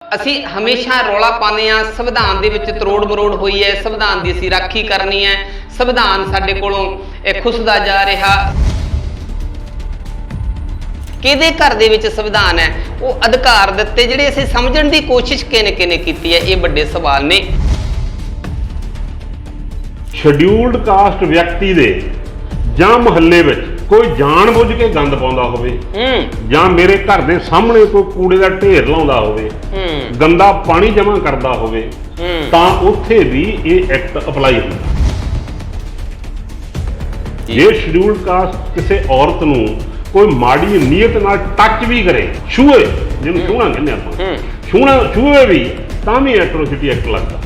ਅਸੀਂ ਹਮੇਸ਼ਾ ਰੌਲਾ ਪਾਉਂਦੇ ਆ ਸੰਵਿਧਾਨ ਦੇ ਵਿੱਚ ਤਰੋੜ ਮਰੋੜ ਹੋਈ ਹੈ, ਸੰਵਿਧਾਨ ਦੀ ਅਸੀਂ ਰਾਖੀ ਕਰਨੀ ਹੈ, ਸੰਵਿਧਾਨ ਸਾਡੇ ਕੋਲੋਂ ਖੁੱਸਦਾ ਜਾ ਰਿਹਾ। ਕਿਹਦੇ ਘਰ ਦੇ ਵਿੱਚ ਸੰਵਿਧਾਨ ਹੈ? ਉਹ ਅਧਿਕਾਰ ਦਿੱਤੇ ਜਿਹੜੇ ਅਸੀਂ ਸਮਝਣ ਦੀ ਕੋਸ਼ਿਸ਼ ਕਿਹਨੇ ਕੀਤੀ ਹੈ, ਇਹ ਵੱਡੇ ਸਵਾਲ ਨੇ। ਸ਼ਡਿਊਲਡ ਕਾਸਟ ਵਿਅਕਤੀ ਦੇ ਜਾਂ ਮੁਹੱਲੇ ਵਿੱਚ ਕੋਈ ਜਾਣ ਬੁੱਝ ਕੇ ਗੰਦ ਪਾਉਂਦਾ ਹੋਵੇ ਜਾਂ ਮੇਰੇ ਘਰ ਦੇ ਸਾਹਮਣੇ ਕੋਈ ਕੂੜੇ ਦਾ ਢੇਰ ਲਾਉਂਦਾ ਹੋਵੇ, ਗੰਦਾ ਪਾਣੀ ਜਮ੍ਹਾਂ ਕਰਦਾ ਹੋਵੇ, ਤਾਂ ਉੱਥੇ ਵੀ ਇਹ ਐਕਟ ਅਪਲਾਈ ਹੁੰਦਾ। ਜੇ ਸ਼ਡਿਊਲਡ ਕਾਸਟ ਕਿਸੇ ਔਰਤ ਨੂੰ ਕੋਈ ਮਾੜੀ ਨੀਅਤ ਨਾਲ ਟੱਚ ਵੀ ਕਰੇ, ਛੂਏ, ਜਿਹਨੂੰ ਛੂਹਣਾ ਕਹਿੰਦੇ ਆਪਾਂ, ਛੂਏ ਵੀ, ਤਾਂ ਵੀ ਐਟਰੋਸਿਟੀ ਐਕਟ ਲੱਗਦਾ।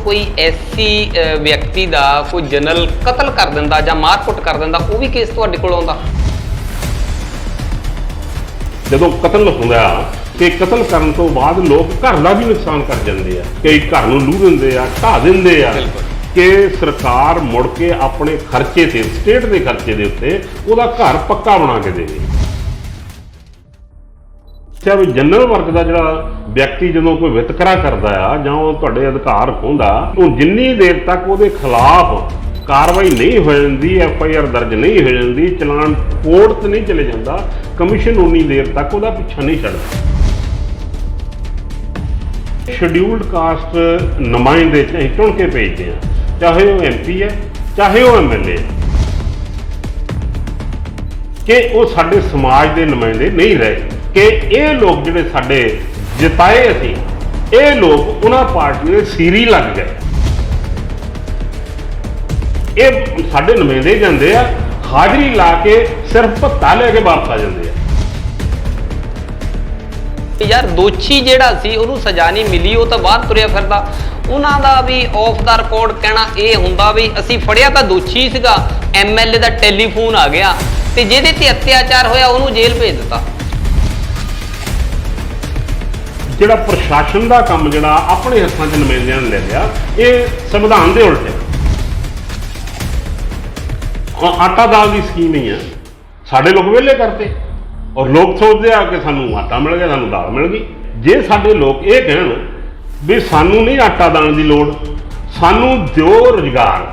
ਕੋਈ ਐਸੀ ਵਿਅਕਤੀ ਦਾ ਕੋਈ ਜਨਰਲ ਕਤਲ ਕਰ ਦਿੰਦਾ ਜਾਂ ਮਾਰਕੁੱਟ ਕਰ ਦਿੰਦਾ, ਉਹ ਵੀ ਕੇਸ ਤੁਹਾਡੇ ਕੋਲ ਆਉਂਦਾ? ਜਦੋਂ ਕਤਲ ਹੁੰਦਾ ਤੇ ਕਤਲ ਕਰਨ ਤੋਂ ਬਾਅਦ ਲੋਕ ਘਰ ਦਾ ਵੀ ਨੁਕਸਾਨ ਕਰ ਜਾਂਦੇ ਆ, ਕਈ ਘਰ ਨੂੰ ਲੂਹ ਦਿੰਦੇ ਆ, ਢਾਹ ਦਿੰਦੇ ਆ ਕਿ ਸਰਕਾਰ ਮੁੜ ਕੇ ਆਪਣੇ ਖਰਚੇ ਤੇ, ਸਟੇਟ ਦੇ ਖਰਚੇ ਦੇ ਉੱਤੇ ਉਹਦਾ ਘਰ ਪੱਕਾ ਬਣਾ ਕੇ ਦੇਵੇ। ਵੀ ਜਨਰਲ ਵਰਗ ਦਾ ਜਿਹੜਾ ਵਿਅਕਤੀ ਜਦੋਂ ਕੋਈ ਵਿਤਕਰਾ ਕਰਦਾ ਆ ਜਾਂ ਉਹ ਤੁਹਾਡੇ ਅਧਿਕਾਰ ਖੋਹਦਾ, ਉਹ ਜਿੰਨੀ ਦੇਰ ਤੱਕ ਉਹਦੇ ਖਿਲਾਫ ਕਾਰਵਾਈ ਨਹੀਂ ਹੋ ਜਾਂਦੀ, FIR ਦਰਜ ਨਹੀਂ ਹੋ ਜਾਂਦੀ, ਚਲਾਨ ਕੋਰਟ ਤੇ ਨਹੀਂ ਚਲੇ ਜਾਂਦਾ, ਕਮਿਸ਼ਨ ਉਨੀ ਦੇਰ ਤੱਕ ਉਹਦਾ ਪਿੱਛਾ ਨਹੀਂ ਛੱਡਦਾ। ਸ਼ਡਿਊਲਡ ਕਾਸਟ ਨੁਮਾਇੰਦੇ ਚਾਹੇ ਚੁਣ ਕੇ ਭੇਜਦੇ ਆ, ਚਾਹੇ ਉਹ MP ਹੈ ਚਾਹੇ ਉਹ MLA, ਕਿ ਉਹ ਸਾਡੇ ਸਮਾਜ ਦੇ ਨੁਮਾਇੰਦੇ ਨਹੀਂ ਰਹੇ, ਕਿ ਇਹ ਲੋਕ ਜਿਹੜੇ ਸਾਡੇ ਜਿਤਾਏ ਅਸੀਂ, ਇਹ ਲੋਕ ਉਹਨਾਂ ਪਾਰਟੀਆਂ ਦੇ ਸੀਰੀ ਲੱਗ ਗਏ। ਇਹ ਸਾਡੇ ਨੁਮਾਇੰਦੇ ਜਾਂਦੇ ਆ, ਹਾਜ਼ਰੀ ਲਾ ਕੇ ਸਿਰਫ ਭੱਤਾ ਲੈ ਕੇ ਵਾਪਸ ਆ ਜਾਂਦੇ ਆ। ਯਾਰ ਦੋਸ਼ੀ ਜਿਹੜਾ ਸੀ ਉਹਨੂੰ ਸਜ਼ਾ ਨਹੀਂ ਮਿਲੀ, ਉਹ ਤਾਂ ਬਾਹਰ ਤੁਰਿਆ ਫਿਰਦਾ। ਉਹਨਾਂ ਦਾ ਵੀ ਆਫ ਦਾ ਰਿਕਾਰਡ ਕਹਿਣਾ ਇਹ ਹੁੰਦਾ ਵੀ ਅਸੀਂ ਫੜਿਆ ਤਾਂ ਦੋਸ਼ੀ ਸੀਗਾ, MLA ਦਾ ਟੈਲੀਫੋਨ ਆ ਗਿਆ ਤੇ ਜਿਹਦੇ ਤੇ ਅਤਿਆਚਾਰ ਹੋਇਆ ਉਹਨੂੰ ਜੇਲ੍ਹ ਭੇਜ ਦਿੱਤਾ। ਜਿਹੜਾ ਪ੍ਰਸ਼ਾਸਨ ਦਾ ਕੰਮ ਜਿਹੜਾ ਆਪਣੇ ਹੱਥਾਂ 'ਚ ਨੁਮਾਇੰਦਿਆਂ ਨੇ ਲੈ ਲਿਆ, ਇਹ ਸੰਵਿਧਾਨ ਦੇ ਉਲਟ ਹੈ। ਆਟਾ ਦਾਲ ਦੀ ਸਕੀਮ ਹੀ ਆ, ਸਾਡੇ ਲੋਕ ਵਿਹਲੇ ਕਰਤੇ ਔਰ ਲੋਕ ਸੋਚਦੇ ਆ ਕਿ ਸਾਨੂੰ ਆਟਾ ਮਿਲ ਗਿਆ, ਸਾਨੂੰ ਦਾਲ ਮਿਲ ਗਈ। ਜੇ ਸਾਡੇ ਲੋਕ ਇਹ ਕਹਿਣ ਵੀ ਸਾਨੂੰ ਨਹੀਂ ਆਟਾ ਦਾਲ ਦੀ ਲੋੜ, ਸਾਨੂੰ ਦਿਓ ਰੁਜ਼ਗਾਰ,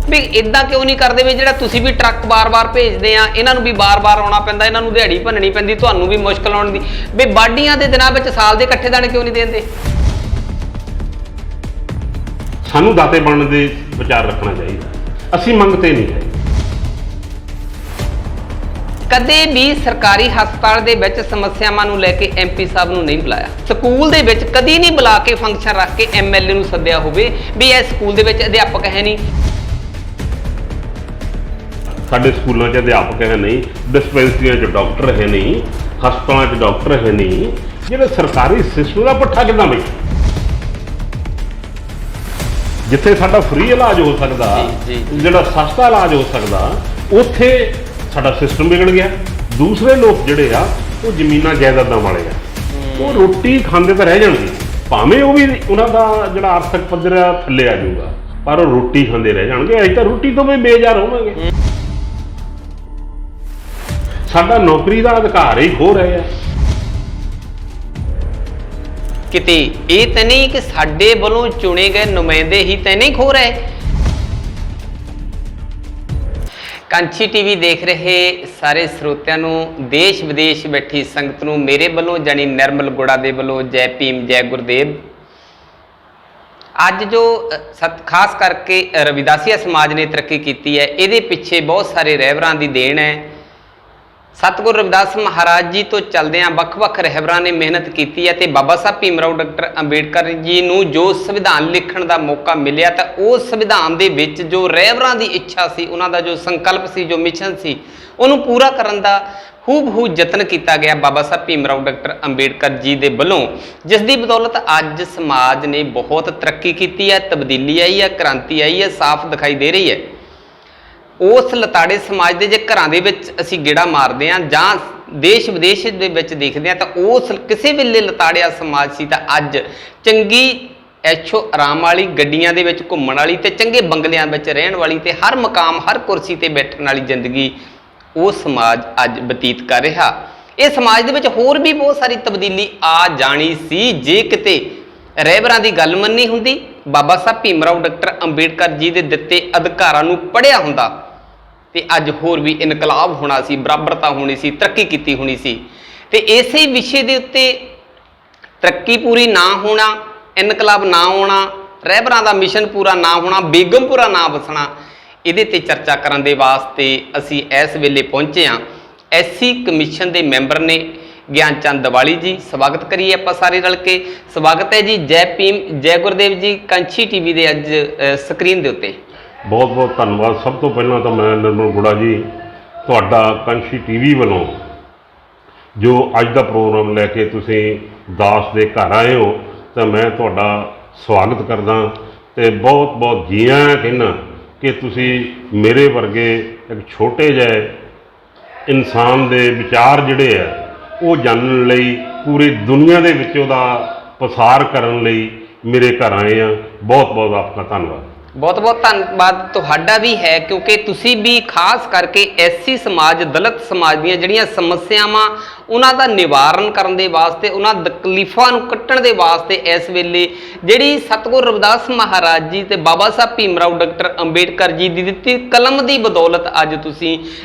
ਵੀ ਇਦਾਂ ਕਿਉਂ ਨਹੀਂ ਕਰਦੇ ਵੀ ਜਿਹੜਾ ਤੁਸੀਂ ਵੀ ਟਰੱਕ ਬਾਰ-ਬਾਰ ਭੇਜਦੇ ਆ, ਇਹਨਾਂ ਨੂੰ ਵੀ ਬਾਰ-ਬਾਰ ਆਉਣਾ ਪੈਂਦਾ, ਇਹਨਾਂ ਨੂੰ ਦਿਹਾੜੀ ਭੰਨਣੀ ਪੈਂਦੀ, ਤੁਹਾਨੂੰ ਵੀ ਮੁਸ਼ਕਲ ਆਉਣ ਦੀ, ਵੀ ਬਾਡੀਆਂ ਦੇ ਦਿਨਾਂ ਵਿੱਚ ਸਾਲ ਦੇ ਇਕੱਠੇ ਦਾਣੇ ਕਿਉਂ ਨਹੀਂ ਦਿੰਦੇ? ਸਾਨੂੰ ਦਾਤੇ ਬਣਨ ਦੇ ਵਿਚਾਰ ਰੱਖਣਾ ਚਾਹੀਦਾ, ਅਸੀਂ ਮੰਗਤੇ ਨਹੀਂ ਹੈ। ਕਦੇ ਵੀ ਸਰਕਾਰੀ ਹਸਪਤਾਲ ਦੇ ਵਿੱਚ ਸਮੱਸਿਆਵਾਂ ਨੂੰ ਲੈ ਕੇ MP ਸਾਹਿਬ ਨੂੰ ਨਹੀਂ ਬੁਲਾਇਆ। ਸਕੂਲ ਦੇ ਵਿੱਚ ਕਦੀ ਨਹੀਂ ਬੁਲਾ ਕੇ ਫੰਕਸ਼ਨ ਰੱਖ ਕੇ MLA ਨੂੰ ਸੱਦਿਆ ਹੋਵੇ ਵੀ ਇਹ ਸਕੂਲ ਦੇ ਵਿੱਚ ਅਧਿਆਪਕ ਹੈ ਨਹੀਂ, ਸਾਡੇ ਸਕੂਲਾਂ 'ਚ ਅਧਿਆਪਕ ਹੈ ਨਹੀਂ, ਡਿਸਪੈਂਸਰੀਆਂ 'ਚ ਡਾਕਟਰ ਹੈ ਨਹੀਂ, ਹਸਪਤਾਲਾਂ 'ਚ ਡਾਕਟਰ ਹੈ ਨਹੀਂ। ਜਿਹੜੇ ਸਰਕਾਰੀ ਸਿਸਟਮ ਦਾ ਪੱਠਾ ਕਿੱਦਾਂ ਬਈ? ਜਿੱਥੇ ਸਾਡਾ ਫ੍ਰੀ ਇਲਾਜ ਹੋ ਸਕਦਾ, ਜਿਹੜਾ ਸਸਤਾ ਇਲਾਜ ਹੋ ਸਕਦਾ, ਉੱਥੇ ਸਾਡਾ ਸਿਸਟਮ ਵਿਗੜ ਗਿਆ। ਦੂਸਰੇ ਲੋਕ ਜਿਹੜੇ ਆ ਉਹ ਜ਼ਮੀਨਾਂ ਜਾਇਦਾਦਾਂ ਵਾਲੇ ਆ, ਉਹ ਰੋਟੀ ਖਾਂਦੇ ਤਾਂ ਰਹਿ ਜਾਣਗੇ, ਭਾਵੇਂ ਉਹ ਵੀ ਉਹਨਾਂ ਦਾ ਜਿਹੜਾ ਆਰਥਿਕ ਪੱਧਰ ਆ ਥੱਲੇ ਆ ਜਾਊਗਾ, ਪਰ ਉਹ ਰੋਟੀ ਖਾਂਦੇ ਰਹਿ ਜਾਣਗੇ। ਅਸੀਂ ਤਾਂ ਰੋਟੀ ਤੋਂ ਵੀ ਬੇਜ਼ਾਰ ਹੋਵਾਂਗੇ। ਸਾਡਾ ਨੌਕਰੀ ਦਾ ਅਧਿਕਾਰ ਹੀ ਖੋ ਰਹੇ ਆ। ਕਿਤੇ ਇਹ ਤਾਂ ਨਹੀਂ ਕਿ ਸਾਡੇ ਵੱਲੋਂ ਚੁਣੇ ਗਏ ਨੁਮਾਇੰਦੇ ਹੀ ਤਾਂ ਨਹੀਂ ਖੋ ਰਹੇ। ਕਾਂਚੀ TV ਦੇਖ ਰਹੇ ਸਾਰੇ ਸਰੋਤਿਆਂ ਨੂੰ, ਦੇਸ਼ ਵਿਦੇਸ਼ ਬੈਠੀ ਸੰਗਤ ਨੂੰ ਮੇਰੇ ਵੱਲੋਂ ਜਾਨੀ ਨਿਰਮਲ ਗੁੜਾ ਦੇ ਵੱਲੋਂ ਜੈ ਭੀਮ ਜੈ ਗੁਰਦੇਵ। ਅੱਜ ਜੋ ਖਾਸ ਕਰਕੇ ਰਵਿਦਾਸੀਆ ਸਮਾਜ ਨੇ ਤਰੱਕੀ ਕੀਤੀ ਹੈ, ਇਹਦੇ ਪਿੱਛੇ ਬਹੁਤ ਸਾਰੇ ਰਹਿਬਰਾਂ ਦੀ ਦੇਣ ਹੈ। ਸਤਿਗੁਰੂ ਰਵਿਦਾਸ ਮਹਾਰਾਜ ਜੀ ਤੋਂ ਚੱਲਦਿਆਂ ਵੱਖ-ਵੱਖ ਰਹਿਬਰਾਂ ਨੇ ਮਿਹਨਤ ਕੀਤੀ ਹੈ ਤੇ ਬਾਬਾ ਸਾਹਿਬ ਭੀਮ ਰਾਓ ਡਾਕਟਰ ਅੰਬੇਡਕਰ ਜੀ ਨੂੰ ਜੋ ਸੰਵਿਧਾਨ ਲਿਖਣ ਦਾ ਮੌਕਾ ਮਿਲਿਆ ਤਾਂ ਉਸ ਸੰਵਿਧਾਨ ਦੇ ਵਿੱਚ ਜੋ ਰਹਿਬਰਾਂ ਦੀ ਇੱਛਾ ਸੀ, ਉਹਨਾਂ ਦਾ ਜੋ ਸੰਕਲਪ ਸੀ, ਜੋ ਮਿਸ਼ਨ ਸੀ, ਉਹਨੂੰ ਪੂਰਾ ਕਰਨ ਦਾ ਹੂਬਹੂ ਯਤਨ ਕੀਤਾ ਗਿਆ ਬਾਬਾ ਸਾਹਿਬ ਭੀਮ ਰਾਓ ਡਾਕਟਰ ਅੰਬੇਡਕਰ ਜੀ ਦੇ ਵੱਲੋਂ, ਜਿਸ ਦੀ ਬਦੌਲਤ ਅੱਜ ਸਮਾਜ ਨੇ ਬਹੁਤ ਤਰੱਕੀ ਕੀਤੀ ਹੈ, ਤਬਦੀਲੀ ਆਈ ਹੈ, ਕ੍ਰਾਂਤੀ ਆਈ ਹੈ, ਸਾਫ਼ ਦਿਖਾਈ ਦੇ ਰਹੀ ਹੈ। ਉਸ ਲਤਾੜੇ ਸਮਾਜ ਦੇ ਜੇ ਘਰਾਂ ਦੇ ਵਿੱਚ ਅਸੀਂ ਗੇੜਾ ਮਾਰਦੇ ਹਾਂ ਜਾਂ ਦੇਸ਼ ਵਿਦੇਸ਼ ਦੇ ਵਿੱਚ ਦੇਖਦੇ ਹਾਂ ਤਾਂ ਉਸ ਕਿਸੇ ਵੇਲੇ ਲਤਾੜਿਆ ਸਮਾਜ ਸੀ ਤਾਂ ਅੱਜ ਚੰਗੀ ਐਸ਼ੋ ਆਰਾਮ ਵਾਲੀ ਗੱਡੀਆਂ ਦੇ ਵਿੱਚ ਘੁੰਮਣ ਵਾਲੀ ਤੇ ਚੰਗੇ ਬੰਗਲਿਆਂ ਵਿੱਚ ਰਹਿਣ ਵਾਲੀ ਤੇ ਹਰ ਮਕਾਮ ਹਰ ਕੁਰਸੀ ਤੇ ਬੈਠਣ ਵਾਲੀ ਜ਼ਿੰਦਗੀ ਉਹ ਸਮਾਜ ਅੱਜ ਬਤੀਤ ਕਰ ਰਿਹਾ। ਇਹ ਸਮਾਜ ਦੇ ਵਿੱਚ ਹੋਰ ਵੀ ਬਹੁਤ ਸਾਰੀ ਤਬਦੀਲੀ ਆ ਜਾਣੀ ਸੀ ਜੇ ਕਿਤੇ ਰਹਿਬਰਾਂ ਦੀ ਗੱਲ ਮੰਨੀ ਹੁੰਦੀ, ਬਾਬਾ ਸਾਹਿਬ ਭੀਮ ਰਾਓ ਡਾਕਟਰ ਅੰਬੇਡਕਰ ਜੀ ਦੇ ਦਿੱਤੇ ਅਧਿਕਾਰਾਂ ਨੂੰ ਪੜ੍ਹਿਆ ਹੁੰਦਾ ਤੇ ਅੱਜ ਹੋਰ ਵੀ ਇਨਕਲਾਬ ਹੋਣਾ ਸੀ, ਬਰਾਬਰਤਾ ਹੋਣੀ ਸੀ, ਤਰੱਕੀ ਕੀਤੀ ਹੋਣੀ ਸੀ। ਤੇ ਇਸੇ ਵਿਸ਼ੇ ਦੇ ਉੱਤੇ ਤਰੱਕੀ ਪੂਰੀ ਨਾ ਹੋਣਾ, ਇਨਕਲਾਬ ਨਾ ਹੋਣਾ, ਰਹਿਬਰਾਂ ਦਾ ਮਿਸ਼ਨ ਪੂਰਾ ਨਾ ਹੋਣਾ, ਬੇਗਮਪੁਰਾ ਨਾ ਵਸਣਾ, ਇਹਦੇ ਤੇ ਚਰਚਾ ਕਰਨ ਦੇ ਵਾਸਤੇ ਅਸੀਂ ਇਸ ਵੇਲੇ ਪਹੁੰਚੇ ਹਾਂ। ਐਸਸੀ ਕਮਿਸ਼ਨ ਦੇ ਮੈਂਬਰ ਨੇ ਗਿਆਨ ਚੰਦ ਦੀਵਾਲੀ ਜੀ, ਸਵਾਗਤ ਕਰੀਏ ਆਪਾਂ ਸਾਰੇ ਰਲ ਕੇ। ਸਵਾਗਤ ਹੈ ਜੀ। ਜੈ ਭੀਮ, ਜੈ ਗੁਰਦੇਵ ਜੀ, ਕੰਛੀ ਟੀਵੀ ਦੇ ਅੱਜ ਸਕਰੀਨ ਦੇ ਉੱਤੇ। ਬਹੁਤ ਬਹੁਤ ਧੰਨਵਾਦ। ਸਭ ਤੋਂ ਪਹਿਲਾਂ ਤਾਂ ਮੈਂ ਨਿਰਮਲ ਗੁੜਾ ਜੀ ਤੁਹਾਡਾ ਕੰਛੀ ਟੀਵੀ ਵੱਲੋਂ ਜੋ ਅੱਜ ਦਾ ਪ੍ਰੋਗਰਾਮ ਲੈ ਕੇ ਤੁਸੀਂ ਦਾਸ ਦੇ ਘਰ ਆਏ ਹੋ, ਤਾਂ ਮੈਂ ਤੁਹਾਡਾ ਸਵਾਗਤ ਕਰਦਾ ਤੇ ਬਹੁਤ ਬਹੁਤ ਜੀ ਆਇਆਂ ਕਹਿੰਦਾ ਕਿ ਤੁਸੀਂ ਮੇਰੇ ਵਰਗੇ ਇੱਕ ਛੋਟੇ ਜਿਹੇ ਇਨਸਾਨ ਦੇ ਵਿਚਾਰ ਜਿਹੜੇ ਆ ਉਹ ਜਾਣਨ ਲਈ, ਪੂਰੀ ਦੁਨੀਆ ਦੇ ਵਿੱਚ ਉਹਦਾ ਪਸਾਰ ਕਰਨ ਲਈ ਮੇਰੇ ਘਰ ਆਏ ਆ। ਬਹੁਤ ਬਹੁਤ ਆਪਕਾ ਧੰਨਵਾਦ। ਬਹੁਤ ਬਹੁਤ ਧੰਨਵਾਦ ਤੁਹਾਡਾ ਵੀ ਹੈ, ਕਿਉਂਕਿ ਤੁਸੀਂ ਵੀ ਖਾਸ ਕਰਕੇ ਐਸਸੀ ਸਮਾਜ, ਦਲਿਤ ਸਮਾਜ ਦੀਆਂ ਜਿਹੜੀਆਂ ਸਮੱਸਿਆਵਾਂ ਉਹਨਾਂ ਦਾ ਨਿਵਾਰਨ ਕਰਨ ਦੇ ਵਾਸਤੇ, ਉਹਨਾਂ ਤਕਲੀਫਾਂ ਨੂੰ ਕੱਟਣ ਦੇ ਵਾਸਤੇ ਇਸ ਵੇਲੇ ਜਿਹੜੀ ਸਤਿਗੁਰੂ ਰਵਿਦਾਸ ਮਹਾਰਾਜ ਜੀ ਤੇ ਬਾਬਾ ਸਾਹਿਬ ਭੀਮ ਰਾਓ ਡਾਕਟਰ ਅੰਬੇਡਕਰ ਜੀ ਦੀ ਦਿੱਤੀ ਕਲਮ ਦੀ ਬਦੌਲਤ ਅੱਜ ਤੁਸੀਂ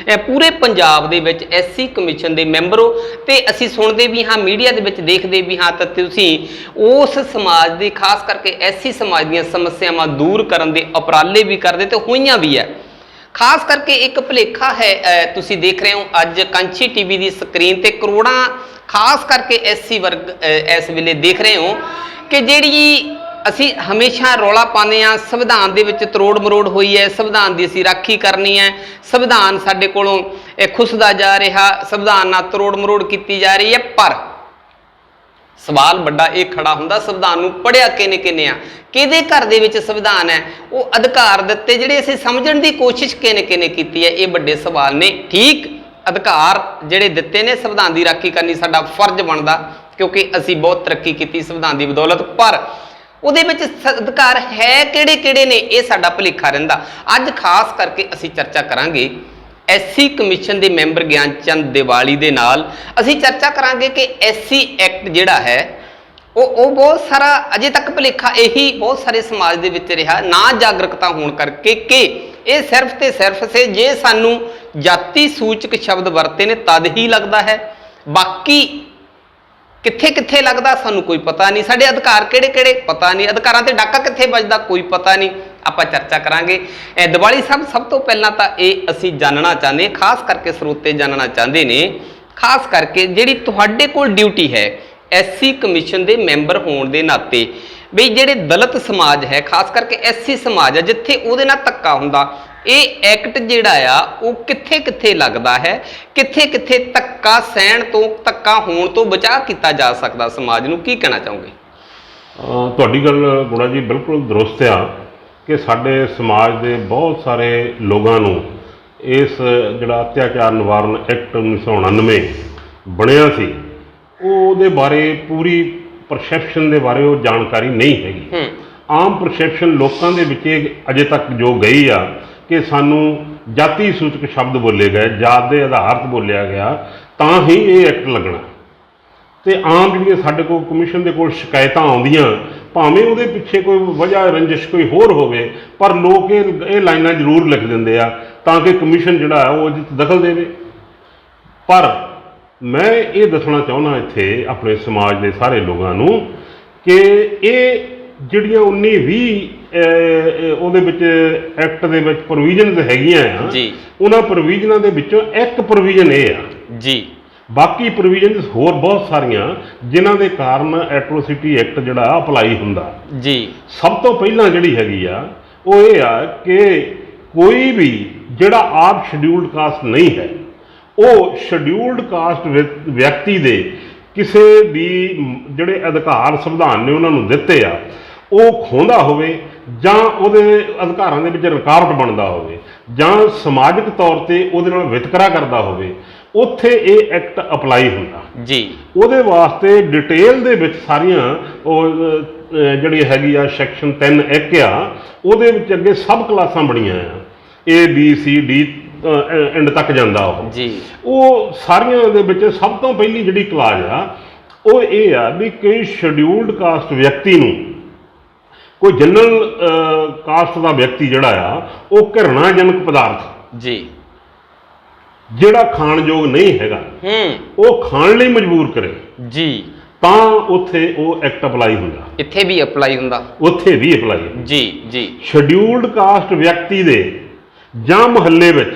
ਪੂਰੇ ਪੰਜਾਬ ਦੇ ਵਿੱਚ ਐਸਸੀ ਕਮਿਸ਼ਨ ਦੇ ਮੈਂਬਰ ਹੋ। ਤੇ ਅਸੀਂ ਸੁਣਦੇ ਵੀ ਹਾਂ, ਮੀਡੀਆ ਦੇ ਵਿੱਚ ਦੇਖਦੇ ਵੀ ਹਾਂ, ਤਾਂ ਤੁਸੀਂ ਉਸ ਸਮਾਜ ਦੀ, ਖਾਸ ਕਰਕੇ ਐਸਸੀ ਸਮਾਜ ਦੀਆਂ ਸਮੱਸਿਆਵਾਂ ਦੂਰ ਕਰਨ ਦੇ ਉਪਰਾਲੇ ਵੀ ਕਰਦੇ ਤੇ ਹੋਈਆਂ ਵੀ ਹੈ। ਖਾਸ ਕਰਕੇ ਇੱਕ ਭੁਲੇਖਾ ਹੈ, ਤੁਸੀਂ ਦੇਖ ਰਹੇ ਹੋ ਅੱਜ ਕੰਛੀ ਟੀਵੀ ਦੀ ਸਕਰੀਨ ਤੇ ਕਰੋੜਾਂ ਖਾਸ ਕਰਕੇ ਐਸਸੀ ਵਰਗ ਇਸ ਵੇਲੇ ਦੇਖ ਰਹੇ ਹੋ ਕਿ ਜਿਹੜੀ ਅਸੀਂ ਹਮੇਸ਼ਾ ਰੌਲਾ ਪਾਉਂਦੇ ਹਾਂ, ਸੰਵਿਧਾਨ ਦੇ ਵਿੱਚ ਤਰੋੜ ਮਰੋੜ ਹੋਈ ਹੈ, ਸੰਵਿਧਾਨ ਦੀ ਅਸੀਂ ਰਾਖੀ ਕਰਨੀ ਹੈ, ਸੰਵਿਧਾਨ ਸਾਡੇ ਕੋਲੋਂ ਖੁੱਸਦਾ ਜਾ ਰਿਹਾ, ਸੰਵਿਧਾਨ ਨਾਲ ਤਰੋੜ ਮਰੋੜ ਕੀਤੀ ਜਾ ਰਹੀ ਹੈ। ਪਰ ਸਵਾਲ ਵੱਡਾ ਇਹ ਖੜਾ ਹੁੰਦਾ, ਸੰਵਿਧਾਨ ਨੂੰ ਪੜ੍ਹਿਆ ਕਿਹਨੇ ਆ, ਕਿਹਦੇ ਘਰ ਦੇ ਵਿੱਚ ਸੰਵਿਧਾਨ ਹੈ, ਉਹ ਅਧਿਕਾਰ ਦਿੱਤੇ ਜਿਹੜੇ ਅਸੀਂ ਸਮਝਣ ਦੀ ਕੋਸ਼ਿਸ਼ ਕਿਹਨੇ ਕੀਤੀ ਹੈ, ਇਹ ਵੱਡੇ ਸਵਾਲ ਨੇ। ਠੀਕ, ਅਧਿਕਾਰ ਜਿਹੜੇ ਦਿੱਤੇ ਨੇ, ਸੰਵਿਧਾਨ ਦੀ ਰਾਖੀ ਕਰਨੀ ਸਾਡਾ ਫਰਜ਼ ਬਣਦਾ, ਕਿਉਂਕਿ ਅਸੀਂ ਬਹੁਤ ਤਰੱਕੀ ਕੀਤੀ ਸੰਵਿਧਾਨ ਦੀ ਬਦੌਲਤ, ਪਰ ਉਹਦੇ ਵਿੱਚ ਅਧਿਕਾਰ ਹੈ ਕਿਹੜੇ ਨੇ, ਇਹ ਸਾਡਾ ਭੁਲੇਖਾ ਰਹਿੰਦਾ। ਅੱਜ ਖਾਸ ਕਰਕੇ ਅਸੀਂ ਚਰਚਾ ਕਰਾਂਗੇ ਐਸਸੀ ਕਮਿਸ਼ਨ ਦੇ ਮੈਂਬਰ ਗਿਆਨ ਚੰਦ ਦੀਵਾਲੀ ਦੇ ਨਾਲ। ਅਸੀਂ ਚਰਚਾ ਕਰਾਂਗੇ ਕਿ ਐਸਸੀ ਐਕਟ ਜਿਹੜਾ ਹੈ ਉਹ ਬਹੁਤ ਸਾਰਾ ਅਜੇ ਤੱਕ ਭੁਲੇਖਾ ਇਹੀ ਬਹੁਤ ਸਾਰੇ ਸਮਾਜ ਦੇ ਵਿੱਚ ਰਿਹਾ, ਨਾ ਜਾਗਰੂਕਤਾ ਹੋਣ ਕਰਕੇ ਕਿ ਇਹ ਸਿਰਫ ਤੇ ਸਿਰਫ ਸੇ ਜੇ ਸਾਨੂੰ ਜਾਤੀ ਸੂਚਕ ਸ਼ਬਦ ਵਰਤੇ ਨੇ ਤਦ ਹੀ ਲੱਗਦਾ ਹੈ, ਬਾਕੀ ਕਿੱਥੇ ਲੱਗਦਾ ਸਾਨੂੰ ਕੋਈ ਪਤਾ ਨਹੀਂ, ਸਾਡੇ ਅਧਿਕਾਰ ਕਿਹੜੇ ਪਤਾ ਨਹੀਂ, ਅਧਿਕਾਰਾਂ ਤੇ ਡਾਕਾ ਕਿੱਥੇ ਵੱਜਦਾ ਕੋਈ ਪਤਾ ਨਹੀਂ। ਆਪਾਂ ਚਰਚਾ ਕਰਾਂਗੇ। ਦੀਵਾਲੀ ਸਾਹਿਬ, ਸਭ ਤੋਂ ਪਹਿਲਾਂ ਤਾਂ ਇਹ ਅਸੀਂ ਜਾਣਨਾ ਚਾਹੁੰਦੇ, ਖਾਸ ਕਰਕੇ ਸਰੋਤੇ ਜਾਣਨਾ ਚਾਹੁੰਦੇ ਨੇ, ਖਾਸ ਕਰਕੇ ਜਿਹੜੀ ਤੁਹਾਡੇ ਕੋਲ ਡਿਊਟੀ ਹੈ ਐਸਸੀ ਕਮਿਸ਼ਨ ਦੇ ਮੈਂਬਰ ਹੋਣ ਦੇ ਨਾਤੇ, ਵੀ ਜਿਹੜੇ ਦਲਿਤ ਸਮਾਜ ਹੈ, ਖਾਸ ਕਰਕੇ ਐਸਸੀ ਸਮਾਜ ਹੈ, ਜਿੱਥੇ ਉਹਦੇ ਨਾਲ ਧੱਕਾ ਹੁੰਦਾ, ਇਹ ਐਕਟ ਜਿਹੜਾ ਆ ਉਹ ਕਿੱਥੇ ਲੱਗਦਾ ਹੈ, ਕਿੱਥੇ ਧੱਕਾ ਸਹਿਣ ਤੋਂ, ਧੱਕਾ ਹੋਣ ਤੋਂ ਬਚਾਅ ਕੀਤਾ ਜਾ ਸਕਦਾ ਸਮਾਜ ਨੂੰ, ਕੀ ਕਹਿਣਾ ਚਾਹੋਗੇ? ਤੁਹਾਡੀ ਗੱਲ ਗੁਣਾ ਜੀ ਬਿਲਕੁਲ ਦਰੁਸਤ ਆ ਕਿ ਸਾਡੇ ਸਮਾਜ ਦੇ ਬਹੁਤ ਸਾਰੇ ਲੋਕਾਂ ਨੂੰ ਇਸ ਜਿਹੜਾ ਅਤਿਆਚਾਰ ਨਿਵਾਰਨ ਐਕਟ 1999 ਬਣਿਆ ਸੀ ਉਹਦੇ ਬਾਰੇ, ਪੂਰੀ ਪਰਸੈਪਸ਼ਨ ਦੇ ਬਾਰੇ ਉਹ ਜਾਣਕਾਰੀ ਨਹੀਂ ਹੈਗੀ। ਆਮ ਪਰਸੈਪਸ਼ਨ ਲੋਕਾਂ ਦੇ ਵਿੱਚ ਅਜੇ ਤੱਕ ਜੋ ਗਈ ਆ ਕਿ ਸਾਨੂੰ ਜਾਤੀ ਸੂਚਕ ਸ਼ਬਦ ਬੋਲੇ ਗਏ, ਜਾਤ ਦੇ ਆਧਾਰ 'ਤੇ ਬੋਲਿਆ ਗਿਆ ਤਾਂ ਹੀ ਇਹ ਐਕਟ ਲੱਗਣਾ। ਤੇ ਆਮ ਜਿਹੜੀਆਂ ਸਾਡੇ ਕੋਲ ਕਮਿਸ਼ਨ ਦੇ ਕੋਲ ਸ਼ਿਕਾਇਤਾਂ ਆਉਂਦੀਆਂ, ਭਾਵੇਂ ਉਹਦੇ ਪਿੱਛੇ ਕੋਈ ਵਜ੍ਹਾ ਰੰਜਿਸ਼ ਕੋਈ ਹੋਰ ਹੋਵੇ, ਪਰ ਲੋਕ ਇਹ ਲਾਈਨਾਂ ਜ਼ਰੂਰ ਲਿਖ ਦਿੰਦੇ ਆ ਤਾਂ ਕਿ ਕਮਿਸ਼ਨ ਜਿਹੜਾ ਹੈ ਉਹ ਇਹਦੇ 'ਚ ਦਖਲ ਦੇਵੇ। ਪਰ ਮੈਂ ਇਹ ਦੱਸਣਾ ਚਾਹੁੰਦਾ ਇੱਥੇ ਆਪਣੇ ਸਮਾਜ ਦੇ ਸਾਰੇ ਲੋਕਾਂ ਨੂੰ ਕਿ ਇਹ ਜਿਹੜੀਆਂ 19-20 ਉਹਦੇ ਵਿੱਚ ਐਕਟ ਦੇ ਵਿੱਚ ਪ੍ਰੋਵੀਜ਼ਨਸ ਹੈਗੀਆਂ ਆ ਜੀ, ਉਹਨਾਂ ਪ੍ਰੋਵੀਜ਼ਨਾਂ ਦੇ ਵਿੱਚੋਂ ਇੱਕ ਪ੍ਰੋਵੀਜ਼ਨ ਇਹ ਆ ਜੀ, ਬਾਕੀ ਪ੍ਰੋਵੀਜ਼ਨਸ ਹੋਰ ਬਹੁਤ ਸਾਰੀਆਂ ਜਿਨ੍ਹਾਂ ਦੇ ਕਾਰਨ ਐਟਰੋਸਿਟੀ ਐਕਟ ਜਿਹੜਾ ਅਪਲਾਈ ਹੁੰਦਾ ਜੀ। ਸਭ ਤੋਂ ਪਹਿਲਾਂ ਜਿਹੜੀ ਹੈਗੀ ਆ ਉਹ ਇਹ ਆ ਕਿ ਕੋਈ ਵੀ ਜਿਹੜਾ ਆਪ ਸ਼ਡਿਊਲਡ ਕਾਸਟ ਨਹੀਂ ਹੈ, ਉਹ ਸ਼ਡਿਊਲਡ ਕਾਸਟ ਵਿਅਕਤੀ ਦੇ ਕਿਸੇ ਵੀ ਜਿਹੜੇ ਅਧਿਕਾਰ ਸੰਵਿਧਾਨ ਨੇ ਉਹਨਾਂ ਨੂੰ ਦਿੱਤੇ ਆ ਉਹ ਖੋਹਦਾ ਹੋਵੇ, ਜਾਂ ਉਹਦੇ ਅਧਿਕਾਰਾਂ ਦੇ ਵਿੱਚ ਰੁਕਾਵਟ ਬਣਦਾ ਹੋਵੇ, ਜਾਂ ਸਮਾਜਿਕ ਤੌਰ 'ਤੇ ਉਹਦੇ ਨਾਲ ਵਿਤਕਰਾ ਕਰਦਾ ਹੋਵੇ, ਉੱਥੇ ਇਹ ਐਕਟ ਅਪਲਾਈ ਹੁੰਦਾ ਜੀ। ਉਹਦੇ ਵਾਸਤੇ ਡਿਟੇਲ ਦੇ ਵਿੱਚ ਸਾਰੀਆਂ ਉਹ ਜਿਹੜੀ ਹੈਗੀ ਆ ਸੈਕਸ਼ਨ 3(1) ਆ, ਉਹਦੇ ਵਿੱਚ ਅੱਗੇ ਸਬ ਕਲਾਸਾਂ ਬਣੀਆਂ ਆ, A B C D and ਤੱਕ ਜਾਂਦਾ ਜੀ ਉਹ ਸਾਰੀਆਂ ਦੇ ਵਿੱਚ ਸਭ ਤੋਂ ਪਹਿਲੀ ਜਿਹੜੀ ਕਲਾਜ਼ ਆ ਉਹ ਇਹ ਆ ਵੀ ਕੋਈ ਸ਼ਡਿਊਲਡ ਕਾਸਟ ਵਿਅਕਤੀ ਨੂੰ, ਕੋਈ ਜਨਰਲ ਕਾਸਟ ਦਾ ਵਿਅਕਤੀ ਜਿਹੜਾ ਆ ਉਹ ਘਿਰਣਾਜਨਕ ਪਦਾਰਥ ਜੀ ਜਿਹੜਾ ਖਾਣਯੋਗ ਨਹੀਂ ਹੈਗਾ ਉਹ ਖਾਣ ਲਈ ਮਜਬੂਰ ਕਰੇ ਜੀ, ਤਾਂ ਉੱਥੇ ਉਹ ਐਕਟ ਅਪਲਾਈ ਹੁੰਦਾ, ਇੱਥੇ ਵੀ ਅਪਲਾਈ ਹੁੰਦਾ, ਉੱਥੇ ਵੀ ਅਪਲਾਈ ਜੀ ਜੀ। ਸ਼ਡਿਊਲਡ ਕਾਸਟ ਵਿਅਕਤੀ ਦੇ ਜਾਂ ਮੁਹੱਲੇ ਵਿੱਚ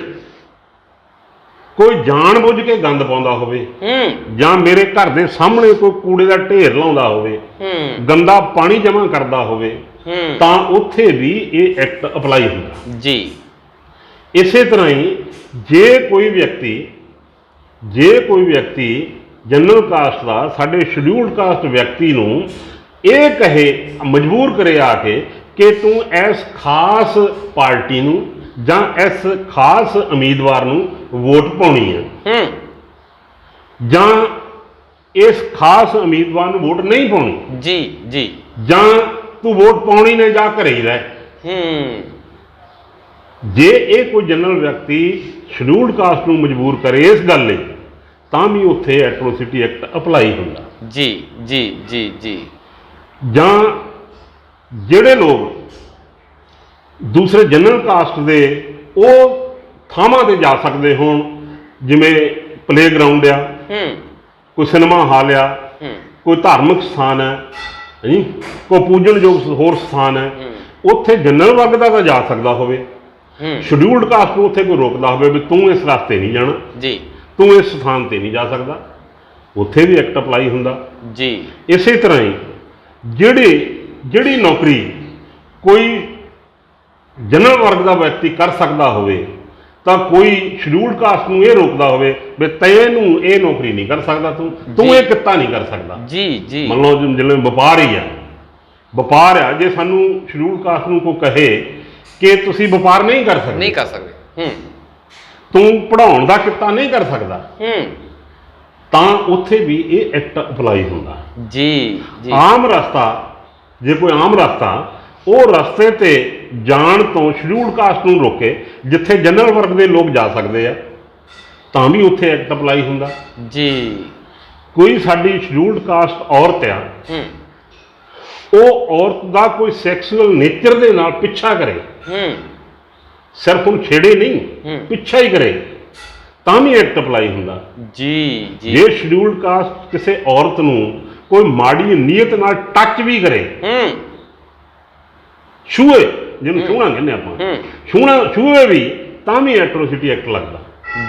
ਕੋਈ ਜਾਣਬੁੱਝ ਕੇ ਗੰਦ ਪਾਉਂਦਾ ਹੋਵੇ ਜਾਂ ਮੇਰੇ ਘਰ ਦੇ ਸਾਹਮਣੇ ਕੋਈ ਕੂੜੇ ਦਾ ਢੇਰ ਲਾਉਂਦਾ ਹੋਵੇ, ਗੰਦਾ ਪਾਣੀ ਜਮ੍ਹਾਂ ਕਰਦਾ ਹੋਵੇ, ਤਾਂ ਉੱਥੇ ਵੀ ਇਹ ਐਕਟ ਅਪਲਾਈ ਹੁੰਦਾ ਜੀ। ਇਸੇ ਤਰ੍ਹਾਂ ਹੀ ਜੇ ਕੋਈ ਵਿਅਕਤੀ ਜਨਰਲ ਕਾਸਟ ਦਾ ਸਾਡੇ ਸ਼ਡਿਊਲਡ ਕਾਸਟ ਵਿਅਕਤੀ ਨੂੰ ਇਹ ਕਹੇ, ਮਜਬੂਰ ਕਰੇ ਆ ਕੇ ਕਿ ਤੂੰ ਇਸ ਖਾਸ ਪਾਰਟੀ ਨੂੰ ਜਾਂ ਇਸ ਖਾਸ ਉਮੀਦਵਾਰ ਨੂੰ ਵੋਟ ਪਾਉਣੀ ਹੈ ਜਾਂ ਇਸ ਖਾਸ ਉਮੀਦਵਾਰ ਨੂੰ ਵੋਟ ਨਹੀਂ ਪਾਉਣੀ, ਜੀ ਜੀ, ਜਾਂ ਤੂੰ ਵੋਟ ਪਾਉਣੀ ਨੇ ਜਾਂ ਘਰੇ ਹੀ ਰਹਿ। ਜੇ ਇਹ ਕੋਈ ਜਨਰਲ ਵਿਅਕਤੀ ਸ਼ਡਿਊਲਡ ਕਾਸਟ ਨੂੰ ਮਜਬੂਰ ਕਰੇ ਇਸ ਗੱਲ ਲਈ, ਤਾਂ ਵੀ ਉੱਥੇ ਐਟਰੋਸਿਟੀ ਐਕਟ ਅਪਲਾਈ ਹੁੰਦਾ। ਜੀ ਜੀ ਜੀ ਜੀ। ਜਾਂ ਜਿਹੜੇ ਲੋਕ ਦੂਸਰੇ ਜਨਰਲ ਕਾਸਟ ਦੇ ਉਹ ਥਾਵਾਂ ਤੇ ਜਾ ਸਕਦੇ ਹੋਣ, ਜਿਵੇਂ ਪਲੇਗਰਾਊਂਡ ਆ, ਕੋਈ ਸਿਨੇਮਾ ਹਾਲ ਆ, ਕੋਈ ਧਾਰਮਿਕ ਸਥਾਨ ਹੈ ਜੀ, ਕੋਈ ਪੂਜਣਯੋਗ ਹੋਰ ਸਥਾਨ ਹੈ, ਉੱਥੇ ਜਨਰਲ ਵਰਗ ਦਾ ਤਾਂ ਜਾ ਸਕਦਾ ਹੋਵੇ, ਸ਼ਡਿਊਲਡ ਕਾਸਟ ਨੂੰ ਉੱਥੇ ਕੋਈ ਰੋਕਦਾ ਹੋਵੇ ਵੀ ਤੂੰ ਇਸ ਰਸਤੇ ਨਹੀਂ ਜਾਣਾ ਜੀ, ਤੂੰ ਇਸ ਸਥਾਨ ਤੇ ਨਹੀਂ ਜਾ ਸਕਦਾ, ਉੱਥੇ ਵੀ ਐਕਟ ਅਪਲਾਈ ਹੁੰਦਾ ਜੀ। ਇਸੇ ਤਰ੍ਹਾਂ ਹੀ ਜਿਹੜੀ ਨੌਕਰੀ ਕੋਈ ਜਨਰਲ ਵਰਗ ਦਾ ਵਿਅਕਤੀ ਕਰ ਸਕਦਾ ਹੋਵੇ, ਤਾਂ ਕੋਈ ਸ਼ਡਿਊਲਡ ਕਾਸਟ ਨੂੰ ਇਹ ਰੋਕਦਾ ਹੋਵੇ ਵੀ ਤੈਨੂੰ ਇਹ ਨੌਕਰੀ ਨਹੀਂ ਕਰ ਸਕਦਾ, ਤੂੰ ਇਹ ਕਿੱਤਾ ਨਹੀਂ ਕਰ ਸਕਦਾ ਜੀ ਜੀ। ਮੰਨ ਲਓ ਜਿਵੇਂ ਵਪਾਰ ਆ, ਜੇ ਸਾਨੂੰ ਸ਼ਡਿਊਲਡ ਕਾਸਟ ਨੂੰ ਕੋਈ ਕਹੇ ਕਿ ਤੁਸੀਂ ਵਪਾਰ ਨਹੀਂ ਕਰ ਸਕਦੇ, ਤੂੰ ਪੜ੍ਹਾਉਣ ਦਾ ਕਿੱਤਾ ਨਹੀਂ ਕਰ ਸਕਦਾ, ਤਾਂ ਉੱਥੇ ਵੀ ਇਹ ਐਕਟ ਅਪਲਾਈ ਹੁੰਦਾ ਜੀ ਜੀ। ਆਮ ਰਸਤਾ, ਜੇ ਕੋਈ ਆਮ ਰਸਤਾ ਉਹ ਰਸਤੇ ਤੇ ਜਾਣ ਤੋਂ ਸ਼ਡਿਊਲਡ ਕਾਸਟ ਨੂੰ ਰੋਕੇ ਜਿੱਥੇ ਜਨਰਲ ਵਰਗ ਦੇ ਲੋਕ ਜਾ ਸਕਦੇ ਆ, ਤਾਂ ਵੀ ਉੱਥੇ ਐਕਟ ਅਪਲਾਈ ਹੁੰਦਾ ਜੀ। ਕੋਈ ਸਾਡੀ ਸ਼ਡਿਊਲਡ ਕਾਸਟ ਔਰਤ ਆ, ਉਹ ਔਰਤ ਦਾ ਕੋਈ ਸੈਕਸੁਅਲ ਨੇਚਰ ਦੇ ਨਾਲ ਪਿੱਛਾ ਕਰੇ, ਸਿਰਫ ਉਹਨੂੰ ਛੇੜੇ ਨਹੀਂ, ਪਿੱਛਾ ਹੀ ਕਰੇ, ਤਾਂ ਵੀ ਐਕਟ ਅਪਲਾਈ ਹੁੰਦਾ ਜੀ ਜੀ। ਜੇ ਸ਼ਡਿਊਲਡ ਕਾਸਟ ਕਿਸੇ ਔਰਤ ਨੂੰ ਕੋਈ ਮਾੜੀ ਨੀਅਤ ਨਾਲ ਟੱਚ ਵੀ ਕਰੇ, ਛੂਏ, ਜਿਹਨੂੰ ਛੂਣਾ ਕਹਿੰਦੇ ਆਪਾਂ, ਛੂਏ ਵੀ, ਤਾਂ ਵੀ ਐਟਰੋਸਿਟੀ ਐਕਟ ਲੱਗਦਾ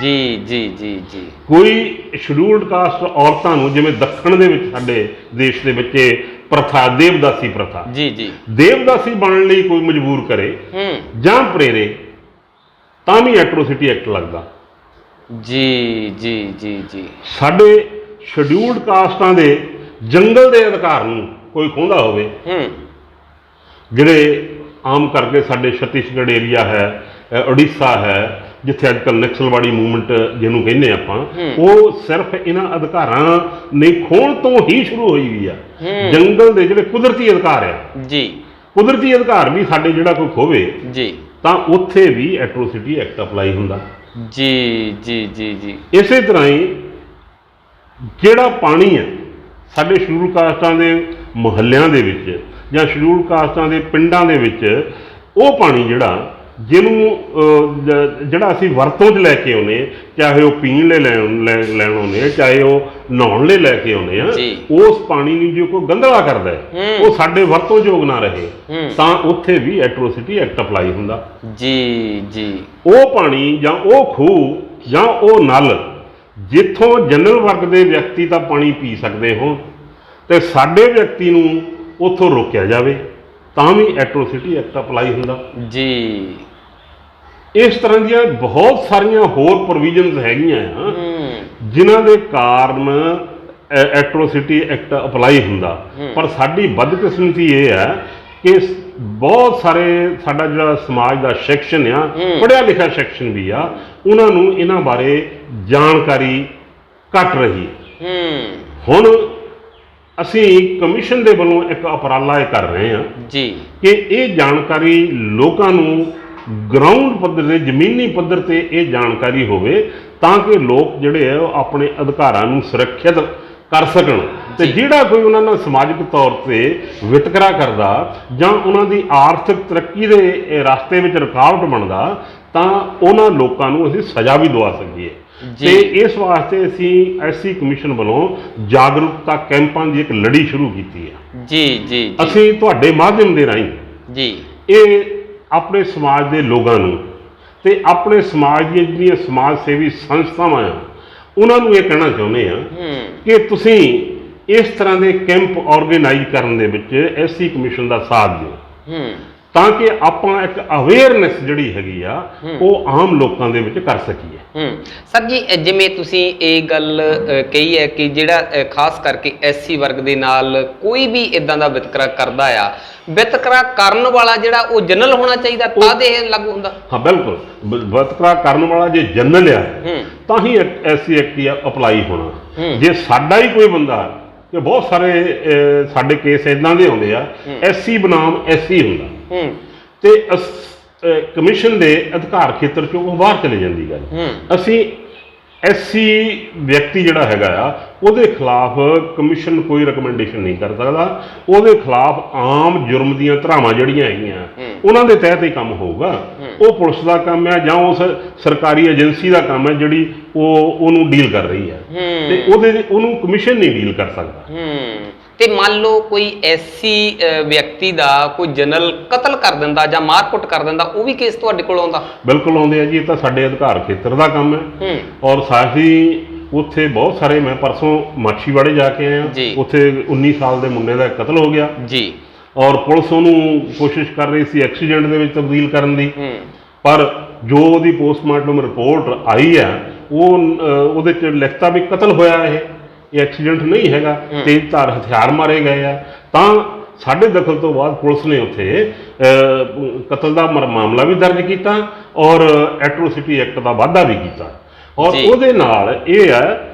ਜੀ ਜੀ ਜੀ ਜੀ। ਕੋਈ ਸ਼ਡਿਊਲਡ ਕਾਸਟ ਔਰਤਾਂ ਨੂੰ, ਜਿਵੇਂ ਦੱਖਣ ਦੇ ਵਿੱਚ ਸਾਡੇ ਦੇਸ਼ ਦੇ ਵਿੱਚ ਪ੍ਰਥਾ, ਦੇਵਦਾਸੀ ਪ੍ਰਥਾ, ਜੀ ਜੀ, ਦੇਵਦਾਸੀ ਬਣਨ ਲਈ ਕੋਈ ਮਜਬੂਰ ਕਰੇ ਜਾਂ ਪ੍ਰੇਰੇ, ਤਾਂ ਵੀ ਐਟਰੋਸਿਟੀ ਐਕਟ ਲੱਗਦਾ ਜੀ ਜੀ ਜੀ ਜੀ। ਸਾਡੇ ਸ਼ਡਿਊਲਡ ਕਾਸਟਾਂ ਦੇ ਜੰਗਲ ਦੇ ਅਧਿਕਾਰ ਨੂੰ ਕੋਈ ਖੋਹਦਾ ਹੋਵੇ, ਜਿਹੜੇ ਆਮ ਕਰਕੇ ਸਾਡੇ ਛੱਤੀਸਗੜ੍ਹ ਏਰੀਆ ਹੈ, ਉੜੀਸਾ ਹੈ, ਜਿੱਥੇ ਅੱਜ ਕੱਲ੍ਹ ਨਕਸਲਵਾੜੀ ਮੂਵਮੈਂਟ ਜਿਹਨੂੰ ਕਹਿੰਦੇ ਆਪਾਂ, ਉਹ ਸਿਰਫ ਇਹਨਾਂ ਅਧਿਕਾਰਾਂ ਨੇ ਖੋਹਣ ਤੋਂ ਹੀ ਸ਼ੁਰੂ ਹੋਈ ਹੋਈ ਆ। ਜੰਗਲ ਦੇ ਜਿਹੜੇ ਕੁਦਰਤੀ ਅਧਿਕਾਰ ਆ ਜੀ, ਕੁਦਰਤੀ ਅਧਿਕਾਰ ਵੀ ਸਾਡੇ ਜਿਹੜਾ ਕੋਈ ਖੋਵੇ ਜੀ, ਤਾਂ ਉੱਥੇ ਵੀ ਐਟਰੋਸਿਟੀ ਐਕਟ ਅਪਲਾਈ ਹੁੰਦਾ ਜੀ ਜੀ ਜੀ ਜੀ। ਇਸੇ ਤਰ੍ਹਾਂ ਹੀ ਜਿਹੜਾ ਪਾਣੀ ਹੈ ਸਾਡੇ ਸ਼ਡਿਊਲਡ ਕਾਸਟਾਂ ਦੇ ਮੁਹੱਲਿਆਂ ਦੇ ਵਿੱਚ ਜਾਂ ਸ਼ਡਿਊਲਡ ਕਾਸਟਾਂ ਦੇ ਪਿੰਡਾਂ ਦੇ ਵਿੱਚ, ਉਹ ਪਾਣੀ ਜਿਹੜਾ ਅਸੀਂ ਵਰਤੋਂ 'ਚ ਲੈ ਕੇ ਆਉਂਦੇ, ਚਾਹੇ ਉਹ ਪੀਣ ਲਈ ਲੈਣ ਆਉਂਦੇ ਆ, ਚਾਹੇ ਉਹ ਨਹਾਉਣ ਲਈ ਲੈ ਕੇ ਆਉਂਦੇ ਆ, ਉਸ ਪਾਣੀ ਨੂੰ ਜੇ ਕੋਈ ਗੰਧਲਾ ਕਰਦਾ, ਉਹ ਸਾਡੇ ਵਰਤੋਂਯੋਗ ਨਾ ਰਹੇ, ਤਾਂ ਉੱਥੇ ਵੀ ਐਟਰੋਸਿਟੀ ਐਕਟ ਅਪਲਾਈ ਹੁੰਦਾ ਜੀ ਜੀ। ਉਹ ਪਾਣੀ ਜਾਂ ਉਹ ਖੂਹ ਜਾਂ ਉਹ ਨਲ ਜਿੱਥੋਂ ਜਨਰਲ ਵਰਗ ਦੇ ਵਿਅਕਤੀ ਤਾਂ ਪਾਣੀ ਪੀ ਸਕਦੇ ਹੋਣ, ਤੇ ਸਾਡੇ ਵਿਅਕਤੀ ਨੂੰ ਉੱਥੋਂ ਰੋਕਿਆ ਜਾਵੇ, ਤਾਂ ਵੀ ਐਟਰੋਸਿਟੀ ਐਕਟ ਅਪਲਾਈ ਹੁੰਦਾ ਜੀ। ਇਸ ਤਰ੍ਹਾਂ ਦੀਆਂ ਬਹੁਤ ਸਾਰੀਆਂ ਹੋਰ ਪ੍ਰੋਵੀਜ਼ਨਸ ਹੈਗੀਆਂ ਆ ਜਿਨ੍ਹਾਂ ਦੇ ਕਾਰਨ ਐਟਰੋਸਿਟੀ ਐਕਟ ਅਪਲਾਈ ਹੁੰਦਾ। ਪਰ ਸਾਡੀ ਬਦਕਿਸਮਤੀ ਇਹ ਹੈ ਕਿ ਬਹੁਤ ਸਾਰੇ ਸਾਡਾ ਜਿਹੜਾ ਸਮਾਜ ਦਾ ਸੈਕਸ਼ਨ ਆ, ਪੜ੍ਹਿਆ ਲਿਖਿਆ ਸੈਕਸ਼ਨ ਵੀ ਆ, ਉਹਨਾਂ ਨੂੰ ਇਹਨਾਂ ਬਾਰੇ ਜਾਣਕਾਰੀ ਘੱਟ ਰਹੀ। ਹੁਣ ਅਸੀਂ ਕਮਿਸ਼ਨ ਦੇ ਵੱਲੋਂ ਇੱਕ ਉਪਰਾਲਾ ਇਹ ਕਰ ਰਹੇ ਹਾਂ ਜੀ ਕਿ ਇਹ ਜਾਣਕਾਰੀ ਲੋਕਾਂ ਨੂੰ ਗਰਾਊਂਡ ਪੱਧਰ ਤੇ, ਜ਼ਮੀਨੀ ਪੱਧਰ ਤੇ ਇਹ ਜਾਣਕਾਰੀ ਹੋਵੇ ਤਾਂ ਕਿ ਲੋਕ ਜਿਹੜੇ ਆ ਉਹ ਆਪਣੇ ਅਧਿਕਾਰਾਂ ਨੂੰ ਸੁਰੱਖਿਅਤ ਕਰ ਸਕਣ। ਤੇ ਜਿਹੜਾ ਕੋਈ ਉਹਨਾਂ ਨਾਲ ਸਮਾਜਿਕ ਤੌਰ ਤੇ ਵਿਤਕਰਾ ਕਰਦਾ ਜਾਂ ਉਹਨਾਂ ਦੀ ਆਰਥਿਕ ਤਰੱਕੀ ਦੇ ਰਸਤੇ ਵਿੱਚ ਰੁਕਾਵਟ ਬਣਦਾ ਤਾਂ ਉਹਨਾਂ ਲੋਕਾਂ ਨੂੰ ਅਸੀਂ ਸਜ਼ਾ ਵੀ ਦਵਾ ਸਕੀਏ। ਤੇ ਇਸ ਵਾਸਤੇ ਅਸੀਂ ਐਸਸੀ ਕਮਿਸ਼ਨ ਵੱਲੋਂ ਜਾਗਰੂਕਤਾ ਕੈਂਪਾਂ ਦੀ ਇੱਕ ਲੜੀ ਸ਼ੁਰੂ ਕੀਤੀ ਹੈ। ਜੀ ਅਸੀਂ ਤੁਹਾਡੇ ਮਾਧਿਅਮ ਦੇ ਰਾਹੀਂ ਜੀ ਇਹ ਆਪਣੇ ਸਮਾਜ ਦੇ ਲੋਕਾਂ ਨੂੰ ਤੇ ਆਪਣੇ ਸਮਾਜ ਦੀਆਂ ਜਿਹੜੀਆਂ ਸਮਾਜ ਸੇਵੀ ਸੰਸਥਾਵਾਂ ਆ ਉਹਨਾਂ ਨੂੰ ਇਹ ਕਹਿਣਾ ਚਾਹੁੰਦੇ ਆ ਕਿ ਤੁਸੀਂ ਇਸ ਤਰ੍ਹਾਂ ਦੇ ਕੈਂਪ ਆਰਗੇਨਾਈਜ਼ ਕਰਨ ਦੇ ਵਿੱਚ ਐਸਸੀ ਕਮਿਸ਼ਨ ਦਾ ਸਾਥ ਦਿਓ ਤਾਂ ਕਿ ਆਪਾਂ ਇੱਕ ਅਵੇਅਰਨੈਸ ਜਿਹੜੀ ਹੈਗੀ ਆ ਉਹ ਆਮ ਲੋਕਾਂ ਦੇ ਵਿੱਚ ਕਰ ਸਕੀਏ। ਸਰ ਜੀ, ਜਿਵੇਂ ਤੁਸੀਂ ਇਹ ਗੱਲ ਕਹੀ ਹੈ ਕਿ ਜਿਹੜਾ ਖਾਸ ਕਰਕੇ ਐਸਸੀ ਵਰਗ ਦੇ ਨਾਲ ਕੋਈ ਵੀ ਇਦਾਂ ਦਾ ਵਿਤਕਰਾ ਕਰਦਾ ਆ, ਵਿਤਕਰਾ ਕਰਨ ਵਾਲਾ ਜਿਹੜਾ ਉਹ ਜਨਰਲ ਹੋਣਾ ਚਾਹੀਦਾ ਤਦ ਇਹ ਲਾਗੂ ਹੁੰਦਾ? ਹਾਂ ਬਿਲਕੁਲ, ਵਿਤਕਰਾ ਕਰਨ ਵਾਲਾ ਜੇ ਜਨਰਲ ਆ ਤਾਂ ਹੀ ਐਸਸੀ ਐਕਟ ਅਪਲਾਈ ਹੋਣਾ। ਜੇ ਸਾਡਾ ਹੀ ਕੋਈ ਬੰਦਾ, ਕਿ ਬਹੁਤ ਸਾਰੇ ਸਾਡੇ ਕੇਸ ਇਦਾਂ ਦੇ ਆਉਂਦੇ ਆ, ਐਸਸੀ ਬਨਾਮ ਐਸਸੀ ਹੁੰਦਾ ਤੇ ਕਮਿਸ਼ਨ ਦੇ ਅਧਿਕਾਰ ਖੇਤਰ ਚੋਂ ਉਹ ਬਾਹਰ ਚਲੇ ਜਾਂਦੀ ਗੱਲ। ਅਸੀਂ ਐਸਸੀ ਵਿਅਕਤੀ ਜਿਹੜਾ ਹੈਗਾ ਆ ਉਹਦੇ ਖਿਲਾਫ ਕਮਿਸ਼ਨ ਕੋਈ ਰਿਕਮੈਂਡੇਸ਼ਨ ਨਹੀਂ ਕਰ ਸਕਦਾ। ਉਹਦੇ ਖਿਲਾਫ ਆਮ ਜੁਰਮ ਦੀਆਂ ਧਾਰਾਵਾਂ ਜਿਹੜੀਆਂ ਹੈਗੀਆਂ ਉਹਨਾਂ ਦੇ ਤਹਿਤ ਹੀ ਕੰਮ ਹੋਊਗਾ। ਉਹ ਪੁਲਿਸ ਦਾ ਕੰਮ ਹੈ ਜਾਂ ਉਸ ਸਰਕਾਰੀ ਏਜੰਸੀ ਦਾ ਕੰਮ ਹੈ ਜਿਹੜੀ ਉਹਨੂੰ ਡੀਲ ਕਰ ਰਹੀ ਹੈ ਤੇ ਉਹਨੂੰ ਕਮਿਸ਼ਨ ਨਹੀਂ ਡੀਲ ਕਰ ਸਕਦਾ। ਤੇ ਮੰਨ ਲਓ ਕੋਈ ਐਸਸੀ ਵਿਅਕਤੀ ਦਾ ਕੋਈ ਜਨਰਲ ਕਤਲ ਕਰ ਦਿੰਦਾ ਜਾਂ ਮਾਰਕੁੱਟ ਕਰ ਦਿੰਦਾ, ਉਹ ਵੀ ਕੇਸ ਤੁਹਾਡੇ ਕੋਲ ਆਉਂਦਾ? ਬਿਲਕੁਲ ਆਉਂਦੇ ਆ ਜੀ, ਇਹ ਤਾਂ ਸਾਡੇ ਅਧਿਕਾਰ ਖੇਤਰ ਦਾ ਕੰਮ ਹੈ। ਔਰ ਸਾਡੀ ਉੱਥੇ ਬਹੁਤ ਸਾਰੇ, ਮੈਂ ਪਰਸੋਂ ਮਾਛੀਵਾੜੇ ਜਾ ਕੇ ਆਇਆ, ਉੱਥੇ 19 ਸਾਲ ਦੇ ਮੁੰਡੇ ਦਾ ਕਤਲ ਹੋ ਗਿਆ ਜੀ ਔਰ ਪੁਲਿਸ ਉਹਨੂੰ ਕੋਸ਼ਿਸ਼ ਕਰ ਰਹੀ ਸੀ ਐਕਸੀਡੈਂਟ ਦੇ ਵਿੱਚ ਤਬਦੀਲ ਕਰਨ ਦੀ, ਪਰ ਜੋ ਉਹਦੀ ਪੋਸਟਮਾਰਟਮ ਰਿਪੋਰਟ ਆਈ ਹੈ ਉਹਦੇ 'ਚ ਲਿਖਤਾ ਵੀ ਕਤਲ ਹੋਇਆ, ਇਹ ਐਕਸੀਡੈਂਟ ਨਹੀਂ ਹੈਗਾ, ਤੇਜ਼ ਧਾਰ ਹਥਿਆਰ ਮਾਰੇ ਗਏ ਆ। ਤਾਂ ਸਾਡੇ ਦਖਲ ਤੋਂ ਬਾਅਦ ਪੁਲਿਸ ਨੇ ਉੱਥੇ ਕਤਲ ਦਾ ਮਾਮਲਾ ਵੀ ਦਰਜ ਕੀਤਾ ਔਰ ਐਟਰੋਸਿਟੀ ਐਕਟ ਦਾ ਵਾਧਾ ਵੀ ਕੀਤਾ ਔਰ ਉਹਦੇ ਨਾਲ ਇਹ ਹੈ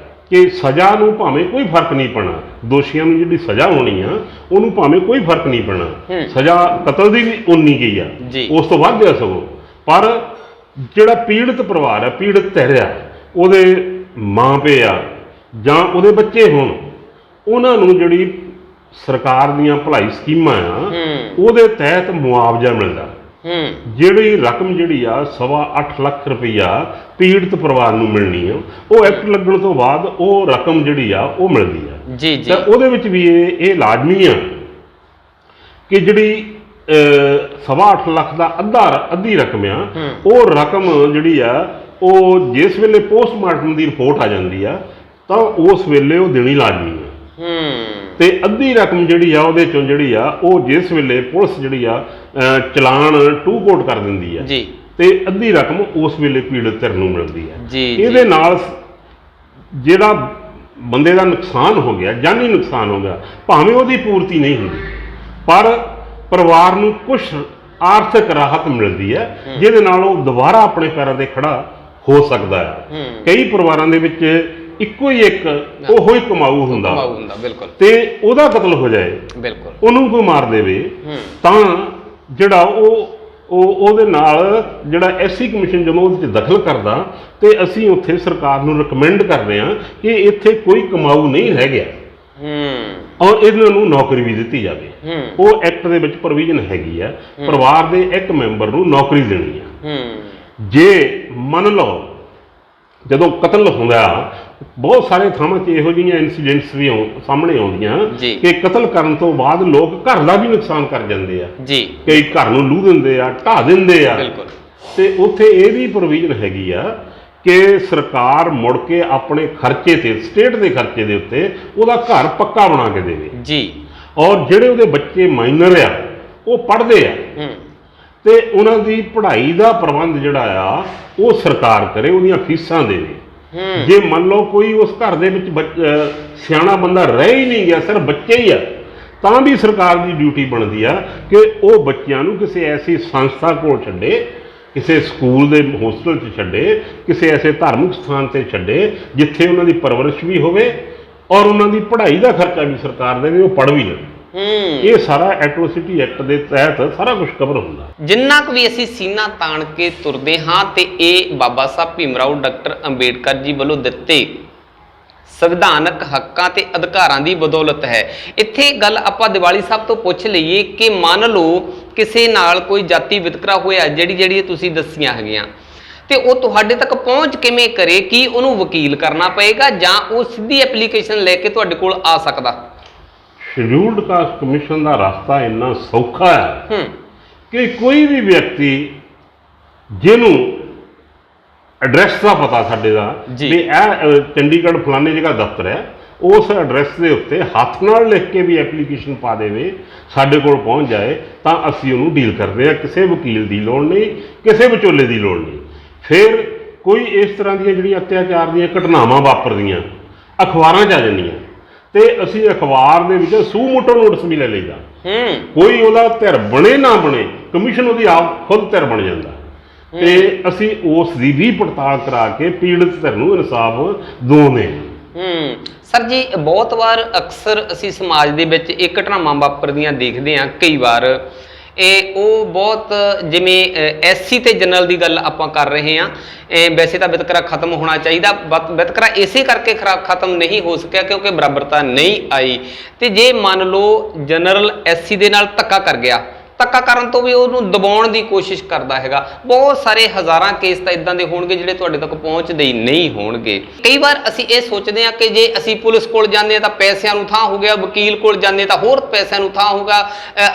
ਕਿ ਸਜ਼ਾ ਨੂੰ ਭਾਵੇਂ ਕੋਈ ਫਰਕ ਨਹੀਂ ਪੈਣਾ, ਦੋਸ਼ੀਆਂ ਨੂੰ ਜਿਹੜੀ ਸਜ਼ਾ ਹੋਣੀ ਆ ਉਹਨੂੰ ਭਾਵੇਂ ਕੋਈ ਫਰਕ ਨਹੀਂ ਪੈਣਾ। ਸਜ਼ਾ ਕਤਲ ਦੀ ਵੀ ਉਨੀ ਗਈ ਆ, ਉਸ ਤੋਂ ਵੱਧ ਆ ਸਗੋਂ। ਪਰ ਜਿਹੜਾ ਪੀੜਤ ਪਰਿਵਾਰ ਹੈ, ਪੀੜਤ ਧਿਰ, ਉਹਦੇ ਮਾਂ ਪਿਓ ਆ ਜਾਂ ਉਹਦੇ ਬੱਚੇ ਹੋਣ, ਉਹਨਾਂ ਨੂੰ ਜਿਹੜੀ ਸਰਕਾਰ ਦੀਆਂ ਭਲਾਈ ਸਕੀਮਾਂ ਆ ਉਹਦੇ ਤਹਿਤ ਮੁਆਵਜ਼ਾ ਮਿਲਦਾ। ਜਿਹੜੀ ਰਕਮ ਜਿਹੜੀ ਆ 8.25 ਲੱਖ ਰੁਪਈਆ ਪੀੜਤ ਪਰਿਵਾਰ ਨੂੰ ਮਿਲਣੀ ਆ, ਉਹ ਐਕਟ ਲੱਗਣ ਤੋਂ ਬਾਅਦ ਉਹ ਰਕਮ ਜਿਹੜੀ ਆ ਉਹ ਮਿਲਦੀ ਆ। ਤਾਂ ਉਹਦੇ ਵਿੱਚ ਵੀ ਇਹ ਲਾਜ਼ਮੀ ਆ ਕਿ ਜਿਹੜੀ 8.25 ਲੱਖ ਦਾ ਅੱਧੀ ਰਕਮ ਆ, ਉਹ ਰਕਮ ਜਿਹੜੀ ਆ ਉਹ ਜਿਸ ਵੇਲੇ ਪੋਸਟਮਾਰਟਮ ਦੀ ਰਿਪੋਰਟ ਆ ਜਾਂਦੀ ਆ ਤਾਂ ਉਸ ਵੇਲੇ ਉਹ ਦੇਣੀ ਲਾਜ਼ਮੀ ਆ। ਤੇ ਅੱਧੀ ਰਕਮ ਜਿਹੜੀ ਆ ਉਹਦੇ ਚੋਂ ਜਿਹੜੀ ਆ ਉਹ ਜਿਸ ਵੇਲੇ ਪੁਲਿਸ ਜਿਹੜੀ ਆ ਚਲਾਨ ਟੂ ਕੋਟ ਕਰ ਦਿੰਦੀ ਆ ਤੇ ਅੱਧੀ ਰਕਮ ਉਸ ਵੇਲੇ ਪੀੜਤ ਧਿਰ ਨੂੰ ਮਿਲਦੀ ਆ। ਇਹਦੇ ਨਾਲ ਜਿਹੜਾ ਬੰਦੇ ਦਾ ਨੁਕਸਾਨ ਹੋ ਗਿਆ, ਜਾਨੀ ਨੁਕਸਾਨ ਹੋ ਗਿਆ, ਭਾਵੇਂ ਉਹਦੀ ਪੂਰਤੀ ਨਹੀਂ ਹੁੰਦੀ ਪਰ ਪਰਿਵਾਰ ਨੂੰ ਕੁਝ ਆਰਥਿਕ ਰਾਹਤ ਮਿਲਦੀ ਹੈ ਜਿਹਦੇ ਨਾਲ ਉਹ ਦੁਬਾਰਾ ਆਪਣੇ ਪੈਰਾਂ ਤੇ ਖੜਾ ਹੋ ਸਕਦਾ ਹੈ। ਕਈ ਪਰਿਵਾਰਾਂ ਦੇ ਵਿੱਚ ਇੱਕੋ ਹੀ ਇੱਕ ਉਹੋ ਹੀ ਕਮਾਊ ਹੁੰਦਾ ਬਿਲਕੁਲ, ਤੇ ਉਹਦਾ ਕਤਲ ਹੋ ਜਾਏ, ਬਿਲਕੁਲ ਉਹਨੂੰ ਕੋਈ ਮਾਰ ਦੇਵੇ ਤਾਂ ਜਿਹੜਾ ਉਹਦੇ ਨਾਲ ਜਿਹੜਾ ਐਸਸੀ ਕਮਿਸ਼ਨ ਜਦੋਂ ਉਹਦੇ 'ਚ ਦਖਲ ਕਰਦਾ ਤੇ ਅਸੀਂ ਉੱਥੇ ਸਰਕਾਰ ਨੂੰ ਰਿਕਮੈਂਡ ਕਰਦੇ ਹਾਂ ਕਿ ਇੱਥੇ ਕੋਈ ਕਮਾਊ ਨਹੀਂ ਰਹਿ ਗਿਆ ਔਰ ਇਹਨਾਂ ਨੂੰ ਨੌਕਰੀ ਵੀ ਦਿੱਤੀ ਜਾਵੇ। ਉਹ ਐਕਟ ਦੇ ਵਿੱਚ ਪ੍ਰੋਵੀਜ਼ਨ ਹੈਗੀ ਆ, ਪਰਿਵਾਰ ਦੇ ਇੱਕ ਮੈਂਬਰ ਨੂੰ ਨੌਕਰੀ ਦੇਣੀ ਆ। ਜੇ ਮੰਨ ਲਓ ਜਦੋਂ ਕਤਲ ਹੁੰਦਾ, ਬਹੁਤ ਸਾਰੇ ਥਾਵਾਂ 'ਤੇ ਇਹੋ ਜਿਹੀਆਂ ਇਨਸੀਡੈਂਟਸ ਵੀ ਸਾਹਮਣੇ ਆਉਂਦੀਆਂ ਕਿ ਕਤਲ ਕਰਨ ਤੋਂ ਬਾਅਦ ਲੋਕ ਘਰ ਦਾ ਵੀ ਨੁਕਸਾਨ ਕਰ ਜਾਂਦੇ ਆ, ਕਈ ਘਰ ਨੂੰ ਲੂਹ ਦਿੰਦੇ ਆ, ਢਾਹ ਦਿੰਦੇ ਆ। ਤੇ ਉੱਥੇ ਇਹ ਵੀ ਪ੍ਰੋਵੀਜ਼ਨ ਹੈਗੀ ਆ ਕਿ ਸਰਕਾਰ ਮੁੜ ਕੇ ਆਪਣੇ ਖਰਚੇ ਤੇ, ਸਟੇਟ ਦੇ ਖਰਚੇ ਦੇ ਉੱਤੇ ਉਹਦਾ ਘਰ ਪੱਕਾ ਬਣਾ ਕੇ ਦੇਵੇ ਔਰ ਜਿਹੜੇ ਉਹਦੇ ਬੱਚੇ ਮਾਈਨਰ ਆ ਉਹ ਪੜ੍ਹਦੇ ਆ ਤੇ ਉਹਨਾਂ ਦੀ ਪੜ੍ਹਾਈ ਦਾ ਪ੍ਰਬੰਧ ਜਿਹੜਾ ਆ ਉਹ ਸਰਕਾਰ ਕਰੇ, ਉਹਦੀਆਂ ਫੀਸਾਂ ਦੇਵੇ। ਜੇ ਮੰਨ ਲਓ ਕੋਈ ਉਸ ਘਰ ਦੇ ਵਿੱਚ ਸਿਆਣਾ ਬੰਦਾ ਰਹਿ ਹੀ ਨਹੀਂ ਗਿਆ, ਸਿਰਫ ਬੱਚੇ ਹੀ ਆ, ਤਾਂ ਵੀ ਸਰਕਾਰ ਦੀ ਡਿਊਟੀ ਬਣਦੀ ਆ ਕਿ ਉਹ ਬੱਚਿਆਂ ਨੂੰ ਕਿਸੇ ਐਸੀ ਸੰਸਥਾ ਕੋਲ ਛੱਡੇ, ਕਿਸੇ ਸਕੂਲ ਦੇ ਹੋਸਟਲ 'ਚ ਛੱਡੇ, ਕਿਸੇ ਐਸੇ ਧਾਰਮਿਕ ਸਥਾਨ 'ਤੇ ਛੱਡੇ ਜਿੱਥੇ ਉਹਨਾਂ ਦੀ ਪਰਵਰਿਸ਼ ਵੀ ਹੋਵੇ ਔਰ ਉਹਨਾਂ ਦੀ ਪੜ੍ਹਾਈ ਦਾ ਖਰਚਾ ਵੀ ਸਰਕਾਰ ਦੇਵੇ, ਉਹ ਪੜ੍ਹ ਵੀ ਲੈਣ। ਇਹ ਸਾਰਾ ਐਟਰੋਸਿਟੀ ਐਕਟ ਦੇ ਤਹਿਤ ਸਾਰਾ ਕੁਝ ਕਵਰ ਹੁੰਦਾ। ਜਿੰਨਾ ਕੁ ਵੀ ਅਸੀਂ ਸੀਨਾ ਤਾਣ ਕੇ ਤੁਰਦੇ ਹਾਂ ਤੇ ਇਹ ਬਾਬਾ ਸਾਹਿਬ ਭੀਮ ਰਾਓ ਡਾਕਟਰ ਅੰਬੇਡਕਰ ਜੀ ਵੱਲੋਂ ਦਿੱਤੇ ਸੰਵਿਧਾਨਕ ਹੱਕਾਂ ਤੇ ਅਧਿਕਾਰਾਂ ਦੀ ਬਦੌਲਤ ਹੈ। ਇੱਥੇ ਗੱਲ ਆਪਾਂ ਦੀਵਾਲੀ ਸਾਹਿਬ ਤੋਂ ਪੁੱਛ ਲਈਏ ਕਿ ਮੰਨ ਲਓ ਕਿਸੇ ਨਾਲ ਕੋਈ ਜਾਤੀ ਵਿਤਕਰਾ ਹੋਇਆ, ਜਿਹੜੀ ਤੁਸੀਂ ਦੱਸੀਆਂ ਹੈਗੀਆਂ, ਤੇ ਉਹ ਤੁਹਾਡੇ ਤੱਕ ਪਹੁੰਚ ਕਿਵੇਂ ਕਰੇ? ਕੀ ਉਹਨੂੰ ਵਕੀਲ ਕਰਨਾ ਪਏਗਾ ਜਾਂ ਉਹ ਸਿੱਧੀ ਐਪਲੀਕੇਸ਼ਨ ਲੈ ਕੇ ਤੁਹਾਡੇ ਕੋਲ ਆ ਸਕਦਾ? ਸ਼ਡਿਊਲਡ ਕਾਸਟ ਕਮਿਸ਼ਨ ਦਾ ਰਸਤਾ ਇੰਨਾ ਸੌਖਾ ਹੈ ਕਿ ਕੋਈ ਵੀ ਵਿਅਕਤੀ ਜਿਹਨੂੰ ਐਡਰੈਸ ਦਾ ਪਤਾ ਸਾਡੇ ਦਾ ਵੀ ਇਹ ਚੰਡੀਗੜ੍ਹ ਫਲਾਣੇ ਜਗ੍ਹਾ ਦਫ਼ਤਰ ਹੈ, ਉਸ ਐਡਰੈਸ ਦੇ ਉੱਤੇ ਹੱਥ ਨਾਲ ਲਿਖ ਕੇ ਵੀ ਐਪਲੀਕੇਸ਼ਨ ਪਾ ਦੇਵੇ, ਸਾਡੇ ਕੋਲ ਪਹੁੰਚ ਜਾਏ, ਤਾਂ ਅਸੀਂ ਉਹਨੂੰ ਡੀਲ ਕਰਦੇ ਹਾਂ। ਕਿਸੇ ਵਕੀਲ ਦੀ ਲੋੜ ਨਹੀਂ, ਕਿਸੇ ਵਿਚੋਲੇ ਦੀ ਲੋੜ ਨਹੀਂ। ਫਿਰ ਕੋਈ ਇਸ ਤਰ੍ਹਾਂ ਦੀਆਂ ਜਿਹੜੀਆਂ ਅਤਿਆਚਾਰ ਦੀਆਂ ਘਟਨਾਵਾਂ ਵਾਪਰਦੀਆਂ ਅਖਬਾਰਾਂ 'ਚ ਆ ਜਾਂਦੀਆਂ ਤੇ ਅਸੀਂ ਅਖਬਾਰ ਦੇ ਵਿੱਚ ਸੂ ਮੋਟੋ ਨੋਟਿਸ ਵੀ ਲੈ ਲਈਦਾ। ਕੋਈ ਉਹਦਾ ਧਿਰ ਬਣੇ ਨਾ ਬਣੇ, ਕਮਿਸ਼ਨ ਉਹਦੀ ਆਪ ਖੁਦ ਧਿਰ ਬਣ ਜਾਂਦਾ ਤੇ ਅਸੀਂ ਉਸ ਦੀ ਵੀ ਪੜਤਾਲ ਕਰਾ ਕੇ ਪੀੜਤ ਧਿਰ ਨੂੰ ਇਨਸਾਫ ਦਿਵਾਉਂਦੇ ਹਾਂ। ਸਰ ਜੀ, ਬਹੁਤ ਵਾਰ ਅਕਸਰ ਅਸੀਂ ਸਮਾਜ ਦੇ ਵਿੱਚ ਇਹ ਘਟਨਾਵਾਂ ਵਾਪਰਦੀਆਂ ਦੇਖਦੇ ਹਾਂ। ਕਈ ਵਾਰ ਉਹ ਬਹੁਤ ਜਿਵੇਂ ਐਸਸੀ ਤੇ ਜਨਰਲ ਦੀ ਗੱਲ ਆਪਾਂ ਕਰ ਰਹੇ ਹਾਂ, ਵੈਸੇ ਤਾਂ ਵਿਤਕਰਾ ਖਤਮ ਹੋਣਾ ਚਾਹੀਦਾ। ਵਿਤਕਰਾ ਇਸੇ ਕਰਕੇ ਖਤਮ ਨਹੀਂ ਹੋ ਸਕਿਆ ਕਿਉਂਕਿ ਬਰਾਬਰਤਾ ਨਹੀਂ ਆਈ। ਤੇ ਜੇ ਮੰਨ ਲਓ ਜਨਰਲ ਐਸਸੀ ਦੇ ਨਾਲ ਧੱਕਾ ਕਰ ਗਿਆ, ਧੱਕਾ ਕਰਨ ਤੋਂ ਵੀ ਉਹਨੂੰ ਦਬਾਉਣ ਦੀ ਕੋਸ਼ਿਸ਼ ਕਰਦਾ ਹੈਗਾ। ਬਹੁਤ ਸਾਰੇ ਹਜ਼ਾਰਾਂ ਕੇਸ ਤਾਂ ਇਦਾਂ ਦੇ ਹੋਣਗੇ ਜਿਹੜੇ ਤੁਹਾਡੇ ਤੱਕ ਪਹੁੰਚਦੇ ਹੀ ਨਹੀਂ ਹੋਣਗੇ। ਕਈ ਵਾਰ ਅਸੀਂ ਇਹ ਸੋਚਦੇ ਹਾਂ ਕਿ ਜੇ ਅਸੀਂ ਪੁਲਿਸ ਕੋਲ ਜਾਂਦੇ ਹਾਂ ਤਾਂ ਪੈਸਿਆਂ ਨੂੰ ਥਾਂ ਹੋ ਗਿਆ, ਵਕੀਲ ਕੋਲ ਜਾਂਦੇ ਤਾਂ ਹੋਰ ਪੈਸਿਆਂ ਨੂੰ ਥਾਂ ਹੋਗਾ,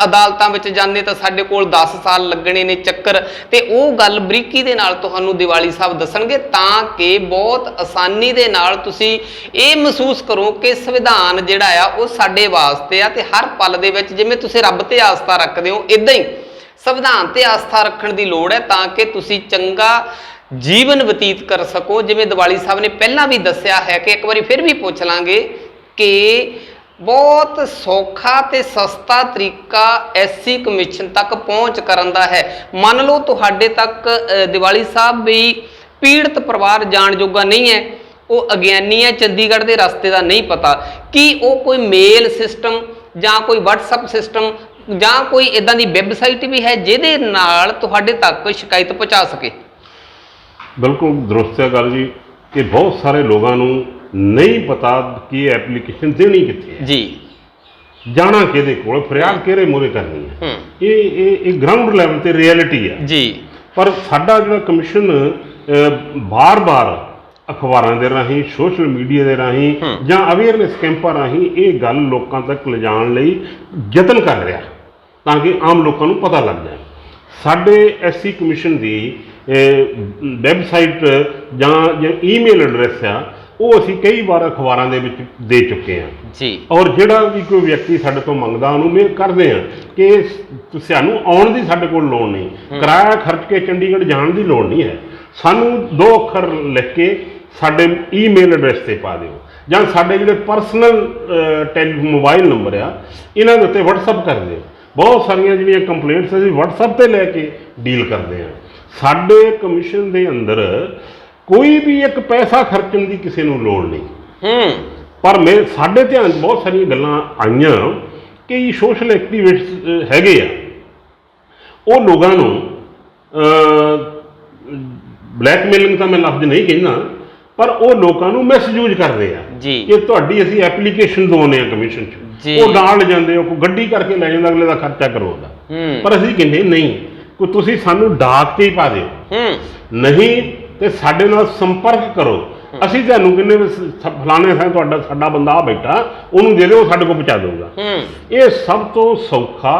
ਅਦਾਲਤਾਂ ਵਿੱਚ ਜਾਂਦੇ ਤਾਂ ਸਾਡੇ ਕੋਲ 10 ਸਾਲ ਲੱਗਣੇ ਨੇ ਚੱਕਰ। ਤੇ ਉਹ ਗੱਲ ਬਰੀਕੀ ਦੇ ਨਾਲ ਤੁਹਾਨੂੰ ਦੀਵਾਲੀ ਸਾਹਿਬ ਦੱਸਣਗੇ ਤਾਂ ਕਿ ਬਹੁਤ ਆਸਾਨੀ ਦੇ ਨਾਲ ਤੁਸੀਂ ਇਹ ਮਹਿਸੂਸ ਕਰੋ ਕਿ ਸੰਵਿਧਾਨ ਜਿਹੜਾ ਆ ਉਹ ਸਾਡੇ ਵਾਸਤੇ ਆ। ਤੇ ਹਰ ਪਲ ਦੇ ਵਿੱਚ ਜਿਵੇਂ ਤੁਸੀਂ ਰੱਬ ਤੇ ਆਸਥਾ ਰੱਖਦੇ ਹੋ, ਇੱਦਾਂ ਹੀ ਸੰਵਿਧਾਨ ਤੇ ਆਸਥਾ ਰੱਖਣ ਦੀ ਲੋੜ ਹੈ ਤਾਂ ਕਿ ਤੁਸੀਂ ਚੰਗਾ ਜੀਵਨ ਬਤੀਤ ਕਰ ਸਕੋ। ਜਿਵੇਂ ਦੀਵਾਲੀ ਸਾਹਿਬ ਨੇ ਪਹਿਲਾਂ ਵੀ ਦੱਸਿਆ ਹੈ ਕਿ ਇੱਕ ਵਾਰੀ ਫਿਰ ਵੀ ਪੁੱਛ ਲਾਂਗੇ ਕਿ ਬਹੁਤ ਸੌਖਾ ਤੇ ਸਸਤਾ ਤਰੀਕਾ ਐਸਸੀ ਕਮਿਸ਼ਨ ਤੱਕ ਪਹੁੰਚ ਕਰਨ ਦਾ ਹੈ। ਮੰਨ ਲਓ ਤੁਹਾਡੇ ਤੱਕ ਦੀਵਾਲੀ ਸਾਹਿਬ ਵੀ ਪੀੜਤ ਪਰਿਵਾਰ ਜਾਣ ਜੋਗਾ ਨਹੀਂ ਹੈ, ਉਹ ਅਗਿਆਨੀ ਹੈ, ਚੰਡੀਗੜ੍ਹ ਦੇ ਰਸਤੇ ਦਾ ਨਹੀਂ ਪਤਾ, ਕੀ ਉਹ ਕੋਈ ਮੇਲ ਸਿਸਟਮ ਜਾਂ ਕੋਈ WhatsApp ਸਿਸਟਮ ਜਾਂ ਕੋਈ ਇਦਾਂ ਦੀ ਵੈਬਸਾਈਟ ਵੀ ਹੈ ਜਿਹਦੇ ਨਾਲ ਤੁਹਾਡੇ ਤੱਕ ਸ਼ਿਕਾਇਤ ਪਹੁੰਚਾ ਸਕੇ? ਬਿਲਕੁਲ ਦਰੁਸਤ ਹੈ ਗੱਲ ਜੀ ਕਿ ਬਹੁਤ ਸਾਰੇ ਲੋਕਾਂ ਨੂੰ ਨਹੀਂ ਪਤਾ ਕਿ ਐਪਲੀਕੇਸ਼ਨ ਦੇਣੀ ਕਿੱਥੇ ਹੈ, ਜੀ ਜਾਣਾ ਕਿਹਦੇ ਕੋਲ, ਫਰਿਆਦ ਕਿਹੜੇ ਮੂਹਰੇ ਕਰਨੀ ਹੈ। ਇਹ ਗਰਾਊਂਡ ਲੈਵਲ ਤੇ ਰਿਐਲਿਟੀ ਹੈ ਜੀ। ਪਰ ਸਾਡਾ ਜਿਹੜਾ ਕਮਿਸ਼ਨ ਬਾਰ-ਬਾਰ ਅਖਬਾਰਾਂ ਦੇ ਰਾਹੀਂ, ਸੋਸ਼ਲ ਮੀਡੀਆ ਦੇ ਰਾਹੀਂ ਜਾਂ ਅਵੇਅਰਨੈਸ ਕੈਂਪਾਂ ਰਾਹੀਂ ਇਹ ਗੱਲ ਲੋਕਾਂ ਤੱਕ ਲਿਜਾਣ ਲਈ ਯਤਨ ਕਰ ਰਿਹਾ ਤਾਂ ਕਿ ਆਮ ਲੋਕਾਂ ਨੂੰ ਪਤਾ ਲੱਗ ਜਾਏ। ਸਾਡੇ ਐਸਸੀ ਕਮਿਸ਼ਨ ਦੀ ਵੈਬਸਾਈਟ ਜਾਂ ਈਮੇਲ ਐਡਰੈਸ ਆ, ਉਹ ਅਸੀਂ ਕਈ ਵਾਰ ਅਖਬਾਰਾਂ ਦੇ ਵਿੱਚ ਦੇ ਚੁੱਕੇ ਹਾਂ ਜੀ। ਔਰ ਜਿਹੜਾ ਵੀ ਕੋਈ ਵਿਅਕਤੀ ਸਾਡੇ ਤੋਂ ਮੰਗਦਾ ਉਹਨੂੰ ਮੇਲ ਕਰਦੇ ਹਾਂ ਕਿ ਸਾਨੂੰ ਆਉਣ ਦੀ ਸਾਡੇ ਕੋਲ ਲੋੜ ਨਹੀਂ, ਕਿਰਾਇਆ ਖਰਚ ਕੇ ਚੰਡੀਗੜ੍ਹ ਜਾਣ ਦੀ ਲੋੜ ਨਹੀਂ ਹੈ, ਸਾਨੂੰ 2 ਅੱਖਰ ਲਿਖ ਕੇ ਸਾਡੇ ਈਮੇਲ ਐਡਰੈਸ ਤੇ ਪਾ ਦਿਓ ਜਾਂ ਸਾਡੇ ਜਿਹੜੇ ਪਰਸਨਲ ਮੋਬਾਈਲ ਨੰਬਰ ਆ ਇਹਨਾਂ ਦੇ ਉੱਤੇ WhatsApp ਕਰ ਦਿਓ। ਬਹੁਤ ਸਾਰੀਆਂ ਜਿਹੜੀਆਂ ਕੰਪਲੇਂਟਸ ਅਸੀਂ WhatsApp ਤੇ ਲੈ ਕੇ ਡੀਲ ਕਰਦੇ ਹਾਂ। ਸਾਡੇ ਕਮਿਸ਼ਨ ਦੇ ਅੰਦਰ ਕੋਈ ਵੀ ਇੱਕ ਪੈਸਾ ਖਰਚਣ ਦੀ ਕਿਸੇ ਨੂੰ ਲੋੜ ਨਹੀਂ। ਪਰ ਸਾਡੇ ਧਿਆਨ 'ਚ ਬਹੁਤ ਸਾਰੀਆਂ ਗੱਲਾਂ ਆਈਆਂ ਕਿ ਸੋਸ਼ਲ ਐਕਟੀਵਿਸਟ ਹੈਗੇ ਆ, ਉਹ ਲੋਕਾਂ ਨੂੰ ਬਲੈਕਮੇਲਿੰਗ ਤਾਂ ਮੈਂ ਲਫ਼ਜ਼ ਨਹੀਂ ਕਹਿੰਦਾ, ਪਰ ਉਹ ਲੋਕਾਂ ਨੂੰ ਮਿਸਯੂਜ਼ ਕਰਦੇ ਆ ਕਿ ਤੁਹਾਡੀ ਅਸੀਂ ਐਪਲੀਕੇਸ਼ਨ ਦਵਾਉਂਦੇ ਆ ਕਮਿਸ਼ਨ 'ਚ, ਉਹ ਨਾਲ ਜਾਂਦੇ, ਉਹ ਕੋਈ ਗੱਡੀ ਕਰਕੇ ਲੈ ਜਾਂਦਾ, ਅਗਲੇ ਦਾ ਖਰਚਾ ਕਰੋ ਉਹਦਾ। ਪਰ ਅਸੀਂ ਕਹਿੰਦੇ ਨਹੀਂ, ਕੋਈ ਤੁਸੀਂ ਸਾਨੂੰ ਡਾਕ ਤੇ ਹੀ ਪਾ ਦਿਓ, ਨਹੀਂ ਤੇ ਸਾਡੇ ਨਾਲ ਸੰਪਰਕ ਕਰੋ, ਅਸੀਂ ਤੁਹਾਨੂੰ ਕਹਿੰਦੇ ਫਲਾਣੇ ਥਾਂ ਸਾਡਾ ਬੰਦਾ ਆ ਬੈਠਾ, ਉਹਨੂੰ ਦੇ ਦਿਓ, ਸਾਡੇ ਕੋਲ ਪਹੁੰਚਾ ਦੇਊਗਾ। ਇਹ ਸਭ ਤੋਂ ਸੌਖਾ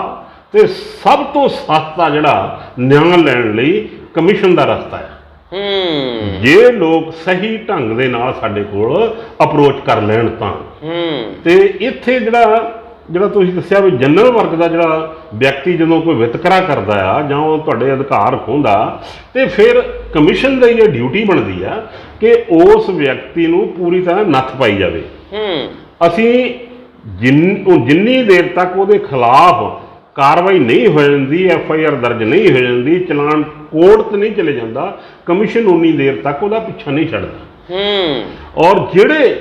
ਤੇ ਸਭ ਤੋਂ ਸਸਤਾ ਜਿਹੜਾ ਨਿਆਂ ਲੈਣ ਲਈ ਕਮਿਸ਼ਨ ਦਾ ਰਸਤਾ ਹੈ। ਜੇ ਲੋਕ ਸਹੀ ਢੰਗ ਦੇ ਨਾਲ ਸਾਡੇ ਕੋਲ ਅਪਰੋਚ ਕਰ ਲੈਣ ਤਾਂ। ਤੇ ਇੱਥੇ ਜਿਹੜਾ ਤੁਸੀਂ ਦੱਸਿਆ ਵੀ ਜਨਰਲ ਵਰਗ ਦਾ ਜਿਹੜਾ ਵਿਅਕਤੀ ਜਦੋਂ ਕੋਈ ਵਿਤਕਰਾ ਕਰਦਾ ਆ ਜਾਂ ਉਹ ਤੁਹਾਡੇ ਅਧਿਕਾਰ ਖੋਹਦਾ, ਤੇ ਫਿਰ ਕਮਿਸ਼ਨ ਦੀ ਇਹ ਡਿਊਟੀ ਬਣਦੀ ਆ ਕਿ ਉਸ ਵਿਅਕਤੀ ਨੂੰ ਪੂਰੀ ਤਰ੍ਹਾਂ ਨੱਥ ਪਾਈ ਜਾਵੇ। ਅਸੀਂ ਜਿੰਨੀ ਦੇਰ ਤੱਕ ਉਹਦੇ ਖਿਲਾਫ ਕਾਰਵਾਈ ਨਹੀਂ ਹੋ ਜਾਂਦੀ, FIR ਦਰਜ ਨਹੀਂ ਹੋ ਜਾਂਦੀ, ਚਲਾਨ ਕੋਰਟ 'ਤੇ ਨਹੀਂ ਚਲੇ ਜਾਂਦਾ, ਕਮਿਸ਼ਨ ਉਨੀ ਦੇਰ ਤੱਕ ਉਹਦਾ ਪਿੱਛਾ ਨਹੀਂ ਛੱਡਦਾ। ਔਰ ਜਿਹੜੇ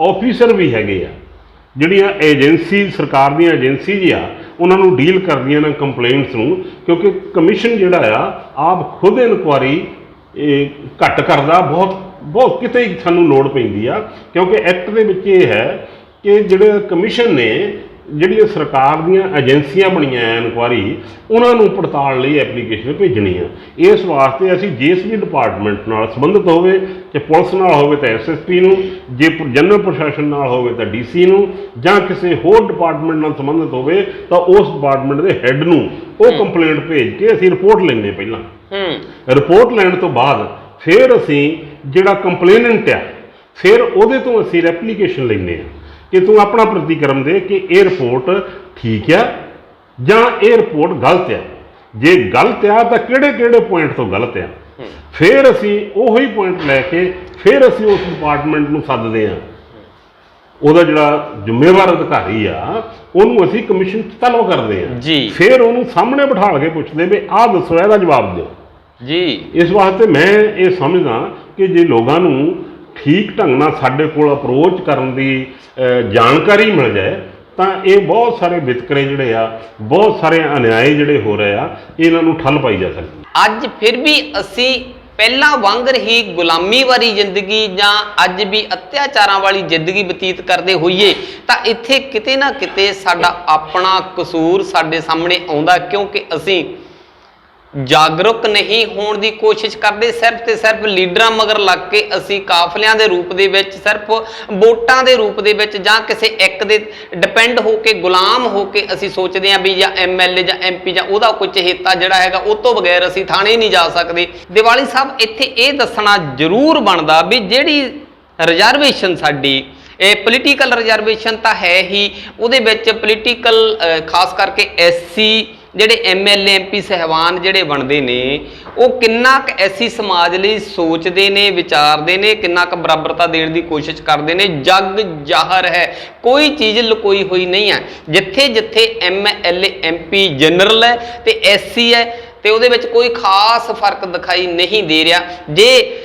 ਆਫੀਸਰ ਵੀ ਹੈਗੇ ਆ ਜਿਹੜੀਆਂ ਏਜੰਸੀ ਸਰਕਾਰ ਦੀਆਂ ਏਜੰਸੀਜ਼ ਆ ਉਹਨਾਂ ਨੂੰ ਡੀਲ ਕਰਦੀਆਂ ਨੇ ਕੰਪਲੇਂਟਸ ਨੂੰ, ਕਿਉਂਕਿ ਕਮਿਸ਼ਨ ਜਿਹੜਾ ਆ ਆਪ ਖੁਦ ਇਨਕੁਆਰੀ ਘੱਟ ਕਰਦਾ, ਬਹੁਤ ਕਿਤੇ ਹੀ ਸਾਨੂੰ ਲੋੜ ਪੈਂਦੀ ਆ, ਕਿਉਂਕਿ ਐਕਟ ਦੇ ਵਿੱਚ ਇਹ ਹੈ ਕਿ ਜਿਹੜੇ ਕਮਿਸ਼ਨ ਨੇ ਜਿਹੜੀਆਂ ਸਰਕਾਰ ਦੀਆਂ ਏਜੰਸੀਆਂ ਬਣੀਆਂ ਇਨਕੁਆਰੀ ਉਹਨਾਂ ਨੂੰ ਪੜਤਾਲ ਲਈ ਐਪਲੀਕੇਸ਼ਨ ਭੇਜਣੀ ਆ। ਇਸ ਵਾਸਤੇ ਅਸੀਂ ਜਿਸ ਵੀ ਡਿਪਾਰਟਮੈਂਟ ਨਾਲ ਸੰਬੰਧਿਤ ਹੋਵੇ, ਜੇ ਪੁਲਿਸ ਨਾਲ ਹੋਵੇ ਤਾਂ ਐਸਐਸਪੀ ਨੂੰ, ਜੇ ਜਨਰਲ ਪ੍ਰਸ਼ਾਸਨ ਨਾਲ ਹੋਵੇ ਤਾਂ ਡੀਸੀ ਨੂੰ, ਜਾਂ ਕਿਸੇ ਹੋਰ ਡਿਪਾਰਟਮੈਂਟ ਨਾਲ ਸੰਬੰਧਿਤ ਹੋਵੇ ਤਾਂ ਉਸ ਡਿਪਾਰਟਮੈਂਟ ਦੇ ਹੈੱਡ ਨੂੰ ਉਹ ਕੰਪਲੇਂਟ ਭੇਜ ਕੇ ਅਸੀਂ ਰਿਪੋਰਟ ਲੈਂਦੇ ਪਹਿਲਾਂ। ਰਿਪੋਰਟ ਲੈਣ ਤੋਂ ਬਾਅਦ ਫਿਰ ਅਸੀਂ ਜਿਹੜਾ ਕੰਪਲੇਨੈਂਟ ਆ ਫਿਰ ਉਹਦੇ ਤੋਂ ਅਸੀਂ ਐਪਲੀਕੇਸ਼ਨ ਲੈਂਦੇ ਆ ਕਿ ਤੂੰ ਆਪਣਾ ਪ੍ਰਤੀਕਰਮ ਦੇ ਕਿ ਇਹ ਰਿਪੋਰਟ ਠੀਕ ਆ ਜਾਂ ਇਹ ਰਿਪੋਰਟ ਗਲਤ ਆ। ਜੇ ਗਲਤ ਆ ਤਾਂ ਕਿਹੜੇ ਪੁਆਇੰਟ ਤੋਂ ਗਲਤ ਆ, ਫਿਰ ਅਸੀਂ ਉਹੀ ਪੁਆਇੰਟ ਲੈ ਕੇ ਫਿਰ ਅਸੀਂ ਉਸ ਡਿਪਾਰਟਮੈਂਟ ਨੂੰ ਸੱਦਦੇ ਆ, ਉਹਦਾ ਜਿਹੜਾ ਜ਼ਿੰਮੇਵਾਰ ਅਧਿਕਾਰੀ ਆ ਉਹਨੂੰ ਅਸੀਂ ਕਮਿਸ਼ਨ 'ਚ ਤਲਬ ਕਰਦੇ ਆ ਜੀ। ਫਿਰ ਉਹਨੂੰ ਸਾਹਮਣੇ ਬਿਠਾ ਕੇ ਪੁੱਛਦੇ ਵੀ ਆਹ ਦੱਸੋ, ਇਹਦਾ ਜਵਾਬ ਦਿਓ ਜੀ। ਇਸ ਵਾਸਤੇ ਮੈਂ ਇਹ ਸਮਝਦਾ ਕਿ ਜੇ ਲੋਕਾਂ ਨੂੰ ਠੀਕ ਢੰਗ ਨਾਲ ਸਾਡੇ ਕੋਲ ਅਪਰੋਚ ਕਰਨ ਦੀ ਜਾਣਕਾਰੀ ਮਿਲ ਜਾਏ ਤਾਂ ਇਹ ਬਹੁਤ ਸਾਰੇ ਵਿਤਕਰੇ ਜਿਹੜੇ ਆ, ਬਹੁਤ ਸਾਰੇ ਅਨਿਆਏ ਜਿਹੜੇ ਹੋ ਰਹੇ ਆ, ਇਹਨਾਂ ਨੂੰ ਠੱਲ ਪਾਈ ਜਾ ਸਕਦੀ। ਅੱਜ ਫਿਰ ਵੀ ਅਸੀਂ ਪਹਿਲਾਂ ਵਾਂਗਰ ਹੀ ਗੁਲਾਮੀ ਵਾਲੀ ਜ਼ਿੰਦਗੀ ਜਾਂ ਅੱਜ ਵੀ ਅਤਿਆਚਾਰਾਂ ਵਾਲੀ ਜ਼ਿੰਦਗੀ ਬਤੀਤ ਕਰਦੇ ਹੋਈਏ ਤਾਂ ਇੱਥੇ ਕਿਤੇ ਨਾ ਕਿਤੇ ਸਾਡਾ ਆਪਣਾ ਕਸੂਰ ਸਾਡੇ ਸਾਹਮਣੇ ਆਉਂਦਾ, ਕਿਉਂਕਿ ਅਸੀਂ ਜਾਗਰੂਕ ਨਹੀਂ ਹੋਣ ਦੀ ਕੋਸ਼ਿਸ਼ ਕਰਦੇ। ਸਿਰਫ ਤੇ ਸਿਰਫ ਲੀਡਰਾਂ ਮਗਰ ਲੱਗ ਕੇ ਅਸੀਂ ਕਾਫਲਿਆਂ ਦੇ ਰੂਪ ਦੇ ਵਿੱਚ, ਸਿਰਫ ਵੋਟਾਂ ਦੇ ਰੂਪ ਦੇ ਵਿੱਚ ਜਾਂ ਕਿਸੇ ਇੱਕ ਦੇ ਡਿਪੈਂਡ ਹੋ ਕੇ, ਗੁਲਾਮ ਹੋ ਕੇ ਅਸੀਂ ਸੋਚਦੇ ਹਾਂ ਵੀ ਜਾਂ ਐਮਐਲਏ ਜਾਂ ਐਮਪੀ ਜਾਂ ਉਹਦਾ ਕੋਈ ਚਹੇਤਾ ਜਿਹੜਾ ਹੈਗਾ ਉਹ ਤੋਂ ਬਗੈਰ ਅਸੀਂ ਥਾਣੇ ਨਹੀਂ ਜਾ ਸਕਦੇ। ਦੀਵਾਲੀ ਸਾਹਿਬ ਇੱਥੇ ਇਹ ਦੱਸਣਾ ਜ਼ਰੂਰ ਬਣਦਾ ਵੀ ਜਿਹੜੀ ਰਿਜ਼ਰਵੇਸ਼ਨ ਸਾਡੀ ਇਹ ਪੋਲੀਟੀਕਲ ਰਿਜ਼ਰਵੇਸ਼ਨ ਤਾਂ ਹੈ ਹੀ, ਉਹਦੇ ਵਿੱਚ ਪੋਲੀਟੀਕਲ ਖਾਸ ਕਰਕੇ ਐਸਸੀ ਜਿਹੜੇ ਐਮਐਲਏ ਐਮਪੀ ਸਹਿਬਾਨ ਜਿਹੜੇ ਬਣਦੇ ਨੇ ਉਹ ਕਿੰਨਾ ਕੁ ਐਸੀ ਸਮਾਜ ਲਈ ਸੋਚਦੇ ਨੇ, ਵਿਚਾਰਦੇ ਨੇ, ਕਿੰਨਾ ਕੁ ਬਰਾਬਰਤਾ ਦੇਣ ਦੀ ਕੋਸ਼ਿਸ਼ ਕਰਦੇ ਨੇ। ਜੱਗ ਜ਼ਾਹਰ ਹੈ, ਕੋਈ ਚੀਜ਼ ਲੁਕੋਈ ਹੋਈ ਨਹੀਂ ਹੈ। ਜਿੱਥੇ ਜਿੱਥੇ ਐਮਐਲਏ ਐਮਪੀ ਜਨਰਲ ਹੈ ਤੇ ਐਸਸੀ ਹੈ ਤੇ ਉਹਦੇ ਵਿੱਚ ਕੋਈ ਖਾਸ ਫਰਕ ਦਿਖਾਈ ਨਹੀਂ ਦੇ ਰਿਹਾ। ਜੇ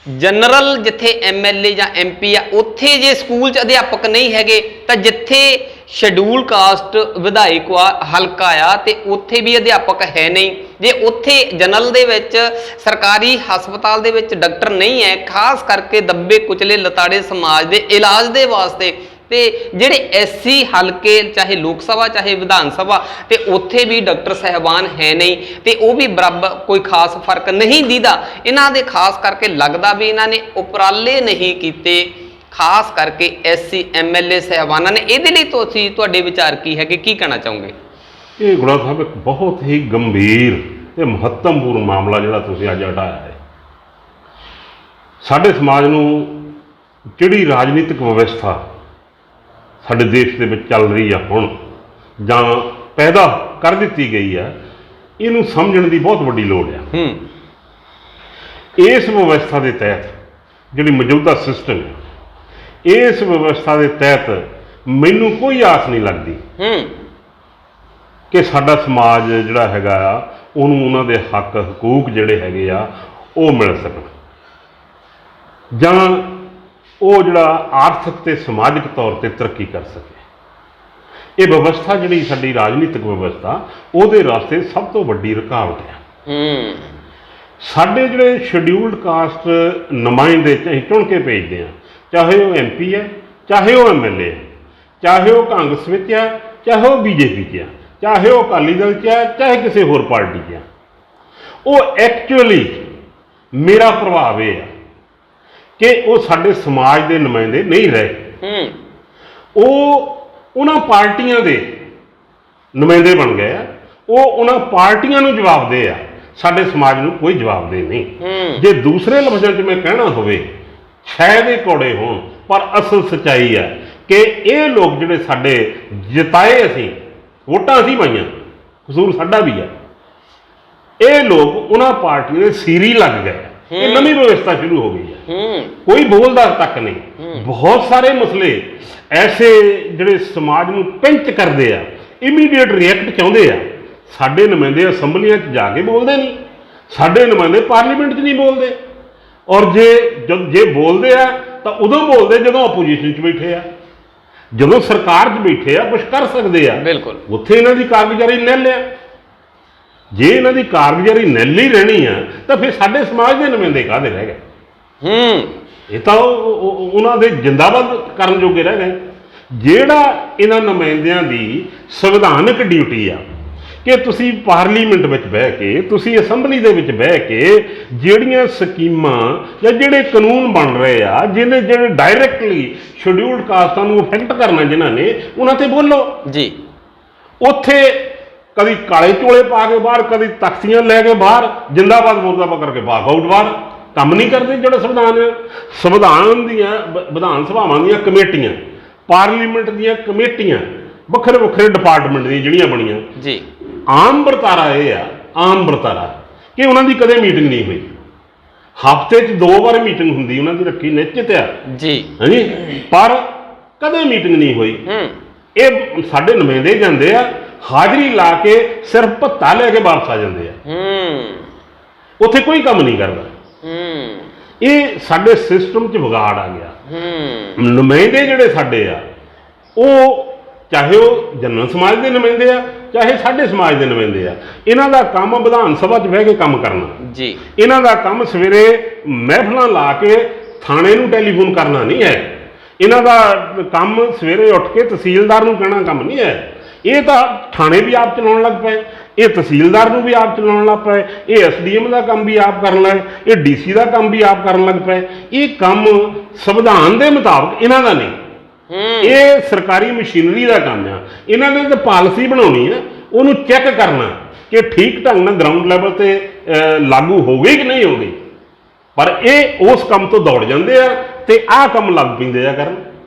ਜਨਰਲ ਜਿੱਥੇ ਐਮਐਲਏ ਜਾਂ ਐਮਪੀ ਆ ਉੱਥੇ ਜੇ ਸਕੂਲ 'ਚ ਅਧਿਆਪਕ ਨਹੀਂ ਹੈਗੇ ਤਾਂ ਜਿੱਥੇ ਸ਼ਡਿਊਲ ਕਾਸਟ ਵਿਧਾਇਕ ਹਲਕਾ ਆ ਤੇ ਉੱਥੇ ਵੀ ਅਧਿਆਪਕ ਹੈ ਨਹੀਂ। ਜੇ ਉੱਥੇ ਜਨਰਲ ਦੇ ਵਿੱਚ ਸਰਕਾਰੀ ਹਸਪਤਾਲ ਦੇ ਵਿੱਚ ਡਾਕਟਰ ਨਹੀਂ ਹੈ, ਖਾਸ ਕਰਕੇ ਦੱਬੇ ਕੁਚਲੇ ਲਤਾੜੇ ਸਮਾਜ ਦੇ ਇਲਾਜ ਦੇ ਵਾਸਤੇ, ਤੇ ਜਿਹੜੇ ਐਸਸੀ ਹਲਕੇ ਚਾਹੇ ਲੋਕ ਸਭਾ ਚਾਹੇ ਵਿਧਾਨ ਸਭਾ ਤੇ ਉੱਥੇ ਵੀ ਡਾਕਟਰ ਸਾਹਿਬਾਨ ਹੈ ਨਹੀਂ ਤੇ ਉਹ ਵੀ ਬਰਾਬਰ ਕੋਈ ਖਾਸ ਫਰਕ ਨਹੀਂ ਦੀਦਾ। ਇਹਨਾਂ ਦੇ ਖਾਸ ਕਰਕੇ ਲੱਗਦਾ ਵੀ ਇਹਨਾਂ ਨੇ ਉਪਰਾਲੇ ਨਹੀਂ ਕੀਤੇ, ਖਾਸ ਕਰਕੇ ਐਸਸੀ ਐਮਐਲਏ ਸਾਹਿਬਾਨਾਂ ਨੇ। ਇਹਦੇ ਲਈ ਤੁਸੀਂ ਤੁਹਾਡੇ ਵਿਚਾਰ ਕੀ ਹੈਗੇ, ਕੀ ਕਹਿਣਾ ਚਾਹੋਗੇ? ਇਹ ਗੁਲਾ ਸਾਹਿਬ ਇੱਕ ਬਹੁਤ ਹੀ ਗੰਭੀਰ ਤੇ ਮਹੱਤਵਪੂਰਨ ਮਾਮਲਾ ਜਿਹੜਾ ਤੁਸੀਂ ਅੱਜ ਉਠਾਇਆ ਹੈ। ਸਾਡੇ ਸਮਾਜ ਨੂੰ ਜਿਹੜੀ ਰਾਜਨੀਤਿਕ ਵਿਵਸਥਾ ਸਾਡੇ ਦੇਸ਼ ਦੇ ਵਿੱਚ ਚੱਲ ਰਹੀ ਆ ਹੁਣ ਜਾਂ ਪੈਦਾ ਕਰ ਦਿੱਤੀ ਗਈ ਆ, ਇਹਨੂੰ ਸਮਝਣ ਦੀ ਬਹੁਤ ਵੱਡੀ ਲੋੜ ਆ। ਇਸ ਵਿਵਸਥਾ ਦੇ ਤਹਿਤ ਜਿਹੜੀ ਮੌਜੂਦਾ ਸਿਸਟਮ ਹੈ, ਇਸ ਵਿਵਸਥਾ ਦੇ ਤਹਿਤ ਮੈਨੂੰ ਕੋਈ ਆਸ ਨਹੀਂ ਲੱਗਦੀ ਕਿ ਸਾਡਾ ਸਮਾਜ ਜਿਹੜਾ ਹੈਗਾ ਆ ਉਹਨੂੰ ਉਹਨਾਂ ਦੇ ਹੱਕ ਹਕੂਕ ਜਿਹੜੇ ਹੈਗੇ ਆ ਉਹ ਮਿਲ ਸਕਣ, ਜਾਂ ਉਹ ਜਿਹੜਾ ਆਰਥਿਕ ਤੇ ਸਮਾਜਿਕ ਤੌਰ ਤੇ ਤਰੱਕੀ ਕਰ ਸਕੇ। ਇਹ ਵਿਵਸਥਾ ਜਿਹੜੀ ਸਾਡੀ ਰਾਜਨੀਤਿਕ ਵਿਵਸਥਾ ਉਹਦੇ ਰਾਸਤੇ ਸਭ ਤੋਂ ਵੱਡੀ ਰੁਕਾਵਟ ਹੈ। ਸਾਡੇ ਜਿਹੜੇ ਸ਼ਡਿਊਲਡ ਕਾਸਟ ਨੁਮਾਇੰਦੇ ਚਾਹੇ ਚੁਣ ਕੇ ਭੇਜਦੇ ਆ, ਚਾਹੇ ਉਹ ਐਮਪੀ ਹੈ, ਚਾਹੇ ਉਹ ਐਮਐਲਏ ਹੈ, ਚਾਹੇ ਉਹ ਕਾਂਗਰਸ ਵਿੱਚ ਹੈ, ਚਾਹੇ ਉਹ ਬੀਜੇਪੀ 'ਚ ਹੈ, ਚਾਹੇ ਉਹ ਅਕਾਲੀ ਦਲ 'ਚ ਹੈ, ਚਾਹੇ ਕਿਸੇ ਹੋਰ ਪਾਰਟੀ 'ਚ ਹੈ, ਉਹ ਐਕਚੁਅਲੀ ਮੇਰਾ ਪ੍ਰਭਾਵ ਇਹ ਹੈ ਕਿ ਉਹ ਸਾਡੇ ਸਮਾਜ ਦੇ ਨੁਮਾਇੰਦੇ ਨਹੀਂ ਰਹੇ। ਉਹ ਉਹਨਾਂ ਪਾਰਟੀਆਂ ਦੇ ਨੁਮਾਇੰਦੇ ਬਣ ਗਏ ਆ, ਉਹ ਉਹਨਾਂ ਪਾਰਟੀਆਂ ਨੂੰ ਜਵਾਬਦੇਹ ਆ, ਸਾਡੇ ਸਮਾਜ ਨੂੰ ਕੋਈ ਜਵਾਬਦੇਹ ਨਹੀਂ। ਜੇ ਦੂਸਰੇ ਲਫ਼ਜ਼ਾਂ 'ਚ ਮੈਂ ਕਹਿਣਾ ਹੋਵੇ, ਸ਼ਾਇਦ ਇਹ ਕੌੜੇ ਹੋਣ ਪਰ ਅਸਲ ਸੱਚਾਈ ਹੈ ਕਿ ਇਹ ਲੋਕ ਜਿਹੜੇ ਸਾਡੇ ਜਿਤਾਏ, ਅਸੀਂ ਵੋਟਾਂ ਅਸੀਂ ਪਾਈਆਂ, ਕਸੂਰ ਸਾਡਾ ਵੀ ਹੈ, ਇਹ ਲੋਕ ਉਹਨਾਂ ਪਾਰਟੀਆਂ ਦੇ ਸੀਰੀ ਲੱਗ ਗਏ। ਇਹ ਨਵੀਂ ਵਿਵਸਥਾ ਸ਼ੁਰੂ ਹੋ ਗਈ ਹੈ, ਕੋਈ ਬੋਲਦਾ ਤੱਕ ਨਹੀਂ। ਬਹੁਤ ਸਾਰੇ ਮਸਲੇ ਐਸੇ ਜਿਹੜੇ ਸਮਾਜ ਨੂੰ ਪਿੰਚ ਕਰਦੇ ਆ, ਇਮੀਡੀਏਟ ਰਿਐਕਟ ਚਾਹੁੰਦੇ ਆ। ਸਾਡੇ ਨੁਮਾਇੰਦੇ ਅਸੈਂਬਲੀਆਂ 'ਚ ਜਾ ਕੇ ਬੋਲਦੇ ਨਹੀਂ, ਸਾਡੇ ਨੁਮਾਇੰਦੇ ਪਾਰਲੀਮੈਂਟ 'ਚ ਨਹੀਂ ਬੋਲਦੇ, ਔਰ ਜੇ ਬੋਲਦੇ ਆ ਤਾਂ ਉਦੋਂ ਬੋਲਦੇ ਜਦੋਂ ਆਪੋਜੀਸ਼ਨ 'ਚ ਬੈਠੇ ਆ। ਜਦੋਂ ਸਰਕਾਰ 'ਚ ਬੈਠੇ ਆ ਕੁਝ ਕਰ ਸਕਦੇ ਆ, ਬਿਲਕੁਲ ਉੱਥੇ ਇਹਨਾਂ ਦੀ ਕਾਰਗੁਜ਼ਾਰੀ ਨਿੱਲ ਆ। ਜੇ ਇਹਨਾਂ ਦੀ ਕਾਰਗੁਜ਼ਾਰੀ ਨਿੱਲ ਹੀ ਰਹਿਣੀ ਆ ਤਾਂ ਫਿਰ ਸਾਡੇ ਸਮਾਜ ਦੇ ਨੁਮਾਇੰਦੇ ਕਾਹਦੇ ਰਹਿ ਗਏ? ਇਹ ਤਾਂ ਉਹਨਾਂ ਦੇ ਜਿੰਦਾਬਾਦ ਕਰਨ ਜੋਗੇ ਰਹਿ ਗਏ। ਜਿਹੜਾ ਇਹਨਾਂ ਨੁਮਾਇੰਦਿਆਂ ਦੀ ਸੰਵਿਧਾਨਕ ਡਿਊਟੀ ਆ ਕਿ ਤੁਸੀਂ ਪਾਰਲੀਮੈਂਟ ਵਿੱਚ ਬਹਿ ਕੇ, ਤੁਸੀਂ ਅਸੈਂਬਲੀ ਦੇ ਵਿੱਚ ਬਹਿ ਕੇ ਜਿਹੜੀਆਂ ਸਕੀਮਾਂ ਜਾਂ ਜਿਹੜੇ ਕਾਨੂੰਨ ਬਣ ਰਹੇ ਆ, ਜਿਹੜੇ ਡਾਇਰੈਕਟਲੀ ਸ਼ਡਿਊਲਡ ਕਾਸਟਾਂ ਨੂੰ ਅਫੈਕਟ ਕਰਨਾ ਜਿਨ੍ਹਾਂ ਨੇ, ਉਹਨਾਂ ਤੇ ਬੋਲੋ ਜੀ। ਉੱਥੇ ਕਦੀ ਕਾਲੇ ਚੋਲੇ ਪਾ ਕੇ ਬਾਹਰ, ਕਦੀ ਤਖਤੀਆਂ ਲੈ ਕੇ ਬਾਹਰ, ਜਿੰਦਾਬਾਦ ਮੁਰਦਾਬਾਦ ਕਰਕੇ ਵਾਕ ਆਊਟ ਬਾਹਰ। ਕੰਮ ਨਹੀਂ ਕਰਦੇ ਜਿਹੜਾ ਸੰਵਿਧਾਨ ਦੀਆਂ ਵਿਧਾਨ ਸਭਾਵਾਂ ਦੀਆਂ ਕਮੇਟੀਆਂ, ਪਾਰਲੀਮੈਂਟ ਦੀਆਂ ਕਮੇਟੀਆਂ, ਵੱਖਰੇ ਵੱਖਰੇ ਡਿਪਾਰਟਮੈਂਟ ਦੀਆਂ ਜਿਹੜੀਆਂ ਬਣੀਆਂ ਜੀ, ਆਮ ਵਰਤਾਰਾ ਇਹ ਆ, ਆਮ ਵਰਤਾਰਾ ਕਿ ਉਹਨਾਂ ਦੀ ਕਦੇ ਮੀਟਿੰਗ ਨਹੀਂ ਹੋਈ। ਹਫ਼ਤੇ 'ਚ 2 ਵਾਰ ਮੀਟਿੰਗ ਹੁੰਦੀ ਉਹਨਾਂ ਦੀ ਰੱਖੀ ਨਿਸ਼ਚਿਤ ਆ ਜੀ, ਹਾਂਜੀ, ਪਰ ਕਦੇ ਮੀਟਿੰਗ ਨਹੀਂ ਹੋਈ। ਇਹ ਸਾਡੇ ਨੁਮਾਇੰਦੇ ਜਾਂਦੇ ਆ, ਹਾਜ਼ਰੀ ਲਾ ਕੇ ਸਿਰਫ ਭੱਤਾ ਲੈ ਕੇ ਵਾਪਸ ਆ ਜਾਂਦੇ ਆ। ਉੱਥੇ ਕੋਈ ਕੰਮ ਨਹੀਂ ਕਰਦਾ। ਇਹ ਸਾਡੇ ਸਿਸਟਮ 'ਚ ਵਿਗਾੜ ਆ ਗਿਆ। ਨੁਮਾਇੰਦੇ ਜਿਹੜੇ ਸਾਡੇ ਆ, ਉਹ ਚਾਹੇ ਉਹ ਜਨਰਲ ਸਮਾਜ ਦੇ ਨੁਮਾਇੰਦੇ ਆ, ਚਾਹੇ ਸਾਡੇ ਸਮਾਜ ਦੇ ਨੁਮਾਇੰਦੇ ਆ, ਇਹਨਾਂ ਦਾ ਕੰਮ ਵਿਧਾਨ ਸਭਾ 'ਚ ਬਹਿ ਕੇ ਕੰਮ ਕਰਨਾ ਜੀ। ਇਹਨਾਂ ਦਾ ਕੰਮ ਸਵੇਰੇ ਮਹਿਫਲਾਂ ਲਾ ਕੇ ਥਾਣੇ ਨੂੰ ਟੈਲੀਫੋਨ ਕਰਨਾ ਨਹੀਂ ਹੈ। ਇਹਨਾਂ ਦਾ ਕੰਮ ਸਵੇਰੇ ਉੱਠ ਕੇ ਤਹਿਸੀਲਦਾਰ ਨੂੰ ਕਹਿਣਾ ਕੰਮ ਨਹੀਂ ਹੈ। ਇਹ ਤਾਂ ਥਾਣੇ ਵੀ ਆਪ ਚਲਾਉਣ ਲੱਗ ਪਏ, ਇਹ ਤਹਿਸੀਲਦਾਰ ਨੂੰ ਵੀ ਆਪ ਚਲਾਉਣ ਲੱਗ ਪਏ, ਇਹ ਐਸਡੀਐਮ ਦਾ ਕੰਮ ਵੀ ਆਪ ਕਰਨ ਲੱਗ, ਇਹ ਡੀਸੀ ਦਾ ਕੰਮ ਵੀ ਆਪ ਕਰਨ ਲੱਗ ਪਏ। ਇਹ ਕੰਮ ਸੰਵਿਧਾਨ ਦੇ ਮੁਤਾਬਕ ਇਹਨਾਂ ਦਾ ਨਹੀਂ, ਇਹ ਸਰਕਾਰੀ ਮਸ਼ੀਨਰੀ ਦਾ ਕੰਮ ਆ। ਇਹਨਾਂ ਨੇ ਤਾਂ ਪਾਲਿਸੀ ਬਣਾਉਣੀ ਆ, ਉਹਨੂੰ ਚੈੱਕ ਕਰਨਾ ਕਿ ਠੀਕ ਢੰਗ ਨਾਲ ਗਰਾਊਂਡ ਲੈਵਲ ਤੇ ਲਾਗੂ ਹੋ ਗਈ ਕਿ ਨਹੀਂ ਹੋ ਗਈ। ਪਰ ਇਹ ਉਸ ਕੰਮ ਤੋਂ ਦੌੜ ਜਾਂਦੇ ਆ ਤੇ ਆਹ ਕੰਮ ਲੱਗ ਪੈਂਦੇ ਆ ਕਰਨ।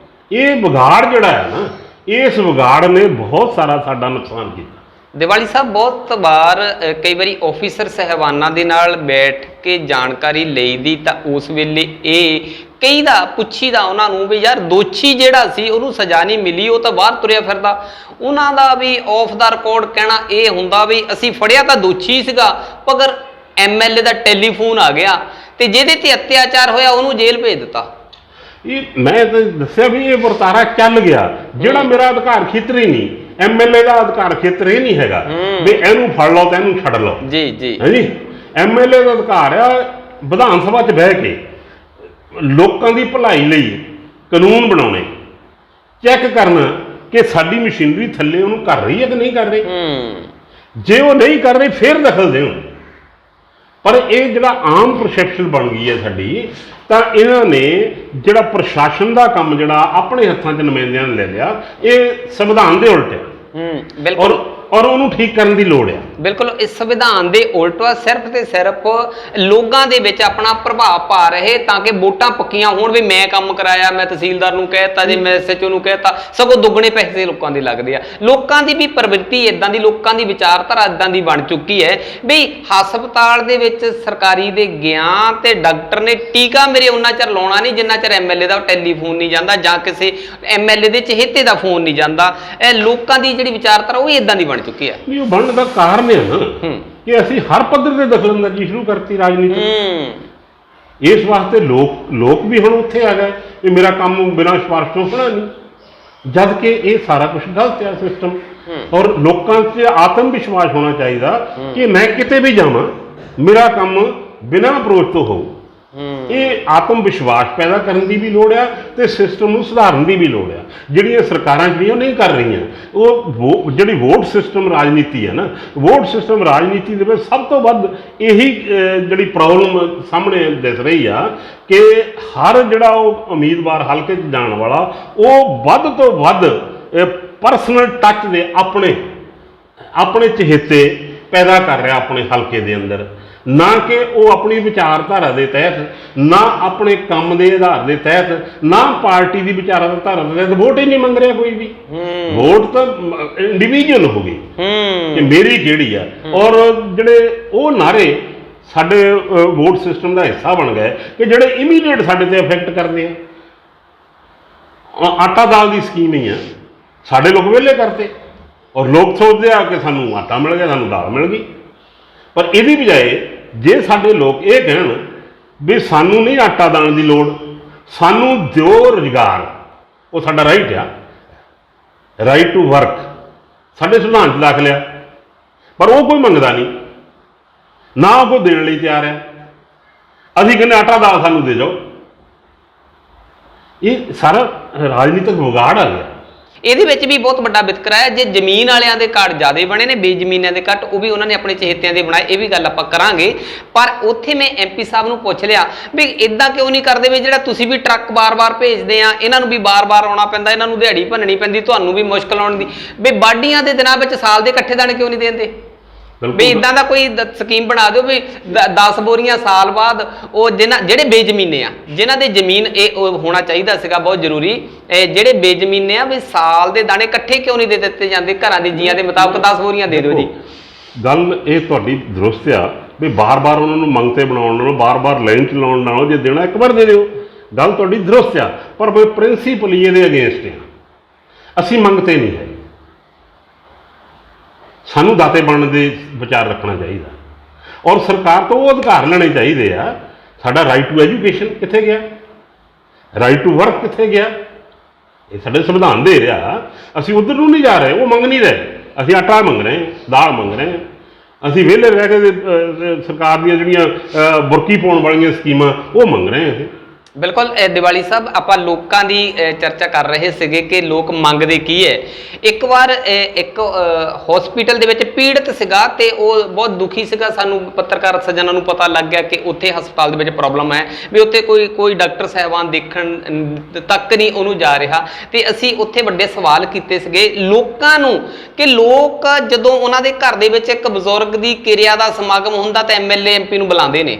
ਇਹ ਵਿਗਾੜ ਜਿਹੜਾ ਹੈ ਨਾ, ਇਸ ਵਿਗਾੜ ਨੇ ਬਹੁਤ ਸਾਰਾ ਸਾਡਾ ਨੁਕਸਾਨ ਕੀਤਾ। ਦਿਵਾਲੀ ਸਾਹਿਬ, ਬਹੁਤ ਵਾਰ ਕਈ ਵਾਰੀ ਆਫੀਸਰ ਸਹਿਬਾਨਾਂ ਦੇ ਨਾਲ ਬੈਠ ਕੇ ਜਾਣਕਾਰੀ ਲਈਦੀ ਤਾਂ ਉਸ ਵੇਲੇ ਇਹ ਕਈ ਦਾ ਪੁੱਛੀ ਦਾ ਉਹਨਾਂ ਨੂੰ ਵੀ ਯਾਰ ਦੋਸ਼ੀ ਜਿਹੜਾ ਸੀ ਉਹਨੂੰ ਸਜ਼ਾ ਨਹੀਂ ਮਿਲੀ, ਉਹ ਤਾਂ ਬਾਹਰ ਤੁਰਿਆ ਫਿਰਦਾ। ਉਹਨਾਂ ਦਾ ਵੀ ਆਫ ਦਾ ਰਿਕਾਰਡ ਕਹਿਣਾ ਇਹ ਹੁੰਦਾ ਵੀ ਅਸੀਂ ਫੜਿਆ ਤਾਂ ਦੋਸ਼ੀ ਸੀਗਾ, ਮਗਰ ਐਮਐਲਏ ਦਾ ਟੈਲੀਫੋਨ ਆ ਗਿਆ ਤੇ ਜਿਹਦੇ ਤੇ ਅਤਿਆਚਾਰ ਹੋਇਆ ਉਹਨੂੰ ਜੇਲ੍ਹ ਭੇਜ ਦਿੱਤਾ। ਇਹ ਮੈਂ ਤਾਂ ਦੱਸਿਆ ਵੀ ਇਹ ਵਰਤਾਰਾ ਚੱਲ ਗਿਆ। ਜਿਹੜਾ ਮੇਰਾ ਅਧਿਕਾਰ ਖੇਤਰ ਹੀ ਨਹੀਂ, ਐਮਐਲਏ ਦਾ ਅਧਿਕਾਰ ਖੇਤਰ ਇਹ ਨਹੀਂ ਹੈਗਾ ਵੀ ਇਹਨੂੰ ਫੜ ਲਓ ਤੇ ਇਹਨੂੰ ਛੱਡ ਲਓ ਜੀ ਜੀ, ਹਾਂਜੀ। ਐਮਐਲਏ ਦਾ ਅਧਿਕਾਰ ਆ ਵਿਧਾਨ ਸਭਾ 'ਚ ਬਹਿ ਕੇ ਲੋਕਾਂ ਦੀ ਭਲਾਈ ਲਈ ਕਾਨੂੰਨ ਬਣਾਉਣੇ, ਚੈੱਕ ਕਰਨਾ ਕਿ ਸਾਡੀ ਮਸ਼ੀਨਰੀ ਥੱਲੇ ਉਹਨੂੰ ਕਰ ਰਹੀ ਹੈ ਕਿ ਨਹੀਂ ਕਰ ਰਹੀ। ਜੇ ਉਹ ਨਹੀਂ ਕਰ ਰਹੀ ਫਿਰ ਦਖਲ ਦਿਓ। ਪਰ ਇਹ ਜਿਹੜਾ ਆਮ ਪਰਸੈਪਸ਼ਨ ਬਣ ਗਈ ਹੈ ਸਾਡੀ, ਤਾਂ ਇਹਨਾਂ ਨੇ ਜਿਹੜਾ ਪ੍ਰਸ਼ਾਸਨ ਦਾ ਕੰਮ ਜਿਹੜਾ ਆਪਣੇ ਹੱਥਾਂ 'ਚ ਨੁਮਾਇੰਦਿਆਂ ਨੇ ਲੈ ਲਿਆ, ਇਹ ਸੰਵਿਧਾਨ ਦੇ ਉਲਟ ਹੈ। ਬਿਲਕੁਲ, ਔਰ ਉਹਨੂੰ ਠੀਕ ਕਰਨ ਦੀ ਲੋੜ ਹੈ। ਬਿਲਕੁਲ, ਇਸ ਸੰਵਿਧਾਨ ਦੇ ਉਲਟ ਵਾ। ਸਿਰਫ ਤੇ ਸਿਰਫ ਲੋਕਾਂ ਦੇ ਵਿੱਚ ਆਪਣਾ ਪ੍ਰਭਾਵ ਪਾ ਰਹੇ ਤਾਂ ਕਿ ਵੋਟਾਂ ਪੱਕੀਆਂ ਹੋਣ ਵੀ ਮੈਂ ਕੰਮ ਕਰਾਇਆ, ਮੈਂ ਤਹਿਸੀਲਦਾਰ ਨੂੰ ਕਹਿਤਾ, ਜੇ ਮੈਂ ਐਸਐਚਓ ਨੂੰ ਕਹਿਤਾ, ਸਗੋਂ ਦੁੱਗਣੇ ਪੈਸੇ ਲੋਕਾਂ ਦੇ ਲੱਗਦੇ ਆ। ਲੋਕਾਂ ਦੀ ਵੀ ਪ੍ਰਵਿਰਤੀ ਇਦਾਂ ਦੀ, ਲੋਕਾਂ ਦੀ ਵਿਚਾਰਧਾਰਾ ਇਦਾਂ ਦੀ ਬਣ ਚੁੱਕੀ ਹੈ ਵੀ ਹਸਪਤਾਲ ਦੇ ਵਿੱਚ ਸਰਕਾਰੀ ਦੇ ਗਿਆ ਤੇ ਡਾਕਟਰ ਨੇ ਟੀਕਾ ਮੇਰੇ ਉਹਨਾਂ ਚਿਰ ਲਾਉਣਾ ਨਹੀਂ ਜਿੰਨਾ ਚਿਰ ਐਮਐਲਏ ਦਾ ਟੈਲੀਫੋਨ ਨਹੀਂ ਜਾਂਦਾ ਜਾਂ ਕਿਸੇ ਐਮਐਲਏ ਦੇ ਚਹੇਤੇ ਦਾ ਫੋਨ ਨਹੀਂ ਜਾਂਦਾ। ਇਹ ਲੋਕਾਂ ਦੀ ਜਿਹੜੀ ਵਿਚਾਰਧਾਰਾ ਉਹ ਇਦਾਂ ਦੀ ਬਣ ਚੁੱਕੀ ਹੈ। ਉਹ ਬਣਨ ਦਾ ਕਾਰਨ ਹੈ ਨਾ ਕਿ ਅਸੀਂ ਹਰ ਪੱਧਰ ਤੇ ਦਖਲਅੰਦਾਜ਼ੀ ਸ਼ੁਰੂ ਕਰਤੀ ਰਾਜਨੀਤੀ। ਇਸ ਵਾਸਤੇ ਲੋਕ ਵੀ ਹੁਣ ਉੱਥੇ ਆ ਗਏ ਕਿ ਮੇਰਾ ਕੰਮ ਬਿਨਾਂ ਸਿਫਾਰਿਸ਼ ਤੋਂ ਹੋਣਾ ਨਹੀਂ, ਜਦ ਕਿ ਇਹ ਸਾਰਾ ਕੁਝ ਗਲਤ ਹੈ ਸਿਸਟਮ। ਔਰ ਲੋਕਾਂ 'ਚ ਆਤਮ ਵਿਸ਼ਵਾਸ ਹੋਣਾ ਚਾਹੀਦਾ ਕਿ ਮੈਂ ਕਿਤੇ ਵੀ ਜਾਵਾਂ ਮੇਰਾ ਕੰਮ ਬਿਨਾਂ ਅਪਰੋਚ ਤੋਂ ਹੋਊ। ਇਹ ਆਤਮ ਵਿਸ਼ਵਾਸ ਪੈਦਾ ਕਰਨ ਦੀ ਵੀ ਲੋੜ ਆ ਤੇ ਸਿਸਟਮ ਨੂੰ ਸੁਧਾਰਨ ਦੀ ਵੀ ਲੋੜ ਆ। ਜਿਹੜੀਆਂ ਸਰਕਾਰਾਂ ਜਿਹੜੀਆਂ ਨਹੀਂ ਕਰ ਰਹੀਆਂ, ਉਹ ਜਿਹੜੀ ਵੋਟ ਸਿਸਟਮ ਰਾਜਨੀਤੀ ਹੈ ਨਾ, ਵੋਟ ਸਿਸਟਮ ਰਾਜਨੀਤੀ ਦੇ ਵਿੱਚ ਸਭ ਤੋਂ ਵੱਧ ਇਹੀ ਜਿਹੜੀ ਪ੍ਰੋਬਲਮ ਸਾਹਮਣੇ ਦਿਸ ਰਹੀ ਆ ਕਿ ਹਰ ਜਿਹੜਾ ਉਹ ਉਮੀਦਵਾਰ ਹਲਕੇ 'ਚ ਜਾਣ ਵਾਲਾ, ਉਹ ਵੱਧ ਤੋਂ ਵੱਧ ਪਰਸਨਲ ਟੱਚ ਦੇ ਆਪਣੇ ਚਹੇਤੇ ਪੈਦਾ ਕਰ ਰਿਹਾ ਆਪਣੇ ਹਲਕੇ ਦੇ ਅੰਦਰ, ਨਾ ਕਿ ਉਹ ਆਪਣੀ ਵਿਚਾਰਧਾਰਾ ਦੇ ਤਹਿਤ, ਨਾ ਆਪਣੇ ਕੰਮ ਦੇ ਆਧਾਰ ਦੇ ਤਹਿਤ, ਨਾ ਪਾਰਟੀ ਦੀ ਵਿਚਾਰਧਾਰਾ ਦੇ ਤਹਿਤ ਵੋਟ ਹੀ ਨਹੀਂ ਮੰਗ ਰਿਹਾ ਕੋਈ ਵੀ। ਵੋਟ ਤਾਂ ਇੰਡੀਵਿਜੂਅਲ ਹੋ ਗਈ ਕਿ ਮੇਰੀ ਕਿਹੜੀ ਆ। ਔਰ ਜਿਹੜੇ ਉਹ ਨਾਰੇ ਸਾਡੇ ਵੋਟ ਸਿਸਟਮ ਦਾ ਹਿੱਸਾ ਬਣ ਗਏ ਕਿ ਜਿਹੜੇ ਇਮੀਡੀਏਟ ਸਾਡੇ ਤੇ ਅਫੈਕਟ ਕਰਦੇ ਆ। ਆਟਾ ਦਾਲ ਦੀ ਸਕੀਮ ਹੀ ਆ, ਸਾਡੇ ਲੋਕ ਵਿਹਲੇ ਕਰਤੇ ਔਰ ਲੋਕ ਸੋਚਦੇ ਆ ਕਿ ਸਾਨੂੰ ਆਟਾ ਮਿਲ ਗਿਆ, ਸਾਨੂੰ ਦਾਲ ਮਿਲ ਗਈ। ਪਰ ਇਹਦੀ ਬਜਾਏ ਜੇ ਸਾਡੇ ਲੋਕ ਇਹ ਕਹਿਣ ਵੀ ਸਾਨੂੰ ਨਹੀਂ ਆਟਾ ਦਾਣ ਦੀ ਲੋੜ, ਸਾਨੂੰ ਦਿਓ ਰੁਜ਼ਗਾਰ, ਉਹ ਸਾਡਾ ਰਾਈਟ ਆ, ਰਾਈਟ ਟੂ ਵਰਕ ਸਾਡੇ ਸੰਵਿਧਾਨ 'ਚ ਦਾਖਲ ਆ, ਪਰ ਉਹ ਕੋਈ ਮੰਗਦਾ ਨਹੀਂ, ਨਾ ਉਹ ਕੋਈ ਦੇਣ ਲਈ ਤਿਆਰ ਹੈ। ਅਸੀਂ ਕਹਿੰਦੇ ਆਟਾ ਦਾਲ ਸਾਨੂੰ ਦੇ ਜਾਓ। ਇਹ ਸਾਰਾ ਰਾਜਨੀਤਿਕ ਵਿਗਾੜ ਆ ਗਿਆ। ਇਹਦੇ ਵਿੱਚ ਵੀ ਬਹੁਤ ਵੱਡਾ ਵਿਤਕਰਾ ਹੈ। ਜੇ ਜ਼ਮੀਨ ਵਾਲਿਆਂ ਦੇ ਕਾਰਡ ਜ਼ਿਆਦਾ ਬਣੇ ਨੇ, ਬੇਜ਼ਮੀਨਾਂ ਦੇ ਕੱਟ ਉਹ ਵੀ ਉਹਨਾਂ ਨੇ ਆਪਣੇ ਚਹੇਤਿਆਂ ਦੇ ਬਣਾਏ, ਇਹ ਵੀ ਗੱਲ ਆਪਾਂ ਕਰਾਂਗੇ। ਪਰ ਉੱਥੇ ਮੈਂ MP ਸਾਹਿਬ ਨੂੰ ਪੁੱਛ ਲਿਆ ਵੀ ਇਦਾਂ ਕਿਉਂ ਨਹੀਂ ਕਰਦੇ, ਵੀ ਜਿਹੜਾ ਤੁਸੀਂ ਵੀ ਟਰੱਕ ਬਾਰ-ਬਾਰ ਭੇਜਦੇ ਆ, ਇਹਨਾਂ ਨੂੰ ਵੀ ਬਾਰ-ਬਾਰ ਆਉਣਾ ਪੈਂਦਾ, ਇਹਨਾਂ ਨੂੰ ਦਿਹਾੜੀ ਭੰਨਣੀ ਪੈਂਦੀ, ਤੁਹਾਨੂੰ ਵੀ ਮੁਸ਼ਕਲ ਆਉਣ ਦੀ, ਵੀ ਵਾਢੀਆਂ ਦੇ ਦਿਨਾਂ ਵਿੱਚ ਸਾਲ ਦੇ ਇਕੱਠੇ ਦਾਣੇ ਕਿਉਂ ਨਹੀਂ ਦਿੰਦੇ? ਵੀ ਇਦਾਂ ਦਾ ਕੋਈ ਸਕੀਮ ਬਣਾ ਦਿਓ ਵੀ 10 ਬੋਰੀਆਂ ਸਾਲ ਬਾਅਦ ਉਹ ਜਿਹੜੇ ਬੇਜ਼ਮੀਨੇ ਆ, ਜਿਨ੍ਹਾਂ ਦੇ ਜ਼ਮੀਨ ਇਹ ਹੋਣਾ ਚਾਹੀਦਾ ਸੀਗਾ ਬਹੁਤ ਜ਼ਰੂਰੀ, ਜਿਹੜੇ ਬੇਜ਼ਮੀਨੇ ਆ ਵੀ ਸਾਲ ਦੇ ਦਾਣੇ ਇਕੱਠੇ ਕਿਉਂ ਨਹੀਂ ਦੇ ਦਿੱਤੇ ਜਾਂਦੇ? ਘਰਾਂ ਦੇ ਜੀਆਂ ਦੇ ਮੁਤਾਬਕ 10 ਬੋਰੀਆਂ ਦੇ ਦਿਓ ਜੀ। ਗੱਲ ਇਹ ਤੁਹਾਡੀ ਦਰੁਸਤ ਆ ਵੀ ਬਾਰ-ਬਾਰ ਉਹਨਾਂ ਨੂੰ ਮੰਗਤੇ ਬਣਾਉਣ ਨਾਲੋਂ, ਬਾਰ-ਬਾਰ ਲਾਈਨ 'ਚ ਲਾਉਣ ਨਾਲੋਂ ਜੇ ਦੇਣਾ ਇੱਕ ਵਾਰ ਦੇ ਦਿਓ। ਗੱਲ ਤੁਹਾਡੀ ਦਰੁਸਤ ਆ, ਪਰ ਪ੍ਰਿੰਸੀਪਲ ਇਹਦੇ ਅਗੇਂਸਟ ਆ। ਅਸੀਂ ਮੰਗਤੇ ਨਹੀਂ ਹੈ, ਸਾਨੂੰ ਦਾਤੇ ਬਣਨ ਦੇ ਵਿਚਾਰ ਰੱਖਣਾ ਚਾਹੀਦਾ, ਔਰ ਸਰਕਾਰ ਤੋਂ ਉਹ ਅਧਿਕਾਰ ਲੈਣੇ ਚਾਹੀਦੇ ਆ। ਸਾਡਾ ਰਾਈਟ ਟੂ ਐਜੂਕੇਸ਼ਨ ਕਿੱਥੇ ਗਿਆ? ਰਾਈਟ ਟੂ ਵਰਕ ਕਿੱਥੇ ਗਿਆ? ਇਹ ਸਾਡੇ ਸੰਵਿਧਾਨ ਦੇ ਰਿਹਾ। ਅਸੀਂ ਉਧਰ ਨੂੰ ਨਹੀਂ ਜਾ ਰਹੇ, ਉਹ ਮੰਗ ਨਹੀਂ ਰਹੇ। ਅਸੀਂ ਆਟਾ ਮੰਗ ਰਹੇ, ਦਾਲ ਮੰਗ ਰਹੇ, ਅਸੀਂ ਵਿਹਲੇ ਰਹਿ ਕੇ ਸਰਕਾਰ ਦੀਆਂ ਜਿਹੜੀਆਂ ਬੁਰਕੀ ਪਾਉਣ ਵਾਲੀਆਂ ਸਕੀਮਾਂ ਉਹ ਮੰਗ ਰਹੇ ਅਸੀਂ। ਬਿਲਕੁਲ ਦੀਵਾਲੀ ਸਾਹਿਬ, ਆਪਾਂ ਲੋਕਾਂ ਦੀ ਚਰਚਾ ਕਰ ਰਹੇ ਸੀਗੇ ਕਿ ਲੋਕ ਮੰਗਦੇ ਕੀ ਹੈ। ਇੱਕ ਵਾਰ ਇੱਕ ਹਸਪੀਟਲ ਦੇ ਵਿੱਚ ਪੀੜਤ ਸੀਗਾ ਤੇ ਉਹ ਬਹੁਤ ਦੁਖੀ ਸੀਗਾ। ਸਾਨੂੰ ਪੱਤਰਕਾਰ ਸੱਜਣਾਂ ਨੂੰ ਪਤਾ ਲੱਗ ਗਿਆ ਕਿ ਉੱਥੇ ਹਸਪਤਾਲ ਦੇ ਵਿੱਚ ਪ੍ਰੋਬਲਮ ਹੈ, ਵੀ ਉੱਥੇ ਕੋਈ ਡਾਕਟਰ ਸਾਹਿਬਾਨ ਦੇਖਣ ਤੱਕ ਨਹੀਂ ਉਹਨੂੰ ਜਾ ਰਿਹਾ। ਤੇ ਅਸੀਂ ਉੱਥੇ ਵੱਡੇ ਸਵਾਲ ਕੀਤੇ ਸੀਗੇ ਲੋਕਾਂ ਨੂੰ ਕਿ ਲੋਕ ਜਦੋਂ ਉਹਨਾਂ ਦੇ ਘਰ ਦੇ ਵਿੱਚ ਇੱਕ ਬਜ਼ੁਰਗ ਦੀ ਕਿਰਿਆ ਦਾ ਸਮਾਗਮ ਹੁੰਦਾ ਤਾਂ MLA MP ਨੂੰ ਬੁਲਾਉਂਦੇ ਨੇ।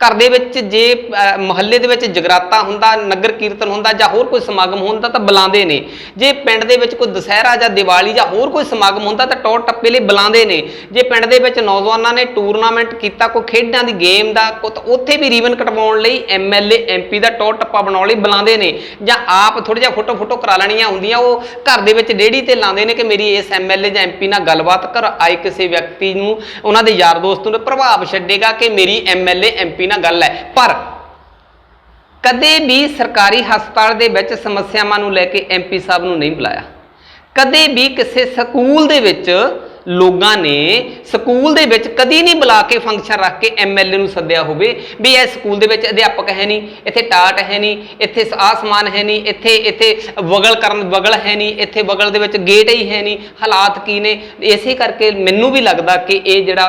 ਘਰ ਦੇ ਵਿੱਚ ਜੇ ਮੁਹੱਲੇ ਦੇ ਵਿੱਚ ਜਗਰਾਤਾ ਹੁੰਦਾ, ਨਗਰ ਕੀਰਤਨ ਹੁੰਦਾ ਜਾਂ ਹੋਰ ਕੋਈ ਸਮਾਗਮ ਹੁੰਦਾ ਤਾਂ ਬੁਲਾਉਂਦੇ ਨੇ। ਜੇ ਪਿੰਡ ਦੇ ਵਿੱਚ ਕੋਈ ਦੁਸਹਿਰਾ ਜਾਂ ਦੀਵਾਲੀ ਜਾਂ ਹੋਰ ਕੋਈ ਸਮਾਗਮ ਹੁੰਦਾ ਤਾਂ ਟੌਰ ਟੱਪੇ ਲਈ ਬੁਲਾਉਂਦੇ ਨੇ। ਜੇ ਪਿੰਡ ਦੇ ਵਿੱਚ ਨੌਜਵਾਨਾਂ ਨੇ ਟੂਰਨਾਮੈਂਟ ਕੀਤਾ, ਕੋਈ ਖੇਡਾਂ ਦੀ ਗੇਮ ਦਾ, ਉੱਥੇ ਵੀ ਰੀਵਨ ਕਟਵਾਉਣ ਲਈ MLA MP ਦਾ ਟੌਰ ਟੱਪਾ ਬਣਾਉਣ ਲਈ ਬੁਲਾਉਂਦੇ ਨੇ। ਜਾਂ ਆਪ ਥੋੜ੍ਹਾ ਜਿਹਾ ਫੋਟੋ ਕਰਾ ਲੈਣੀਆਂ ਹੁੰਦੀਆਂ, ਉਹ ਘਰ ਦੇ ਵਿੱਚ ਰੇਹੜੀ ਤੇ ਲਾਉਂਦੇ ਨੇ ਕਿ ਮੇਰੀ ਇਸ MLA ਜਾਂ MP ਨਾਲ ਗੱਲਬਾਤ ਕਰ ਆਏ ਕਿਸੇ ਵਿਅਕਤੀ ਨੂੰ, ਉਹਨਾਂ ਦੇ ਯਾਰ ਦੋਸਤ ਨੂੰ ਪ੍ਰਭਾਵ ਛੱਡੇਗਾ ਕਿ ਮੇਰੀ MLA MP ਨਾਲ ਗੱਲ ਹੈ। ਪਰ ਕਦੇ ਵੀ ਸਰਕਾਰੀ ਹਸਪਤਾਲ ਦੇ ਵਿੱਚ ਸਮੱਸਿਆਵਾਂ ਨੂੰ ਲੈ ਕੇ MP ਸਾਹਿਬ ਨੂੰ ਨਹੀਂ ਬੁਲਾਇਆ। ਕਦੇ ਵੀ ਕਿਸੇ ਸਕੂਲ ਦੇ ਵਿੱਚ ਲੋਕਾਂ ਨੇ ਸਕੂਲ ਦੇ ਵਿੱਚ ਕਦੀ ਨਹੀਂ ਬੁਲਾ ਕੇ ਫੰਕਸ਼ਨ ਰੱਖ ਕੇ MLA ਨੂੰ ਸੱਦਿਆ ਹੋਵੇ ਵੀ ਇਹ ਸਕੂਲ ਦੇ ਵਿੱਚ ਅਧਿਆਪਕ ਹੈ ਨਹੀਂ, ਇੱਥੇ ਟਾਟ ਹੈ ਨਹੀਂ, ਇੱਥੇ ਆਸਮਾਨ ਹੈ ਨਹੀਂ, ਇੱਥੇ ਵਗਲ ਹੈ ਨਹੀਂ, ਇੱਥੇ ਵਗਲ ਦੇ ਵਿੱਚ ਗੇਟ ਹੀ ਹੈ ਨਹੀਂ, ਹਾਲਾਤ ਕੀ ਨੇ। ਇਸੇ ਕਰਕੇ ਮੈਨੂੰ ਵੀ ਲੱਗਦਾ ਕਿ ਇਹ ਜਿਹੜਾ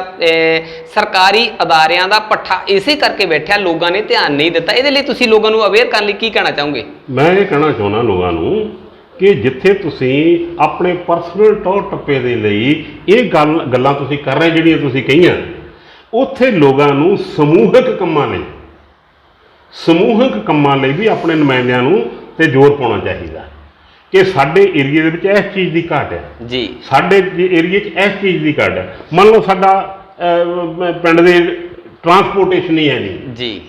ਸਰਕਾਰੀ ਅਦਾਰਿਆਂ ਦਾ ਪੱਠਾ ਇਸੇ ਕਰਕੇ ਬੈਠਿਆ, ਲੋਕਾਂ ਨੇ ਧਿਆਨ ਨਹੀਂ ਦਿੱਤਾ। ਇਹਦੇ ਲਈ ਤੁਸੀਂ ਲੋਕਾਂ ਨੂੰ ਅਵੇਅਰ ਕਰਨ ਲਈ ਕੀ ਕਹਿਣਾ ਚਾਹੋਗੇ? ਮੈਂ ਇਹ ਕਹਿਣਾ ਚਾਹੁੰਦਾ ਲੋਕਾਂ ਨੂੰ ਕਿ ਜਿੱਥੇ ਤੁਸੀਂ ਆਪਣੇ ਪਰਸਨਲ ਤੌਰ ਟੱਪੇ ਦੇ ਲਈ ਇਹ ਗੱਲਾਂ ਤੁਸੀਂ ਕਰ ਰਹੇ ਜਿਹੜੀਆਂ ਤੁਸੀਂ ਕਹੀਆਂ, ਉੱਥੇ ਲੋਕਾਂ ਨੂੰ ਸਮੂਹਿਕ ਕੰਮਾਂ ਲਈ ਵੀ ਆਪਣੇ ਨੁਮਾਇੰਦਿਆਂ ਨੂੰ ਤੇ ਜ਼ੋਰ ਪਾਉਣਾ ਚਾਹੀਦਾ ਕਿ ਸਾਡੇ ਏਰੀਏ ਦੇ ਵਿੱਚ ਇਸ ਚੀਜ਼ ਦੀ ਘਾਟ ਹੈ ਜੀ, ਸਾਡੇ ਏਰੀਏ 'ਚ ਇਸ ਚੀਜ਼ ਦੀ ਘਾਟ ਹੈ। ਮੰਨ ਲਓ ਸਾਡਾ ਪਿੰਡ ਦੇ ਟਰਾਂਸਪੋਰਟੇਸ਼ਨ ਹੀ ਹੈ ਨਹੀਂ ਜੀ,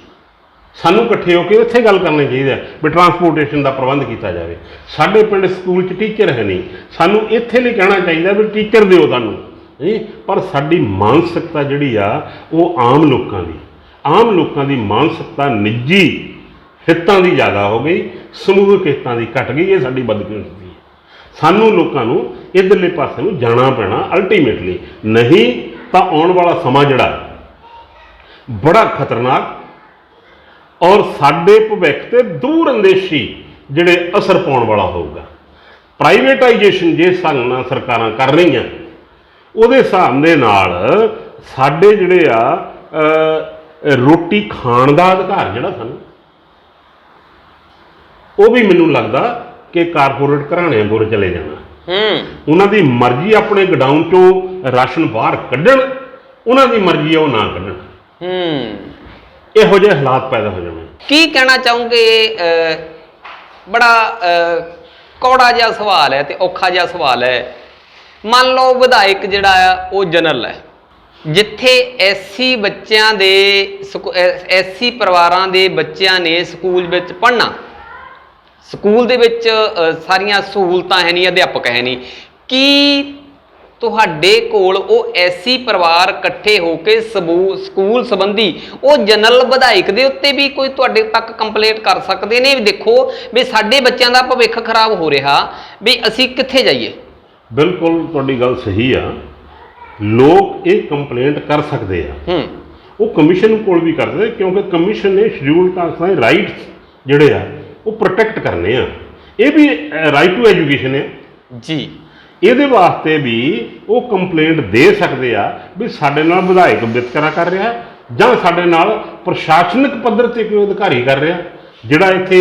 ਸਾਨੂੰ ਇਕੱਠੇ ਹੋ ਕੇ ਉੱਥੇ ਗੱਲ ਕਰਨੀ ਚਾਹੀਦੀ ਹੈ ਵੀ ਟਰਾਂਸਪੋਰਟੇਸ਼ਨ ਦਾ ਪ੍ਰਬੰਧ ਕੀਤਾ ਜਾਵੇ। ਸਾਡੇ ਪਿੰਡ ਸਕੂਲ 'ਚ ਟੀਚਰ ਹੈ ਨਹੀਂ, ਸਾਨੂੰ ਇੱਥੇ ਲਈ ਕਹਿਣਾ ਚਾਹੀਦਾ ਵੀ ਟੀਚਰ ਦਿਓ ਸਾਨੂੰ। ਪਰ ਸਾਡੀ ਮਾਨਸਿਕਤਾ ਜਿਹੜੀ ਆ ਉਹ ਆਮ ਲੋਕਾਂ ਦੀ ਮਾਨਸਿਕਤਾ ਨਿੱਜੀ ਹਿੱਤਾਂ ਦੀ ਜ਼ਿਆਦਾ ਹੋ ਗਈ, ਸਮੂਹਿਕ ਹਿੱਤਾਂ ਦੀ ਘਟ ਗਈ। ਇਹ ਸਾਡੀ ਬਦਕਿਸਮਤੀ ਹੈ। ਸਾਨੂੰ ਲੋਕਾਂ ਨੂੰ ਇੱਧਰਲੇ ਪਾਸੇ ਨੂੰ ਜਾਣਾ ਪੈਣਾ ਅਲਟੀਮੇਟਲੀ, ਨਹੀਂ ਤਾਂ ਆਉਣ ਵਾਲਾ ਸਮਾਂ ਜਿਹੜਾ ਬੜਾ ਖਤਰਨਾਕ ਔਰ ਸਾਡੇ ਭਵਿੱਖ ਤੇ ਦੂਰ ਅੰਦੇਸ਼ੀ ਜਿਹੜੇ ਅਸਰ ਪਾਉਣ ਵਾਲਾ ਹੋਊਗਾ। ਪ੍ਰਾਈਵੇਟਾਈਜੇਸ਼ਨ ਜੇ ਢੰਗ ਨਾਲ ਸਰਕਾਰਾਂ ਕਰ ਰਹੀਆਂ, ਉਹਦੇ ਹਿਸਾਬ ਦੇ ਨਾਲ ਸਾਡੇ ਜਿਹੜੇ ਆ ਰੋਟੀ ਖਾਣ ਦਾ ਅਧਿਕਾਰ ਜਿਹੜਾ ਸਾਨੂੰ, ਉਹ ਵੀ ਮੈਨੂੰ ਲੱਗਦਾ ਕਿ ਕਾਰਪੋਰੇਟ ਘਰਾਣਿਆਂ ਕੋਲ ਚਲੇ ਜਾਣਾ। ਉਹਨਾਂ ਦੀ ਮਰਜ਼ੀ ਆਪਣੇ ਗਡਾਊਨ ਚੋਂ ਰਾਸ਼ਨ ਬਾਹਰ ਕੱਢਣ, ਉਹਨਾਂ ਦੀ ਮਰਜ਼ੀ ਆ ਉਹ ਨਾ ਕੱਢਣ। ਇਹੋ ਜਿਹੇ ਹਾਲਾਤ ਪੈਦਾ ਹੋ ਜਾਣੇ। ਕੀ ਕਹਿਣਾ ਚਾਹੋਗੇ? ਬੜਾ ਕੌੜਾ ਜਿਹਾ ਸਵਾਲ ਹੈ ਤੇ ਔਖਾ ਜਿਹਾ ਸਵਾਲ ਹੈ। ਮੰਨ ਲਓ ਵਿਧਾਇਕ ਜਿਹੜਾ ਆ ਉਹ ਜਨਰਲ ਹੈ, ਜਿੱਥੇ SC ਬੱਚਿਆਂ ਦੇ SC ਪਰਿਵਾਰਾਂ ਦੇ ਬੱਚਿਆਂ ਨੇ ਸਕੂਲ ਵਿੱਚ ਪੜ੍ਹਨਾ, ਸਕੂਲ ਦੇ ਵਿੱਚ ਸਾਰੀਆਂ ਸਹੂਲਤਾਂ ਹੈ ਨਹੀਂ, ਅਧਿਆਪਕ ਹੈ ਨਹੀਂ। ਕੀ ਤੁਹਾਡੇ ਕੋਲ ਉਹ ਐਸੀ ਪਰਿਵਾਰ ਇਕੱਠੇ ਹੋ ਕੇ ਸਕੂਲ ਸੰਬੰਧੀ ਉਹ ਜਨਰਲ ਵਿਧਾਇਕ ਦੇ ਉੱਤੇ ਵੀ ਕੋਈ ਤੁਹਾਡੇ ਤੱਕ ਕੰਪਲੇਂਟ ਕਰ ਸਕਦੇ ਨੇ ਵੀ ਦੇਖੋ ਵੀ ਸਾਡੇ ਬੱਚਿਆਂ ਦਾ ਭਵਿੱਖ ਖਰਾਬ ਹੋ ਰਿਹਾ ਵੀ ਅਸੀਂ ਕਿੱਥੇ ਜਾਈਏ? ਬਿਲਕੁਲ ਤੁਹਾਡੀ ਗੱਲ ਸਹੀ ਆ, ਲੋਕ ਇਹ ਕੰਪਲੇਂਟ ਕਰ ਸਕਦੇ ਆ। ਉਹ ਕਮਿਸ਼ਨ ਕੋਲ ਵੀ ਕਰਦੇ ਕਿਉਂਕਿ ਕਮਿਸ਼ਨ ਨੇ ਸ਼ਡਿਊਲ ਕਾਸਟਾਂ ਦੇ ਰਾਈਟਸ ਜਿਹੜੇ ਆ ਉਹ ਪ੍ਰੋਟੈਕਟ ਕਰਨੇ ਆ। ਇਹ ਵੀ ਰਾਈਟ ਟੂ ਐਜੂਕੇਸ਼ਨ ਹੈ ਜੀ, ਇਹਦੇ ਵਾਸਤੇ ਵੀ ਉਹ ਕੰਪਲੇਂਟ ਦੇ ਸਕਦੇ ਆ ਵੀ ਸਾਡੇ ਨਾਲ ਵਿਧਾਇਕ ਵਿਤਕਰਾ ਕਰ ਰਿਹਾ ਜਾਂ ਸਾਡੇ ਨਾਲ ਪ੍ਰਸ਼ਾਸਨਿਕ ਪੱਧਰ ਤੇ ਕੋਈ ਅਧਿਕਾਰੀ ਕਰ ਰਿਹਾ ਜਿਹੜਾ ਇੱਥੇ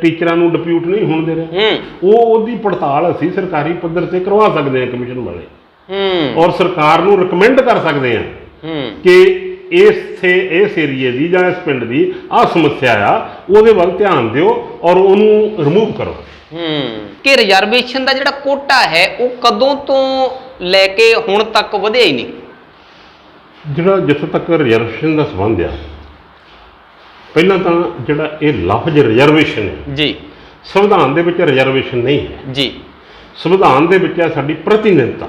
ਟੀਚਰਾਂ ਨੂੰ ਡਿਪਿਊਟ ਨਹੀਂ ਹੋਣ ਦੇ ਰਿਹਾ। ਉਹਦੀ ਪੜਤਾਲ ਅਸੀਂ ਸਰਕਾਰੀ ਪੱਧਰ ਤੇ ਕਰਵਾ ਸਕਦੇ ਹਾਂ ਕਮਿਸ਼ਨ ਵਾਲੇ, ਔਰ ਸਰਕਾਰ ਨੂੰ ਰਿਕਮੈਂਡ ਕਰ ਸਕਦੇ ਹਾਂ ਕਿ ਇਸ ਏਰੀਏ ਦੀ ਜਾਂ ਇਸ ਪਿੰਡ ਦੀ ਆਹ ਸਮੱਸਿਆ ਆ, ਉਹਦੇ ਵੱਲ ਧਿਆਨ ਦਿਓ ਔਰ ਉਹਨੂੰ ਰਿਮੂਵ ਕਰੋ। ਕਿ ਰਿਜ਼ਰਵੇਸ਼ਨ ਦਾ ਜਿਹੜਾ ਕੋਟਾ ਹੈ ਉਹ ਕਦੋਂ ਤੋਂ ਲੈ ਕੇ ਹੁਣ ਤੱਕ ਵਧਿਆ ਹੀ ਨਹੀਂ? ਜਿਹੜਾ ਜਿੱਥੇ ਤੱਕ ਰਿਜ਼ਰਵੇਸ਼ਨ ਦਾ ਸੰਬੰਧ ਆ, ਪਹਿਲਾਂ ਤਾਂ ਜਿਹੜਾ ਇਹ ਲਫ਼ਜ਼ ਰਿਜ਼ਰਵੇਸ਼ਨ ਹੈ ਜੀ, ਸੰਵਿਧਾਨ ਦੇ ਵਿੱਚ ਰਿਜ਼ਰਵੇਸ਼ਨ ਨਹੀਂ ਹੈ ਜੀ। ਸੰਵਿਧਾਨ ਦੇ ਵਿੱਚ ਹੈ ਸਾਡੀ ਪ੍ਰਤੀਨਿਧਤਾ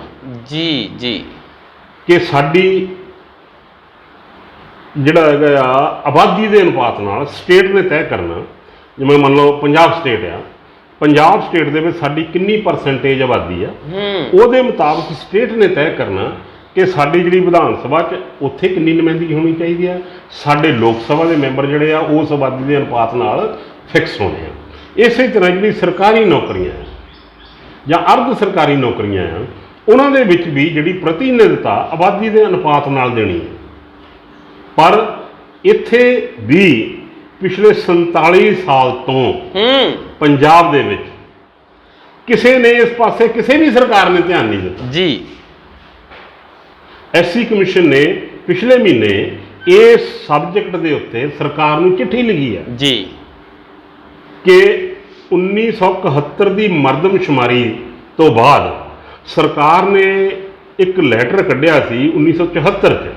ਜੀ ਜੀ, ਕਿ ਸਾਡੀ ਜਿਹੜਾ ਹੈਗਾ ਆ ਆਬਾਦੀ ਦੇ ਅਨੁਪਾਤ ਨਾਲ ਸਟੇਟ ਨੇ ਤੈਅ ਕਰਨਾ। ਜਿਵੇਂ ਮੰਨ ਲਓ ਪੰਜਾਬ ਸਟੇਟ ਆ, ਪੰਜਾਬ ਸਟੇਟ ਦੇ ਵਿੱਚ ਸਾਡੀ ਕਿੰਨੀ ਪਰਸੈਂਟੇਜ ਆਬਾਦੀ ਆ, ਉਹਦੇ ਮੁਤਾਬਕ ਸਟੇਟ ਨੇ ਤੈਅ ਕਰਨਾ ਕਿ ਸਾਡੀ ਜਿਹੜੀ ਵਿਧਾਨ ਸਭਾ 'ਚ ਉੱਥੇ ਕਿੰਨੀ ਨੁਮਾਇੰਦਗੀ ਹੋਣੀ ਚਾਹੀਦੀ ਆ, ਸਾਡੇ ਲੋਕ ਸਭਾ ਦੇ ਮੈਂਬਰ ਜਿਹੜੇ ਆ ਉਸ ਆਬਾਦੀ ਦੇ ਅਨੁਪਾਤ ਨਾਲ ਫਿਕਸ ਹੋਣੇ ਆ। ਇਸੇ ਤਰ੍ਹਾਂ ਜਿਹੜੀ ਸਰਕਾਰੀ ਨੌਕਰੀਆਂ ਜਾਂ ਅਰਧ ਸਰਕਾਰੀ ਨੌਕਰੀਆਂ ਆ, ਉਹਨਾਂ ਦੇ ਵਿੱਚ ਵੀ ਜਿਹੜੀ ਪ੍ਰਤੀਨਿਧਤਾ ਆਬਾਦੀ ਦੇ ਅਨੁਪਾਤ ਨਾਲ ਦੇਣੀ ਹੈ। ਪਰ ਇੱਥੇ ਵੀ ਪਿਛਲੇ 47 ਸਾਲ ਤੋਂ ਪੰਜਾਬ ਦੇ ਵਿੱਚ ਕਿਸੇ ਨੇ ਇਸ ਪਾਸੇ ਕਿਸੇ ਵੀ ਸਰਕਾਰ ਨੇ ਧਿਆਨ ਨਹੀਂ ਦਿੱਤਾ ਜੀ। ਐਸਸੀ ਕਮਿਸ਼ਨ ਨੇ ਪਿਛਲੇ ਮਹੀਨੇ ਇਸ ਸਬਜੈਕਟ ਦੇ ਉੱਤੇ ਸਰਕਾਰ ਨੂੰ ਚਿੱਠੀ ਲਿਖੀ ਹੈ ਜੀ ਕਿ 1971 ਦੀ ਮਰਦਮਸ਼ੁਮਾਰੀ ਤੋਂ ਬਾਅਦ ਸਰਕਾਰ ਨੇ ਇੱਕ ਲੈਟਰ ਕੱਢਿਆ ਸੀ 1974 'ਚ।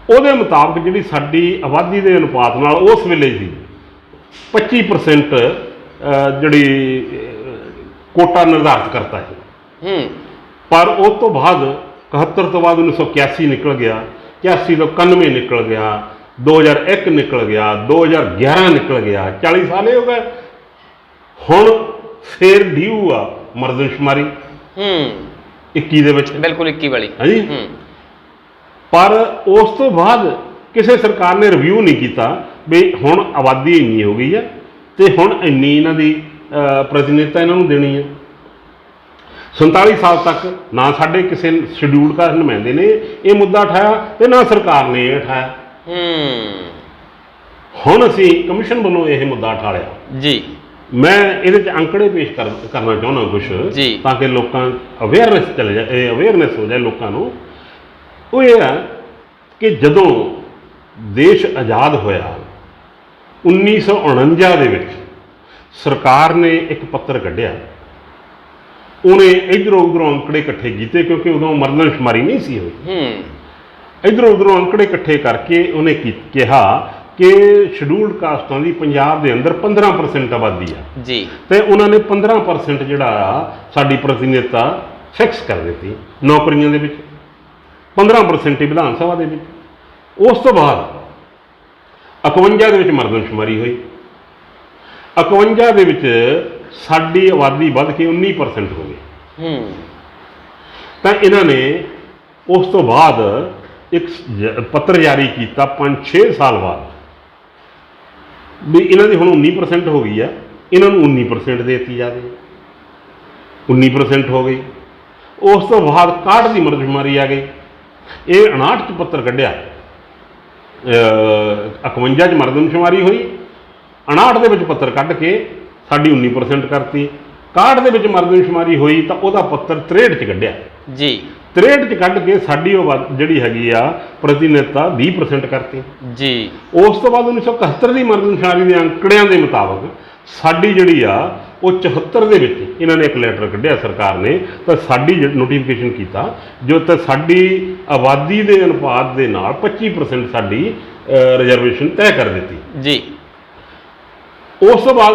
ਉਹਦੇ ਮੁਤਾਬਕ ਜਿਹੜੀ ਸਾਡੀ ਆਬਾਦੀ ਦੇ ਅਨੁਪਾਤ ਨਾਲ ਉਸ ਵੇਲੇ ਸੀ 25% ਜਿਹੜੀ ਕੋਟਾ ਨਿਰਧਾਰਿਤ ਕਰਤਾ ਹੈ। ਪਰ ਉਸ ਤੋਂ ਬਾਅਦ 71 ਤੋਂ ਬਾਅਦ 1981 ਨਿਕਲ ਗਿਆ, 81 ਤੋਂ 91 ਨਿਕਲ ਗਿਆ, 2001 ਨਿਕਲ ਗਿਆ, 2011 ਨਿਕਲ ਗਿਆ, 40 ਸਾਲ ਹੋ ਗਏ। ਹੁਣ ਫੇਰ ਡਿਊ ਆ ਮਰਦਮਸ਼ੁਮਾਰੀ 21 ਦੇ ਵਿੱਚ, ਬਿਲਕੁਲ 21 ਵਾਲੀ। ਹਾਂਜੀ, ਪਰ ਉਸ ਤੋਂ ਬਾਅਦ ਕਿਸੇ ਸਰਕਾਰ ਨੇ ਰਿਵਿਊ ਨਹੀਂ ਕੀਤਾ ਵੀ ਹੁਣ ਆਬਾਦੀ ਇੰਨੀ ਹੋ ਗਈ ਹੈ ਤੇ ਹੁਣ ਇੰਨੀ ਇਹਨਾਂ ਦੀ ਪ੍ਰਤੀਨਿਧਤਾ ਇਹਨਾਂ ਨੂੰ ਦੇਣੀ ਹੈ। 47 ਸਾਲ ਤੱਕ ਨਾ ਸਾਡੇ ਕਿਸੇ ਸ਼ਡਿਊਲ ਕਾਸਟ ਨੁਮਾਇੰਦੇ ਨੇ ਇਹ ਮੁੱਦਾ ਉਠਾਇਆ ਤੇ ਨਾ ਸਰਕਾਰ ਨੇ ਇਹ ਉਠਾਇਆ। ਹੁਣ ਅਸੀਂ ਕਮਿਸ਼ਨ ਵੱਲੋਂ ਇਹ ਮੁੱਦਾ ਉਠਾ ਲਿਆ ਜੀ। ਮੈਂ ਇਹਦੇ 'ਚ ਅੰਕੜੇ ਪੇਸ਼ ਕਰਨਾ ਚਾਹੁੰਦਾ ਕੁਛ, ਤਾਂ ਕਿ ਲੋਕਾਂ ਅਵੇਅਰਨੈਸ ਚਲੇ ਜਾਏ, ਅਵੇਅਰਨੈਸ ਹੋ ਜਾਏ ਲੋਕਾਂ ਨੂੰ। ਉਹ ਇਹ ਹੈ ਕਿ ਜਦੋਂ ਦੇਸ਼ ਆਜ਼ਾਦ ਹੋਇਆ 1949 ਦੇ ਵਿੱਚ ਸਰਕਾਰ ਨੇ ਇੱਕ ਪੱਤਰ ਕੱਢਿਆ। ਉਹਨੇ ਇੱਧਰੋਂ ਉੱਧਰੋਂ ਅੰਕੜੇ ਇਕੱਠੇ ਕੀਤੇ ਕਿਉਂਕਿ ਉਦੋਂ ਮਰਦਮਸ਼ੁਮਾਰੀ ਨਹੀਂ ਸੀ ਹੋਈ। ਇੱਧਰੋਂ ਉੱਧਰੋਂ ਅੰਕੜੇ ਇਕੱਠੇ ਕਰਕੇ ਉਹਨੇ ਕਿਹਾ ਕਿ ਸ਼ਡਿਊਲਡ ਕਾਸਟਾਂ ਦੀ ਪੰਜਾਬ ਦੇ ਅੰਦਰ 15% ਆਬਾਦੀ ਆ ਜੀ, ਤੇ ਉਹਨਾਂ ਨੇ 15% ਜਿਹੜਾ ਆ ਸਾਡੀ ਪ੍ਰਤੀਨਿਧਤਾ ਫਿਕਸ ਕਰ ਦਿੱਤੀ ਨੌਕਰੀਆਂ ਦੇ ਵਿੱਚ, 15% ਹੀ ਵਿਧਾਨ ਸਭਾ ਦੇ ਵਿੱਚ। ਉਸ ਤੋਂ ਬਾਅਦ 51 ਦੇ ਵਿੱਚ ਮਰਦਮਸ਼ੁਮਾਰੀ ਹੋਈ। 51 ਦੇ ਵਿੱਚ ਸਾਡੀ ਆਬਾਦੀ ਵੱਧ ਕੇ 19% ਹੋ ਗਈ। ਤਾਂ ਇਹਨਾਂ ਨੇ ਉਸ ਤੋਂ ਬਾਅਦ ਇੱਕ ਪੱਤਰ ਜਾਰੀ ਕੀਤਾ 5-6 ਸਾਲ ਬਾਅਦ ਵੀ ਇਹਨਾਂ ਦੀ ਹੁਣ 19% ਹੋ ਗਈ ਆ, ਇਹਨਾਂ ਨੂੰ 19% ਦੇ ਦਿੱਤੀ ਜਾਵੇ। 19% ਹੋ ਗਈ। ਉਸ ਤੋਂ ਬਾਅਦ 61 ਦੀ ਮਰਦਮਸ਼ੁਮਾਰੀ ਆ ਗਈ। ਇਹ 59 'ਚ ਪੱਤਰ ਕੱਢਿਆ, 51 'ਚ ਮਰਦਮਸ਼ੁਮਾਰੀ ਹੋਈ, 59 ਦੇ ਵਿੱਚ ਪੱਤਰ ਕੱਢ ਕੇ ਸਾਡੀ 19% ਕਰਤੀ। 61 ਦੇ ਵਿੱਚ ਮਰਦਮਸ਼ੁਮਾਰੀ ਹੋਈ ਤਾਂ ਉਹਦਾ ਪੱਤਰ 63 'ਚ ਕੱਢਿਆ ਜੀ। 63 'ਚ ਕੱਢ ਕੇ ਸਾਡੀ ਉਹ ਜਿਹੜੀ ਹੈਗੀ ਆ ਪ੍ਰਤੀਨਿਧਤਾ 20% ਕਰਤੀ ਜੀ। ਉਸ ਤੋਂ ਬਾਅਦ 1971 ਦੀ ਮਰਦਮਸ਼ੁਮਾਰੀ ਦੇ ਅੰਕੜਿਆਂ ਦੇ ਮੁਤਾਬਕ ਸਾਡੀ ਜਿਹੜੀ ਆ ਉਹ 74 ਦੇ ਵਿੱਚ ਇਹਨਾਂ ਨੇ ਇੱਕ ਲੈਟਰ ਕੱਢਿਆ ਸਰਕਾਰ ਨੇ, ਤਾਂ ਸਾਡੀ ਨੋਟੀਫਿਕੇਸ਼ਨ ਕੀਤਾ ਜੋ ਤਾਂ ਸਾਡੀ ਆਬਾਦੀ ਦੇ ਅਨੁਪਾਤ ਦੇ ਨਾਲ 25% ਸਾਡੀ ਰਿਜ਼ਰਵੇਸ਼ਨ ਤੈਅ ਕਰ ਦਿੱਤੀ ਜੀ। ਉਸ ਤੋਂ ਬਾਅਦ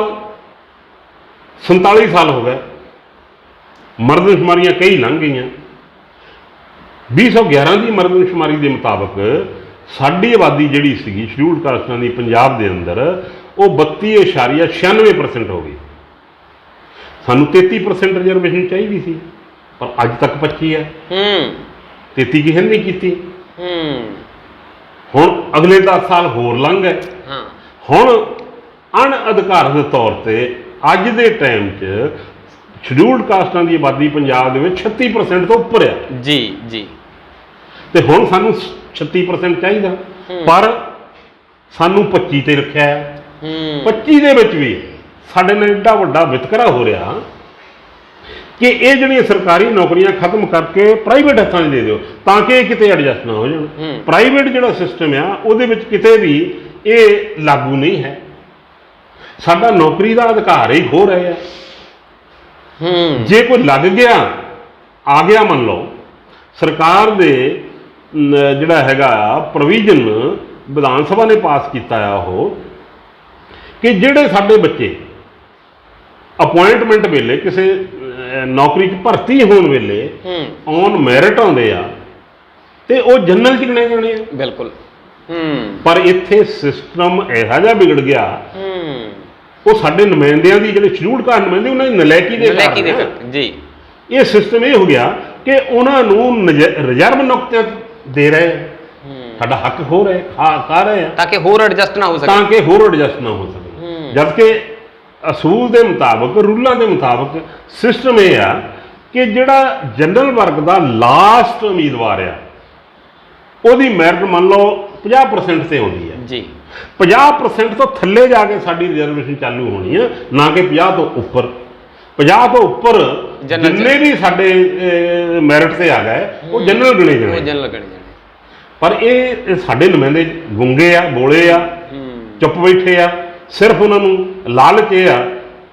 47 ਸਾਲ ਹੋ ਗਏ, ਮਰਦਮਸ਼ੁਮਾਰੀਆਂ ਕਈ ਲੰਘ ਗਈਆਂ। 2011 ਦੀ ਮਰਦਮਸ਼ੁਮਾਰੀ ਦੇ ਮੁਤਾਬਕ ਸਾਡੀ ਆਬਾਦੀ ਜਿਹੜੀ ਸੀਗੀ ਸ਼ਡਿਊਲਡ ਕਾਸਟਾਂ ਦੀ ਪੰਜਾਬ ਦੇ ਅੰਦਰ ਉਹ 32.96% ਹੋ ਗਈ। ਸਾਨੂੰ 33% ਰਿਜ਼ਰਵੇਸ਼ਨ ਚਾਹੀਦੀ ਸੀ, ਪਰ ਅੱਜ ਤੱਕ 25 ਹੈ। 33 ਕੀ ਨਹੀਂ ਕੀਤੀ। ਹੁਣ ਅਗਲੇ 10 ਸਾਲ ਹੋਰ ਲੰਘ ਗਏ। ਹੁਣ ਅਣਅਧਿਕਾਰਤ ਤੌਰ ਤੇ ਅੱਜ ਦੇ ਟਾਈਮ 'ਚ ਸ਼ਡਿਊਲਡ ਕਾਸਟਾਂ ਦੀ ਆਬਾਦੀ ਪੰਜਾਬ ਦੇ ਵਿੱਚ 36% ਤੋਂ ਉੱਪਰ ਆ। ਜੀ ਜੀ। ਤੇ ਹੁਣ ਸਾਨੂੰ 36% ਚਾਹੀਦਾ, ਪਰ ਸਾਨੂੰ 25 ਤੇ ਰੱਖਿਆ ਹੈ। 25 ਦੇ ਵਿੱਚ ਵੀ ਸਾਡੇ ਨਾਲ ਏਡਾ ਵੱਡਾ ਵਿਤਕਰਾ ਹੋ ਰਿਹਾ ਕਿ ਇਹ ਜਿਹੜੀਆਂ ਸਰਕਾਰੀ ਨੌਕਰੀਆਂ ਖਤਮ ਕਰਕੇ ਪ੍ਰਾਈਵੇਟ ਹੱਥਾਂ 'ਚ ਦੇ ਦਿਓ ਤਾਂ ਕਿ ਇਹ ਕਿਤੇ ਐਡਜਸਟ ਨਾ ਹੋ ਜਾਣ। ਪ੍ਰਾਈਵੇਟ ਜਿਹੜਾ ਸਿਸਟਮ ਆ ਉਹਦੇ ਵਿੱਚ ਕਿਤੇ ਵੀ ਇਹ ਲਾਗੂ ਨਹੀਂ ਹੈ। ਸਾਡਾ ਨੌਕਰੀ ਦਾ ਅਧਿਕਾਰ ਹੀ ਖੋ ਰਹੇ ਆ। ਜੇ ਕੋਈ ਲੱਗ ਗਿਆ ਆ ਗਿਆ, ਮੰਨ ਲਓ ਸਰਕਾਰ ਦੇ ਜਿਹੜਾ ਹੈਗਾ ਪ੍ਰੋਵੀਜ਼ਨ ਵਿਧਾਨ ਸਭਾ ਨੇ ਪਾਸ ਕੀਤਾ ਆ ਉਹ ਕਿ ਜਿਹੜੇ ਸਾਡੇ ਬੱਚੇ ਅਪੁਆਇੰਟਮੈਂਟ ਵੇਲੇ ਕਿਸੇ ਨੌਕਰੀ 'ਚ ਭਰਤੀ ਹੋਣ ਵੇਲੇ ਔਨ ਮੈਰਿਟ ਆਉਂਦੇ ਆ ਤੇ ਉਹ ਜਨਰਲ 'ਚ ਗਿਣੇ ਜਾਣੇ ਆ। ਬਿਲਕੁਲ। ਪਰ ਇੱਥੇ ਸਿਸਟਮ ਇਹੋ ਜਿਹਾ ਵਿਗੜ ਗਿਆ, ਉਹ ਸਾਡੇ ਨੁਮਾਇੰਦਿਆਂ ਦੀ ਜਿਹੜੇ ਸ਼ਡਿਊਲਡ ਕਾਸਟ ਨੁਮਾਇੰਦੇ ਉਹਨਾਂ ਦੀ ਨਲਾਇਕੀ ਦੇ ਕਾਰਨ ਜੀ ਇਹ ਸਿਸਟਮ ਇਹ ਹੋ ਗਿਆ ਕਿ ਉਹਨਾਂ ਨੂੰ ਰਿਜ਼ਰਵ ਨੌਕਰੀਆਂ ਦੇ ਰਹੇ, ਸਾਡਾ ਹੱਕ ਹੋ ਰਹੇ ਖਾ ਰਹੇ ਆ ਤਾਂ ਕਿ ਹੋਰ ਐਡਜਸਟ ਨਾ ਹੋ ਸਕੇ। ਜਦਕਿ ਅਸੂਲ ਦੇ ਮੁਤਾਬਕ, ਰੂਲਾਂ ਦੇ ਮੁਤਾਬਕ ਸਿਸਟਮ ਇਹ ਆ ਕਿ ਜਿਹੜਾ ਜਨਰਲ ਵਰਗ ਦਾ ਲਾਸਟ ਉਮੀਦਵਾਰ ਆ ਉਹਦੀ ਮੈਰਿਟ ਮੰਨ ਲਓ 50% ਤੇ ਆਉਂਦੀ ਹੈ ਜੀ। 50% ਤੋਂ ਥੱਲੇ ਜਾ ਕੇ ਸਾਡੀ ਰਿਜ਼ਰਵੇਸ਼ਨ ਚਾਲੂ ਹੋਣੀ ਹੈ, ਨਾ ਕਿ 50 ਤੋਂ ਉੱਪਰ। 50 ਤੋਂ ਉੱਪਰ ਜਿੰਨੇ ਵੀ ਸਾਡੇ ਮੈਰਿਟ ਤੇ ਆ ਗਏ ਉਹ ਜਨਰਲ ਗਿਣੇ ਜਾਣੇ। ਪਰ ਇਹ ਸਾਡੇ ਨੁਮਾਇੰਦੇ ਗੁੰਗੇ ਆ, ਬੋਲੇ ਆ, ਚੁੱਪ ਬੈਠੇ ਆ। ਸਿਰਫ ਉਹਨਾਂ ਨੂੰ ਲਾਲਚ ਇਹ ਆ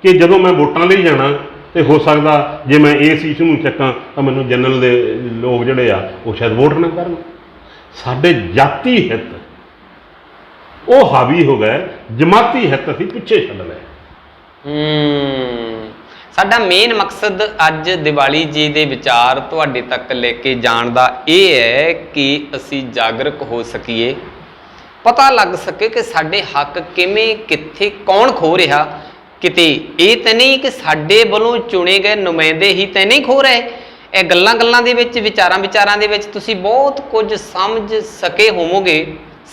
ਕਿ ਜਦੋਂ ਮੈਂ ਵੋਟਾਂ ਲਈ ਜਾਣਾ ਤੇ ਹੋ ਸਕਦਾ ਜੇ ਮੈਂ ਇਸ ਇਸ਼ੂ ਨੂੰ ਚੱਕਾਂ ਤਾਂ ਮੈਨੂੰ ਜਨਰਲ ਦੇ ਲੋਕ ਜਿਹੜੇ ਆ ਉਹ ਸ਼ਾਇਦ ਵੋਟ ਨਾ ਕਰਨ। ਸਾਡੇ ਜਾਤੀ ਹਿੱਤ ਉਹ ਹਾਵੀ ਹੋ ਗਏ, ਜਮਾਤੀ ਹਿੱਤ ਅਸੀਂ ਪਿੱਛੇ ਛੱਡ ਲਏ। ਸਾਡਾ ਮੇਨ ਮਕਸਦ ਅੱਜ ਦੀਵਾਲੀ ਜੀ ਦੇ ਵਿਚਾਰ ਤੁਹਾਡੇ ਤੱਕ ਲੈ ਕੇ ਜਾਣ ਦਾ ਇਹ ਹੈ ਕਿ ਅਸੀਂ ਜਾਗਰੂਕ ਹੋ ਸਕੀਏ, ਪਤਾ ਲੱਗ ਸਕੇ ਕਿ ਸਾਡੇ ਹੱਕ ਕਿਵੇਂ, ਕਿੱਥੇ, ਕੌਣ ਖੋ ਰਿਹਾ। ਕਿਤੇ ਇਹ ਤਾਂ ਨਹੀਂ ਕਿ ਸਾਡੇ ਵੱਲੋਂ ਚੁਣੇ ਗਏ ਨੁਮਾਇੰਦੇ ਹੀ ਤਾਂ ਨਹੀਂ ਖੋ ਰਹੇ। ਇਹ ਗੱਲਾਂ ਦੇ ਵਿੱਚ, ਵਿਚਾਰਾਂ ਦੇ ਵਿੱਚ ਤੁਸੀਂ ਬਹੁਤ ਕੁਝ ਸਮਝ ਸਕੇ ਹੋਵੋਗੇ,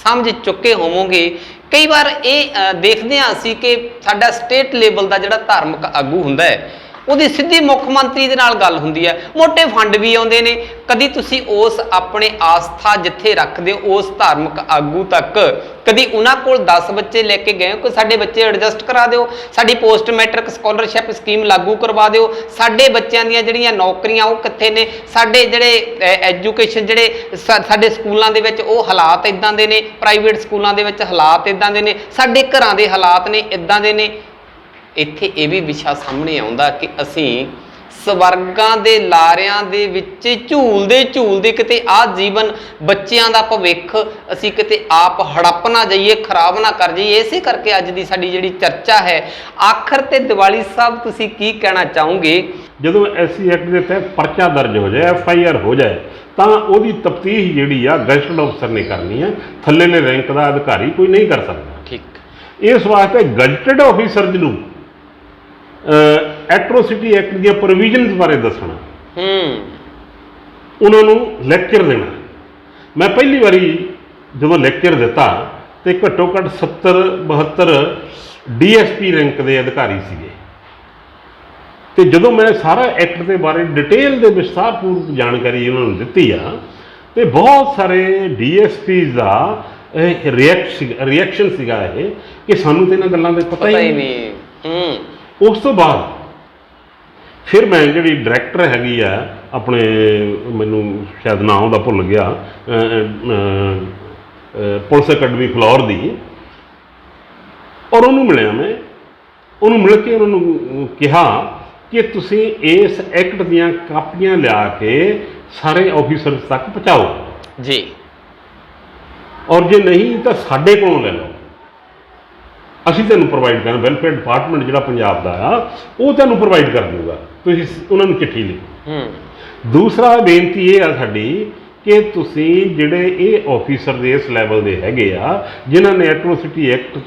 ਸਮਝ ਚੁੱਕੇ ਹੋਵੋਗੇ। ਕਈ ਵਾਰ ਇਹ ਦੇਖਦੇ ਹਾਂ ਅਸੀਂ ਕਿ ਸਾਡਾ ਸਟੇਟ ਲੈਵਲ ਦਾ ਜਿਹੜਾ ਧਾਰਮਿਕ ਆਗੂ ਹੁੰਦਾ ਹੈ ਉਹਦੀ ਸਿੱਧੀ ਮੁੱਖ ਮੰਤਰੀ ਦੇ ਨਾਲ ਗੱਲ ਹੁੰਦੀ ਹੈ, ਮੋਟੇ ਫੰਡ ਵੀ ਆਉਂਦੇ ਨੇ। ਕਦੀ ਤੁਸੀਂ ਉਸ ਆਪਣੇ ਆਸਥਾ ਜਿੱਥੇ ਰੱਖਦੇ ਹੋ ਉਸ ਧਾਰਮਿਕ ਆਗੂ ਤੱਕ ਕਦੀ ਉਹਨਾਂ ਕੋਲ 10 ਬੱਚੇ ਲੈ ਕੇ ਗਏ ਕਿ ਸਾਡੇ ਬੱਚੇ ਐਡਜਸਟ ਕਰਾ ਦਿਓ, ਸਾਡੀ ਪੋਸਟ ਮੈਟ੍ਰਿਕ ਸਕਾਲਰਸ਼ਿਪ ਸਕੀਮ ਲਾਗੂ ਕਰਵਾ ਦਿਓ, ਸਾਡੇ ਬੱਚਿਆਂ ਦੀਆਂ ਜਿਹੜੀਆਂ ਨੌਕਰੀਆਂ ਉਹ ਕਿੱਥੇ ਨੇ, ਸਾਡੇ ਜਿਹੜੇ ਐਜੂਕੇਸ਼ਨ ਜਿਹੜੇ ਸਾਡੇ ਸਕੂਲਾਂ ਦੇ ਵਿੱਚ ਉਹ ਹਾਲਾਤ ਇਦਾਂ ਦੇ ਨੇ, ਪ੍ਰਾਈਵੇਟ ਸਕੂਲਾਂ ਦੇ ਵਿੱਚ ਹਾਲਾਤ ਇਦਾਂ ਦੇ ਨੇ, ਸਾਡੇ ਘਰਾਂ ਦੇ ਹਾਲਾਤ ਨੇ ਇਦਾਂ ਦੇ ਨੇ। ਇੱਥੇ ਇਹ ਵੀ ਵਿਸ਼ਾ ਸਾਹਮਣੇ ਆਉਂਦਾ ਕਿ ਅਸੀਂ ਸਵਰਗਾਂ ਦੇ ਲਾਰਿਆਂ ਦੇ ਵਿੱਚ ਝੂਲਦੇ ਕਿਤੇ ਆਹ ਜੀਵਨ ਬੱਚਿਆਂ ਦਾ ਭਵਿੱਖ ਅਸੀਂ ਕਿਤੇ ਆਪ ਹੜੱਪ ਨਾ ਜਾਈਏ, ਖਰਾਬ ਨਾ ਕਰ ਜਾਈਏ। ਇਸੇ ਕਰਕੇ ਅੱਜ ਦੀ ਸਾਡੀ ਜਿਹੜੀ ਚਰਚਾ ਹੈ। ਆਖਰ ਤੇ ਦੀਵਾਲੀ ਸਾਹਿਬ ਤੁਸੀਂ ਕੀ ਕਹਿਣਾ ਚਾਹੋਗੇ? ਜਦੋਂ ਐਸਸੀ ਐਕਟ ਦੇ ਤਹਿਤ ਪਰਚਾ ਦਰਜ ਹੋ ਜਾਏ, FIR ਹੋ ਜਾਏ, ਤਾਂ ਉਹਦੀ ਤਫਤੀਸ਼ ਜਿਹੜੀ ਆ ਗਜ਼ਟਡ ਅਫਸਰ ਨੇ ਕਰਨੀ ਹੈ, ਥੱਲੇਲੇ ਰੈਂਕ ਦਾ ਅਧਿਕਾਰੀ ਕੋਈ ਨਹੀਂ ਕਰ ਸਕਦਾ। ਠੀਕ। ਇਸ ਵਾਸਤੇ ਗਜ਼ਟਡ ਆਫਿਸਰ ਨੂੰ ਐਟਰੋਸਿਟੀ ਐਕਟ ਦੀਆਂ ਪ੍ਰੋਵੀਜ਼ਨਸ ਬਾਰੇ ਦੱਸਣਾ, ਉਹਨਾਂ ਨੂੰ ਲੈਕਚਰ ਦੇਣਾ। ਮੈਂ ਪਹਿਲੀ ਵਾਰੀ ਜਦੋਂ ਲੈਕਚਰ ਦਿੱਤਾ ਤੇ ਘੱਟੋ ਘੱਟ 70-72 DSP ਰੈਂਕ ਦੇ ਅਧਿਕਾਰੀ ਸੀਗੇ, ਤੇ ਜਦੋਂ ਮੈਂ ਸਾਰਾ ਐਕਟ ਦੇ ਬਾਰੇ ਡਿਟੇਲ ਦੇ ਵਿਸਥਾਰਪੂਰਵਕ ਜਾਣਕਾਰੀ ਉਹਨਾਂ ਨੂੰ ਦਿੱਤੀ ਆ ਤੇ ਬਹੁਤ ਸਾਰੇ DSPs ਦਾ ਰਿਐਕਸ਼ਨ ਸੀਗਾ ਇਹ ਕਿ ਸਾਨੂੰ ਤੇ ਇਹਨਾਂ ਗੱਲਾਂ ਦੇ ਪਤਾ ਹੀ ਨਹੀਂ। ਉਸ ਤੋਂ ਬਾਅਦ ਫਿਰ ਮੈਂ ਜਿਹੜੀ ਡਾਇਰੈਕਟਰ ਹੈਗੀ ਆ ਆਪਣੇ, ਮੈਨੂੰ ਸ਼ਾਇਦ ਨਾਮ ਉਹਦਾ ਭੁੱਲ ਗਿਆ, ਪੁਲਿਸ ਅਕੈਡਮੀ ਫਲੋਰ ਦੀ, ਔਰ ਉਹਨੂੰ ਮਿਲਿਆ। ਮੈਂ ਉਹਨੂੰ ਮਿਲ ਕੇ ਉਹਨਾਂ ਨੂੰ ਕਿਹਾ ਕਿ ਤੁਸੀਂ ਇਸ ਐਕਟ ਦੀਆਂ ਕਾਪੀਆਂ ਲਿਆ ਕੇ ਸਾਰੇ ਆਫਿਸਰਸ ਤੱਕ ਪਹੁੰਚਾਓ ਜੀ, ਔਰ ਜੇ ਨਹੀਂ ਤਾਂ ਸਾਡੇ ਕੋਲੋਂ ਲੈ ਲਓ, ਅਸੀਂ ਤੁਹਾਨੂੰ ਪ੍ਰੋਵਾਈਡ ਕਰਾਂਗੇ। ਵੈਲਫੇਅਰ ਡਿਪਾਰਟਮੈਂਟ ਜਿਹੜਾ ਪੰਜਾਬ ਦਾ ਆ ਉਹ ਤੁਹਾਨੂੰ ਪ੍ਰੋਵਾਈਡ ਕਰ ਦੂਗਾ, ਤੁਸੀਂ ਉਹਨਾਂ ਨੂੰ ਚਿੱਠੀ ਲਿਖੋ। ਦੂਸਰਾ ਬੇਨਤੀ ਇਹ ਆ ਸਾਡੀ ਕਿ ਤੁਸੀਂ ਜਿਹੜੇ ਇਹ ਆਫੀਸਰ ਦੇ ਇਸ ਲੈਵਲ ਦੇ ਹੈਗੇ ਆ ਜਿਨ੍ਹਾਂ ਨੇ ਐਟਰੋਸਿਟੀ ਐਕਟ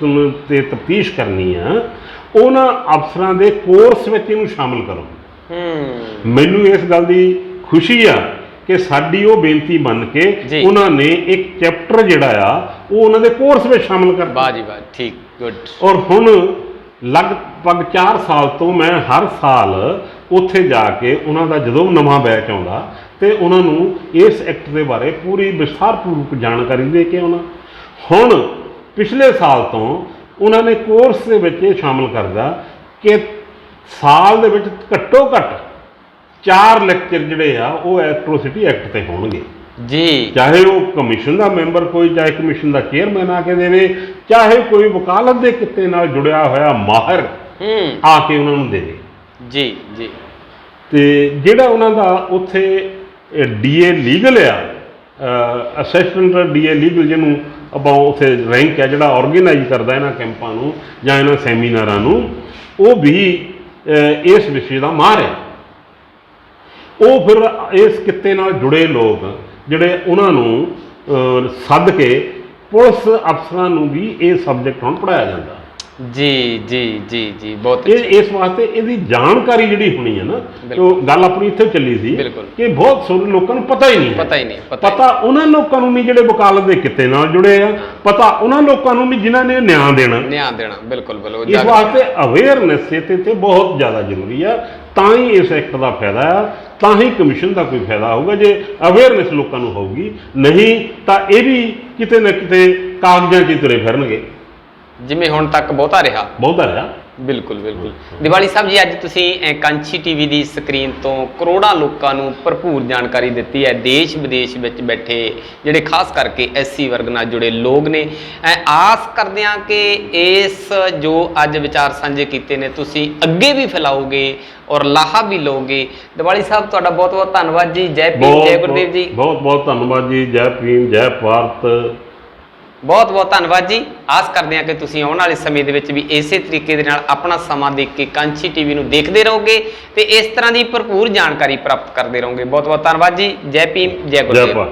ਤੇ ਤਫਤੀਸ਼ ਕਰਨੀ ਆ, ਉਹਨਾਂ ਅਫਸਰਾਂ ਦੇ ਕੋਰਸ ਵਿੱਚ ਇਹਨੂੰ ਸ਼ਾਮਲ ਕਰੋ। ਮੈਨੂੰ ਇਸ ਗੱਲ ਦੀ ਖੁਸ਼ੀ ਆ ਕਿ ਸਾਡੀ ਉਹ ਬੇਨਤੀ ਮੰਨ ਕੇ ਉਹਨਾਂ ਨੇ ਇੱਕ ਚੈਪਟਰ ਜਿਹੜਾ ਆ ਉਹ ਉਹਨਾਂ ਦੇ ਕੋਰਸ ਵਿੱਚ ਸ਼ਾਮਲ ਕਰ ਦਿੱਤਾ। ਵਾਹ ਜੀ ਵਾਹ, ਠੀਕ, ਗੁੱਡ। ਔਰ ਹੁਣ ਲਗਭਗ 4 ਸਾਲ ਤੋਂ ਮੈਂ ਹਰ ਸਾਲ ਉੱਥੇ ਜਾ ਕੇ ਉਹਨਾਂ ਦਾ ਜਦੋਂ ਨਵਾਂ ਬੈਚ ਆਉਂਦਾ ਤੇ ਉਹਨਾਂ ਨੂੰ ਇਸ ਐਕਟ ਦੇ ਬਾਰੇ ਪੂਰੀ ਵਿਸਥਾਰਪੂਰਵਕ ਜਾਣਕਾਰੀ ਦੇ ਕੇ ਆਉਣਾ। ਹੁਣ ਪਿਛਲੇ ਸਾਲ ਤੋਂ ਉਹਨਾਂ ਨੇ ਕੋਰਸ ਦੇ ਵਿੱਚ ਇਹ ਸ਼ਾਮਲ ਕਰਦਾ ਕਿ ਸਾਲ ਦੇ ਵਿੱਚ ਘੱਟੋ ਘੱਟ 4 ਲੈਕਚਰ ਜਿਹੜੇ ਆ ਉਹ ਐਟਰੋਸਿਟੀ ਐਕਟ ਤੇ ਹੋਣਗੇ ਜੀ। ਚਾਹੇ ਉਹ ਕਮਿਸ਼ਨ ਦਾ ਮੈਂਬਰ ਕੋਈ, ਚਾਹੇ ਕਮਿਸ਼ਨ ਦਾ ਚੇਅਰਮੈਨ ਆ ਕੇ ਦੇਵੇ, ਚਾਹੇ ਕੋਈ ਵਕਾਲਤ ਦੇ ਕਿੱਤੇ ਨਾਲ ਜੁੜਿਆ ਹੋਇਆ ਮਾਹਰ ਆ ਕੇ ਉਹਨਾਂ ਨੂੰ ਦੇਵੇ ਜੀ ਜੀ। ਤੇ ਜਿਹੜਾ ਉਹਨਾਂ ਦਾ ਉੱਥੇ ਡੀਏ ਲੀਗਲ ਆ, ਅਸਿਸਟੈਂਟ ਡੀਏ ਲੀਗਲ ਜਿਹਨੂੰ ਆਪਾਂ ਉੱਥੇ ਰੈਂਕ ਆ, ਜਿਹੜਾ ਆਰਗੇਨਾਈਜ਼ ਕਰਦਾ ਇਹਨਾਂ ਕੈਂਪਾਂ ਨੂੰ ਜਾਂ ਇਹਨਾਂ ਸੈਮੀਨਾਰਾਂ ਨੂੰ, ਉਹ ਵੀ ਇਸ ਵਿਸ਼ੇ ਦਾ ਮਾਹਰ ਹੈ। ਉਹ ਫਿਰ ਇਸ ਕਿੱਤੇ ਨਾਲ ਜੁੜੇ ਲੋਕ ਜਿਹੜੇ ਉਹਨਾਂ ਨੂੰ ਸੱਦ ਕੇ ਪੁਲਿਸ ਅਫਸਰਾਂ ਨੂੰ ਵੀ ਇਹ ਸਬਜੈਕਟ ਹੁਣ ਪੜ੍ਹਾਇਆ ਜਾਂਦਾ ਜੀ ਜੀ ਜੀ ਜੀ। ਬਹੁਤ ਇਸ ਵਾਸਤੇ ਇਹਦੀ ਜਾਣਕਾਰੀ ਜਿਹੜੀ ਹੋਣੀ ਹੈ ਨਾ, ਉਹ ਗੱਲ ਆਪਣੀ ਇੱਥੇ ਚੱਲੀ ਸੀ ਕਿ ਬਹੁਤ ਸਾਰੇ ਲੋਕਾਂ ਨੂੰ ਪਤਾ ਹੀ ਨਹੀਂ। ਪਤਾ ਉਹਨਾਂ ਲੋਕਾਂ ਨੂੰ ਨਹੀਂ ਜਿਹੜੇ ਵਕਾਲਤ ਦੇ ਕਿੱਤੇ ਨਾਲ ਜੁੜੇ ਆ, ਪਤਾ ਉਹਨਾਂ ਲੋਕਾਂ ਨੂੰ ਵੀ ਜਿਨ੍ਹਾਂ ਨੇ ਨਿਆਂ ਦੇਣਾ। ਬਿਲਕੁਲ ਬਿਲਕੁਲ। ਇਸ ਵਾਸਤੇ ਅਵੇਅਰਨੈਸ ਤੇ ਬਹੁਤ ਜ਼ਿਆਦਾ ਜ਼ਰੂਰੀ ਆ। ਤਾਂ ਹੀ ਇਸ ਐਕਟ ਦਾ ਫਾਇਦਾ ਆ, ਤਾਂ ਹੀ ਕਮਿਸ਼ਨ ਦਾ ਕੋਈ ਫਾਇਦਾ ਹੋਊਗਾ ਜੇ ਅਵੇਅਰਨੈਸ ਲੋਕਾਂ ਨੂੰ ਹੋਊਗੀ। ਨਹੀਂ ਤਾਂ ਇਹ ਵੀ ਕਿਤੇ ਨਾ ਕਿਤੇ ਕਾਗਜ਼ਾਂ 'ਚ ਹੀ ਤੁਰੇ ਫਿਰਨਗੇ, ਜਿਵੇਂ ਹੁਣ ਤੱਕ ਬਹੁਤਾ ਰਿਹਾ। ਬਿਲਕੁਲ ਬਿਲਕੁਲ। ਦੀਵਾਲੀ ਸਾਹਿਬ ਜੀ, ਅੱਜ ਤੁਸੀਂ ਕਾਂਚੀ ਟੀਵੀ ਦੀ ਸਕਰੀਨ ਤੋਂ ਕਰੋੜਾਂ ਲੋਕਾਂ ਨੂੰ ਭਰਪੂਰ ਜਾਣਕਾਰੀ ਦਿੱਤੀ ਹੈ। ਦੇਸ਼ ਵਿਦੇਸ਼ ਵਿੱਚ ਬੈਠੇ ਜਿਹੜੇ ਖਾਸ ਕਰਕੇ ਐਸਸੀ ਵਰਗ ਨਾਲ ਜੁੜੇ ਲੋਕ ਨੇ, ਆਸ ਕਰਦੇ ਹਾਂ ਕਿ ਇਸ ਜੋ ਅੱਜ ਵਿਚਾਰ ਸਾਂਝੇ ਕੀਤੇ ਨੇ ਤੁਸੀਂ ਅੱਗੇ ਵੀ ਫੈਲਾਓਗੇ ਔਰ ਲਾਹਾ ਵੀ ਲਓਗੇ। ਦੀਵਾਲੀ ਸਾਹਿਬ, ਤੁਹਾਡਾ ਬਹੁਤ ਬਹੁਤ ਧੰਨਵਾਦ ਜੀ। ਜੈ ਭੀਮ, ਜੈ ਗੁਰਦੇਵ ਜੀ। ਬਹੁਤ ਬਹੁਤ ਧੰਨਵਾਦ ਜੀ। ਜੈ ਭੀਮ, ਜੈ ਭਾਰਤ। ਬਹੁਤ ਬਹੁਤ ਧੰਨਵਾਦ ਜੀ। ਆਸ ਕਰਦੇ ਹਾਂ ਕਿ ਤੁਸੀਂ ਆਉਣ ਵਾਲੇ ਸਮੇਂ ਦੇ ਵਿੱਚ ਵੀ ਇਸੇ ਤਰੀਕੇ ਦੇ ਨਾਲ ਆਪਣਾ ਸਮਾਂ ਦੇਖ ਕੇ ਕਾਂਚੀ ਟੀਵੀ ਨੂੰ ਦੇਖਦੇ ਰਹੋਗੇ ਤੇ ਇਸ ਤਰ੍ਹਾਂ ਦੀ ਭਰਪੂਰ ਜਾਣਕਾਰੀ ਪ੍ਰਾਪਤ ਕਰਦੇ ਰਹੋਗੇ। ਬਹੁਤ ਬਹੁਤ ਧੰਨਵਾਦ ਜੀ। ਜੈ ਭੀਮ, ਜੈ ਗੁਰਦੇਵ।